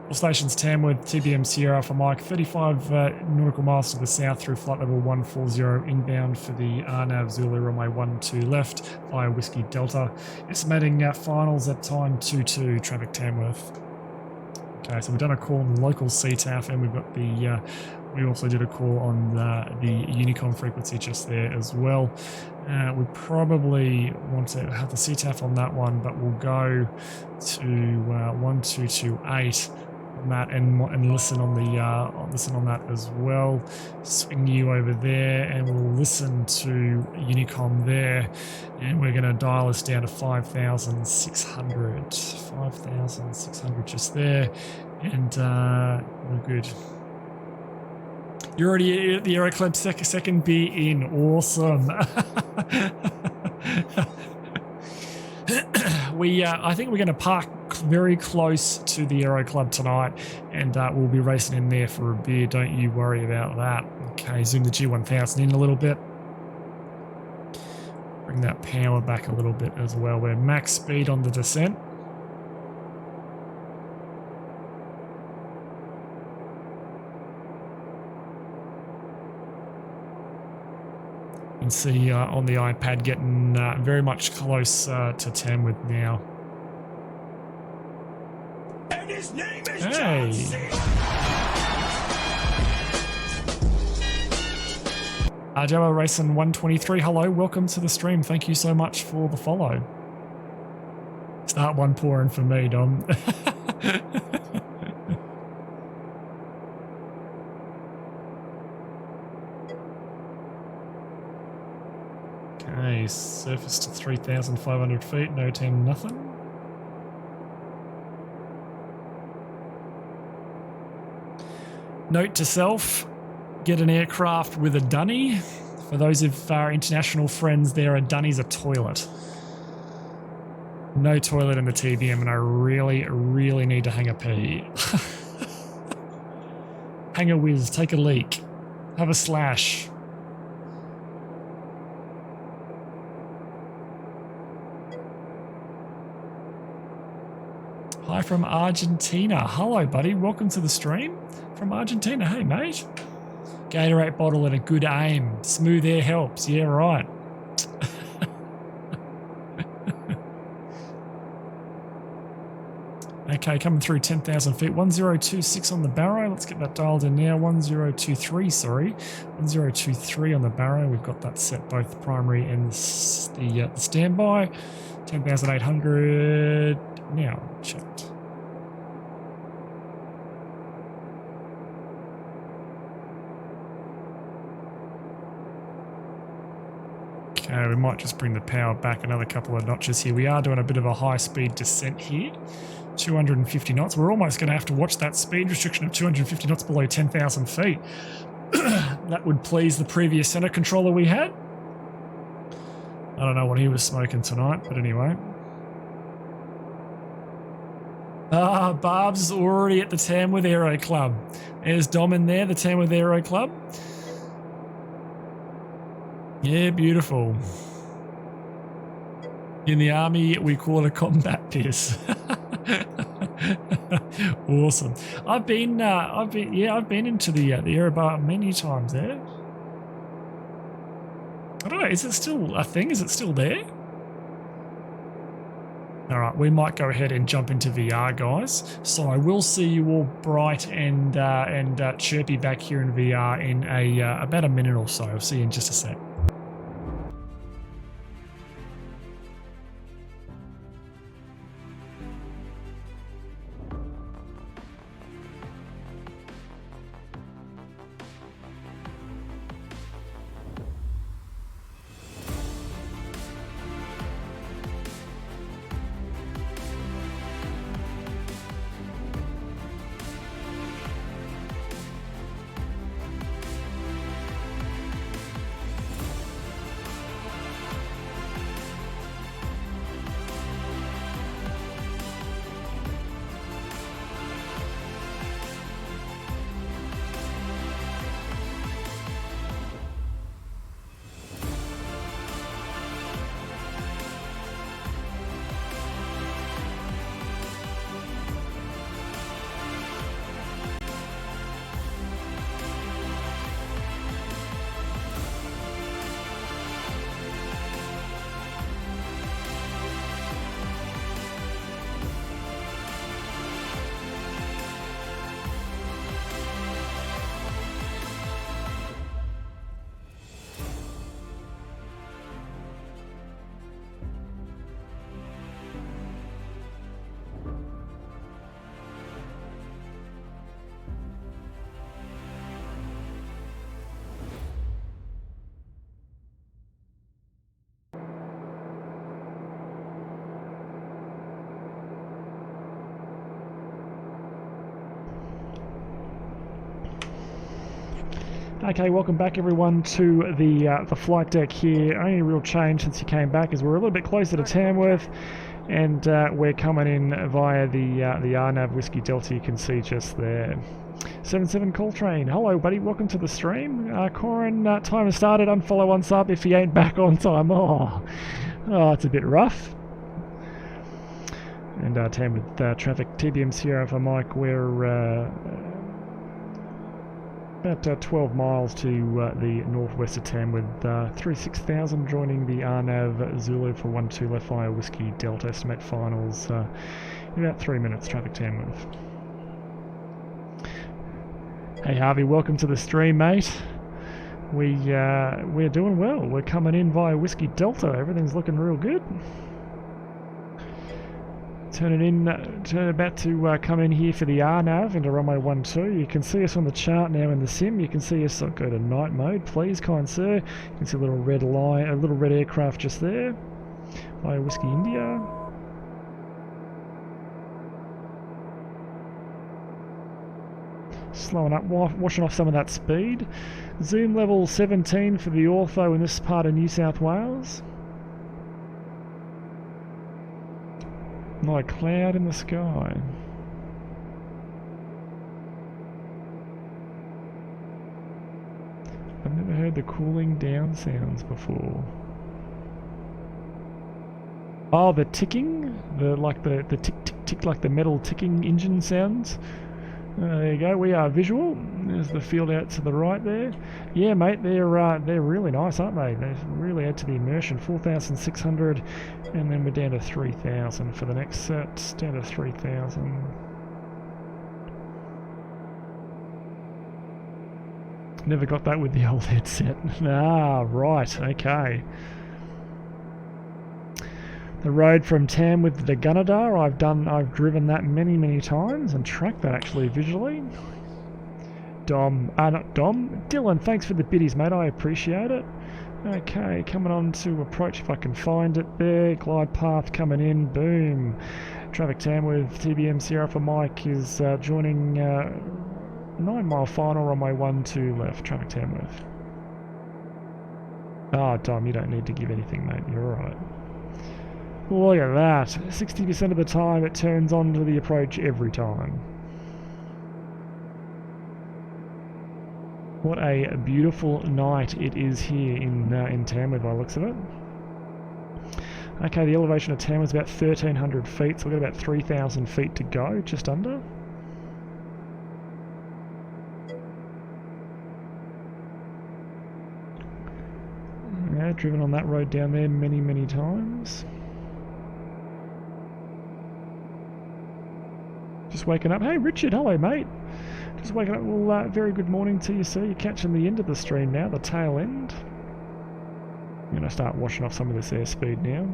All stations Tamworth, TBM Sierra for Mike, 35 nautical miles to the south through flight level 140 inbound for the RNAV Zulu runway 12 left via Whiskey Delta. Estimating finals at time 22 traffic Tamworth. Okay, so we've done a call on the local CTAF and we've got the, we also did a call on the Unicom frequency just there as well. We probably want to have the CTAF on that one, but we'll go to 1228 on that and listen on the listen on that as well. Swing you over there, and we'll listen to Unicom there, and we're going to dial us down to 5,600. 5,600 just there, and we're good. You're already at the Aero Club second beer in. Awesome. I think we're going to park very close to the Aero Club tonight, and we'll be racing in there for a beer. Don't you worry about that. Okay, zoom the G1000 in a little bit. Bring that power back a little bit as well. We're max speed on the descent. You can see on the iPad getting very much close to Tamworth now. And his name is Hey. Java Racing 123, hello, welcome to the stream. Thank you so much for the follow. Start one pouring for me, Dom. Okay, surface to 3,500 feet, no 10, nothing. Note to self, get an aircraft with a dunny. For those of our international friends there, a dunny's a toilet. No toilet in the TBM, and I really, really need to hang a pee. Hang a whiz, take a leak, have a slash. Hi from Argentina. Hello, buddy. Welcome to the stream from Argentina. Hey, mate. Gatorade bottle and a good aim. Smooth air helps. Yeah, right. Okay, coming through 10,000 feet. 1026 on the Barrow. Let's get that dialed in now. 1023, sorry. 1023 on the Barrow. We've got that set both primary and the standby. 10,800. Now, checked. Okay, we might just bring the power back another couple of notches here. We are doing a bit of a high-speed descent here. 250 knots. We're almost going to have to watch that speed restriction of 250 knots below 10,000 feet. That would please the previous center controller we had. I don't know what he was smoking tonight, but anyway. Barb's is already at the Tamworth Aero Club. There's Dom in there, the Tamworth Aero Club. Yeah, beautiful. In the army, we call it a combat piss. Awesome. I've been into the aero bar many times there. I don't know, is it still a thing? Is it still there? All right, we might go ahead and jump into VR, guys. So I will see you all bright and chirpy back here in VR in about a minute or so. I'll see you in just a sec. Okay, welcome back everyone to the flight deck here. Only real change since you came back is we're a little bit closer to Tamworth, and we're coming in via the RNAV Whiskey Delta. You can see just there. 77 Coltrane, hello buddy, welcome to the stream. Corin, time has started. Unfollow, unsub if he ain't back on time. Oh, it's a bit rough. And Tamworth traffic, TBM Sierra for Mike. We're about 12 miles to the northwest of Tamworth, 36,000 joining the RNAV Zulu for 12 left via Whiskey Delta. Estimate finals in about 3 minutes, traffic Tamworth. Hey Harvey, welcome to the stream, mate. We're doing well. We're coming in via Whiskey Delta. Everything's looking real good. Turning about to come in here for the RNAV into runway 12. You can see us on the chart now in the sim. You can see us. I'll go to night mode, please, kind sir. You can see a little red line, a little red aircraft just there, via Whiskey India. Slowing up, washing off some of that speed. Zoom level 17 for the ortho in this part of New South Wales. Not a cloud in the sky. I've never heard the cooling down sounds before. Oh, the ticking? The tick tick tick, like the metal ticking engine sounds. There you go, we are visual. There's the field out to the right there. Yeah, mate, they're really nice, aren't they? They really add to the immersion. 4,600, and then we're down to 3,000 for the next set. Down to 3,000. Never got that with the old headset. Ah, right, okay. The road from Tamworth to Gunnedah, I've driven that many times and tracked that actually visually. Dylan, thanks for the biddies, mate, I appreciate it. Okay, coming on to approach if I can find it there. Glide path coming in, boom. Traffic Tamworth, TBM Sierra for Mike is joining 9 mile final runway 12 left, traffic Tamworth. Ah, Dom, you don't need to give anything, mate, you're alright. Look at that, 60% of the time it turns on to the approach every time. What a beautiful night it is here in Tamworth by the looks of it. Okay, the elevation of Tamworth is about 1,300 feet, so we've got about 3,000 feet to go, just under. Yeah, driven on that road down there many times. Just waking up. Hey Richard, hello mate. Just waking up. Well, very good morning to you, sir. You're catching the end of the stream now, the tail end. I'm going to start washing off some of this airspeed now.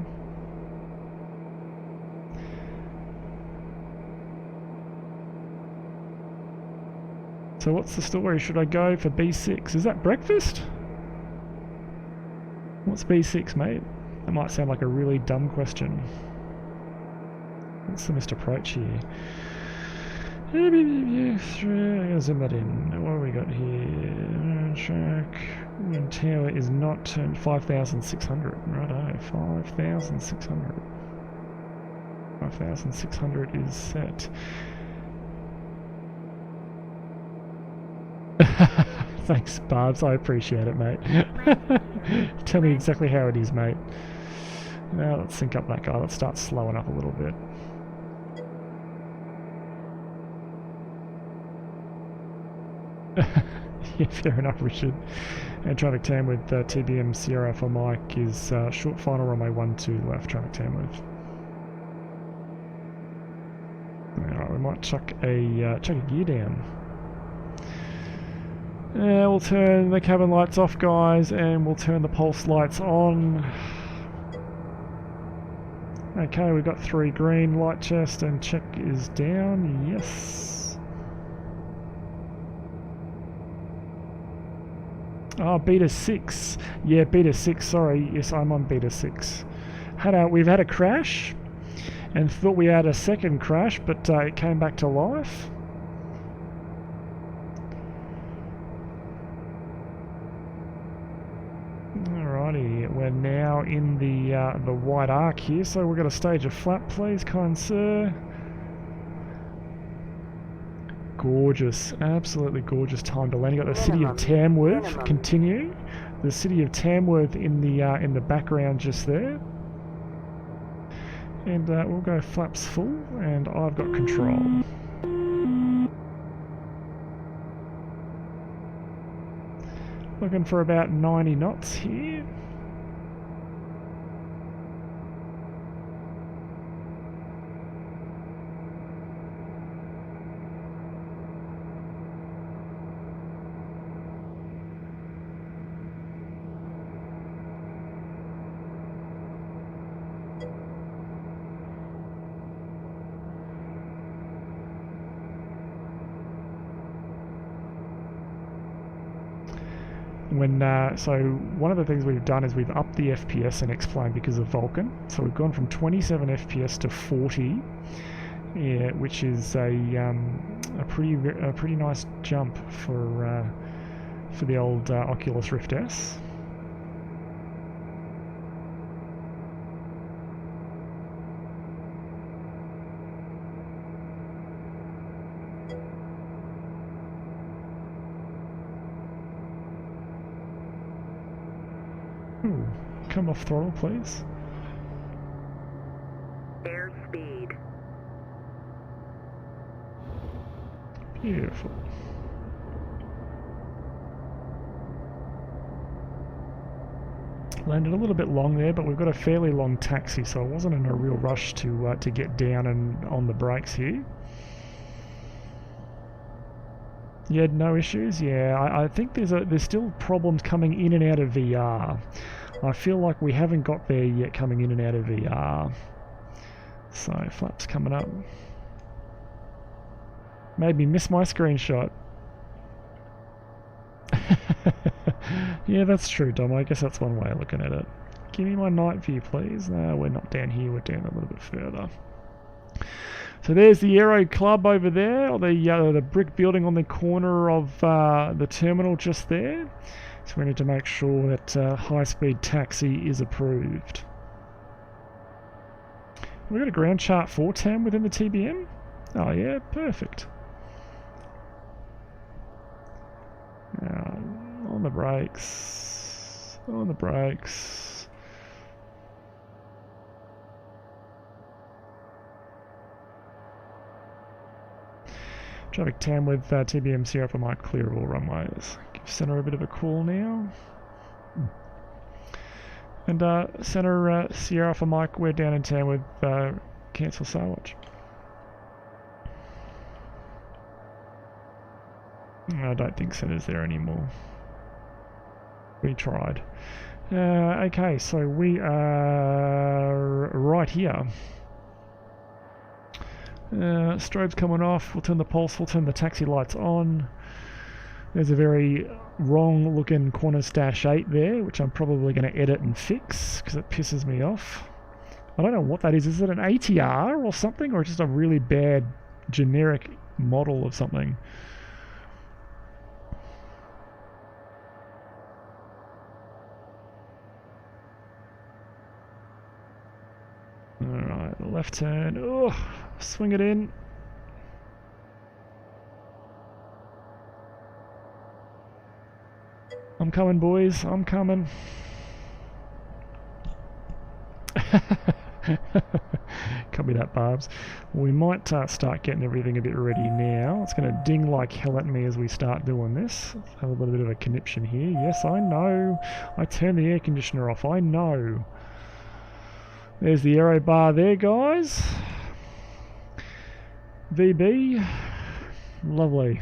So what's the story? Should I go for B6? Is that breakfast? What's B6, mate? That might sound like a really dumb question. What's the missed approach here? I'm gonna zoom that in. What have we got here? Track. Wind tower is not turned 5,600. Righto, 5,600. 5,600 is set. Thanks, Barbs. I appreciate it, mate. Tell me exactly how it is, mate. Now let's sync up that guy. Let's start slowing up a little bit. Yeah, fair enough, Richard. And traffic Tamworth, TBM Sierra for Mike is short final runway 12 left, traffic Tamworth. Alright, we might chuck a gear down. We'll turn the cabin lights off, guys, and we'll turn the pulse lights on. Okay, we've got 3 green, light chest, and check is down, yes. Oh, beta 6. Yeah, beta 6, sorry. Yes, I'm on beta 6. We've had a crash, and thought we had a second crash, but it came back to life. we're now in the white arc here, so we're going to stage a flap, please, kind sir. Gorgeous, absolutely gorgeous time to land. You got the city of Tamworth, continue. The city of Tamworth in the background just there. And we'll go flaps full, and I've got control. Looking for about 90 knots here. So one of the things we've done is we've upped the FPS and X-Plane because of Vulkan. So we've gone from 27 FPS to 40, yeah, which is a pretty nice jump for the old Oculus Rift S. Ooh, come off throttle, please. Airspeed. Beautiful. Landed a little bit long there, but we've got a fairly long taxi, so I wasn't in a real rush to get down and on the brakes here. You had no issues? Yeah, I think there's still problems coming in and out of VR. I feel like we haven't got there yet coming in and out of VR. So, flaps coming up. Made me miss my screenshot. Yeah, that's true, Dom. I guess that's one way of looking at it. Give me my night view, please. No, we're not down here. We're down a little bit further. So there's the Aero Club over there, or the brick building on the corner of the terminal just there. So we need to make sure that high-speed taxi is approved. We've got a ground chart for Tam within the TBM. Oh yeah, perfect. On the brakes. On the brakes. Traffic Tamworth TBM Sierra for Mike, clear all runways. Give center a bit of a call now. And center Sierra for Mike, we're down in Tamworth, cancel Sailwatch. I don't think center's there anymore. We tried. Okay, so we are right here. Strobe's coming off, we'll turn the pulse, we'll turn the taxi lights on. There's a very wrong looking Qantas Dash 8 there, which I'm probably going to edit and fix, because it pisses me off. I don't know what that is. Is it an ATR or something, or just a really bad generic model of something? Alright, the left turn. Oh, swing it in. I'm coming, boys. I'm coming. Copy that, Barbs. We might start getting everything a bit ready now. It's going to ding like hell at me as we start doing this. Let's have a little bit of a conniption here. Yes, I know. I turned the air conditioner off. I know. There's the aero bar there, guys. VB. Lovely.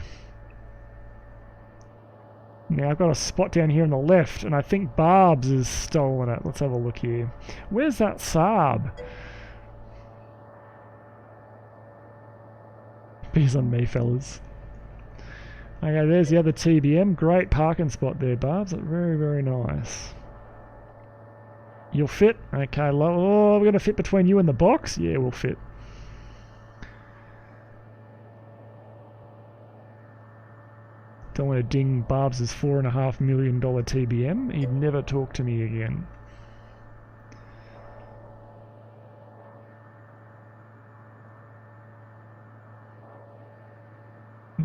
Now I've got a spot down here on the left, and I think Barbs has stolen it. Let's have a look here. Where's that Saab? Beers on me, fellas. Okay, there's the other TBM. Great parking spot there, Barbs. Very, very nice. You'll fit? Okay, oh, we're going to fit between you and the box? Yeah, we'll fit. Don't want to ding Barbs' $4.5 million TBM. He'd never talk to me again.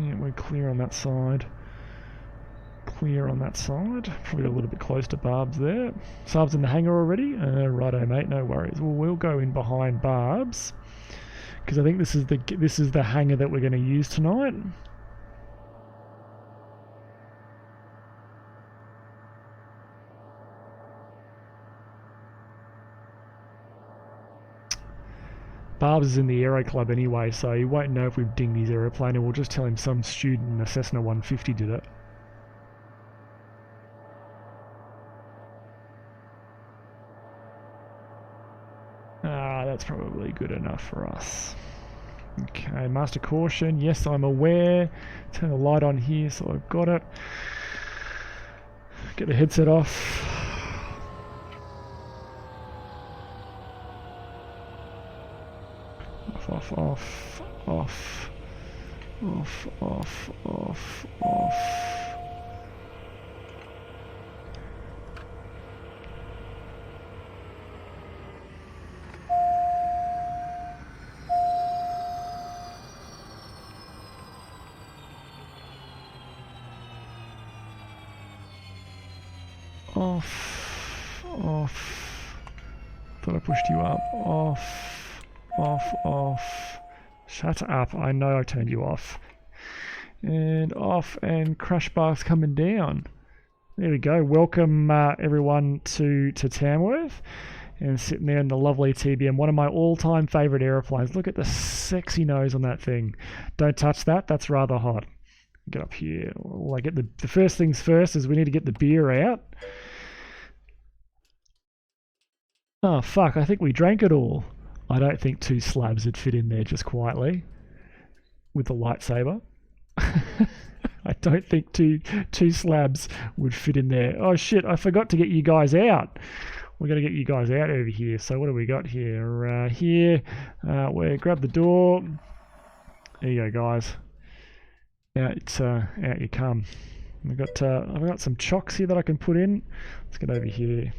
Yeah, we're clear on that side. Clear on that side. Probably a little bit close to Barb's there. Saab's in the hangar already? Righto, mate, no worries. Well, we'll go in behind Barb's because I think this is the hangar that we're going to use tonight. Barb's is in the Aero Club anyway, so he won't know if we've dinged his aeroplane, and we'll just tell him some student in a Cessna 150 did it. That's probably good enough for us. Okay, master caution. Yes, I'm aware. Turn the light on here, so I've got it. Get the headset off. Off, off, off, off, off, off, off. Off, off. Thought I pushed you up. Off, off, off. Shut up. I know I turned you off. And off, and crash bar's coming down. There we go. Welcome everyone to Tamworth. And sitting there in the lovely TBM, one of my all-time favourite aeroplanes. Look at the sexy nose on that thing. Don't touch that. That's rather hot. Get up here. Well, I get the first things first is we need to get the beer out. Oh fuck, I think we drank it all. I don't think 2 slabs would fit in there just quietly with the lightsaber. I don't think two slabs would fit in there. Oh shit, I forgot to get you guys out. We're going to get you guys out over here. So what do we got here? We grab the door. There you go, guys. Out you come. I've got some chocks here that I can put in. Let's get over here.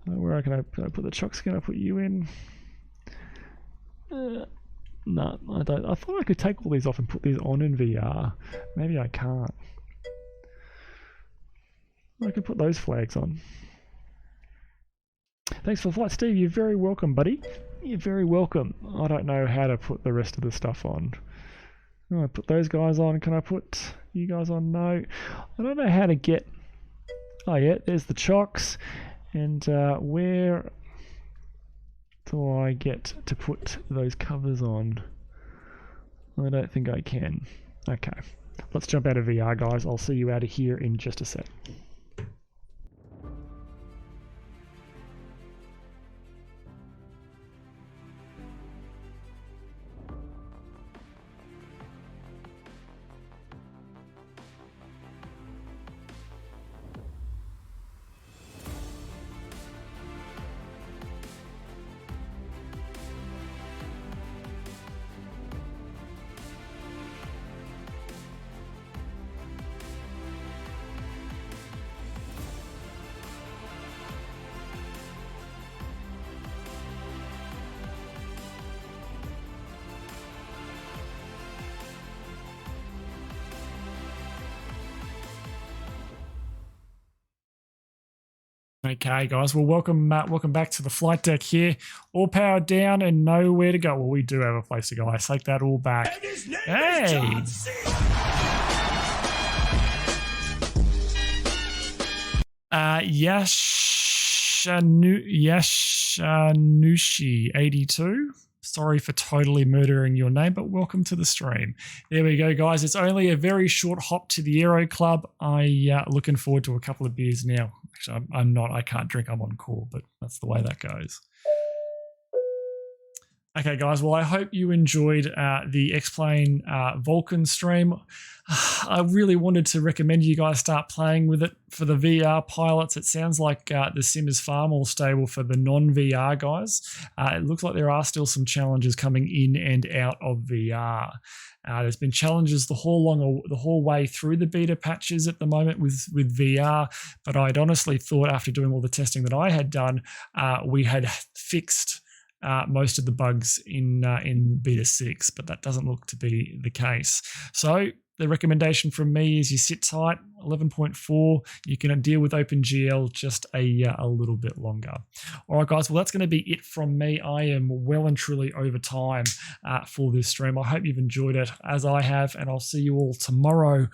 Where can I put the chocks? Can I put you in? No, I don't. I thought I could take all these off and put these on in VR. Maybe I can't. I could put those flags on. Thanks for the flight, Steve. You're very welcome, buddy. You're very welcome. I don't know how to put the rest of the stuff on. Oh, I put those guys on. Can I put you guys on? No. I don't know how to get... Oh yeah, there's the chocks. And where do I get to put those covers on? I don't think I can. Okay. Let's jump out of VR, guys. I'll see you out of here in just a sec. Okay, guys. Well, welcome back to the flight deck here. All powered down and nowhere to go. Well, we do have a place to go. I take that all back. Hey! Yashanushi82. Sorry for totally murdering your name, but welcome to the stream. There we go, guys. It's only a very short hop to the Aero Club. Looking forward to a couple of beers now. Actually, I'm not. I can't drink. I'm on call, but that's the way that goes. Okay, guys. Well, I hope you enjoyed the X-Plane Vulkan stream. I really wanted to recommend you guys start playing with it for the VR pilots. It sounds like the sim is far more stable for the non-VR guys. It looks like there are still some challenges coming in and out of VR. There's been challenges the whole way through the beta patches at the moment with VR, but I'd honestly thought after doing all the testing that I had done, we had fixed most of the bugs in beta 6, but that doesn't look to be the case. So the recommendation from me is you sit tight. 11.4, you can deal with OpenGL just a little bit longer. All right, guys, well, that's going to be it from me. I am well and truly over time for this stream. I hope you've enjoyed it as I have, and I'll see you all tomorrow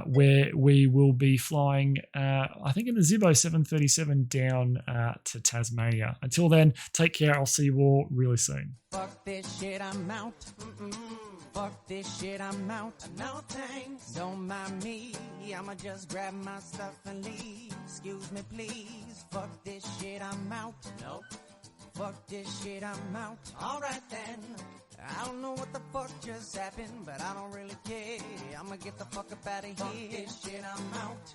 where we will be flying, I think in the Zibbo 737 down to Tasmania. Until then, take care. I'll see you all really soon. Fuck this shit, I'm out. Fuck this shit, I'm out. No thanks, don't mind me. I'ma just grab my stuff and leave. Excuse me, please. Fuck this shit, I'm out. Nope. Fuck this shit, I'm out. Alright then. I don't know what the fuck just happened, but I don't really care. I'ma get the fuck up out of here. Fuck this shit, I'm out.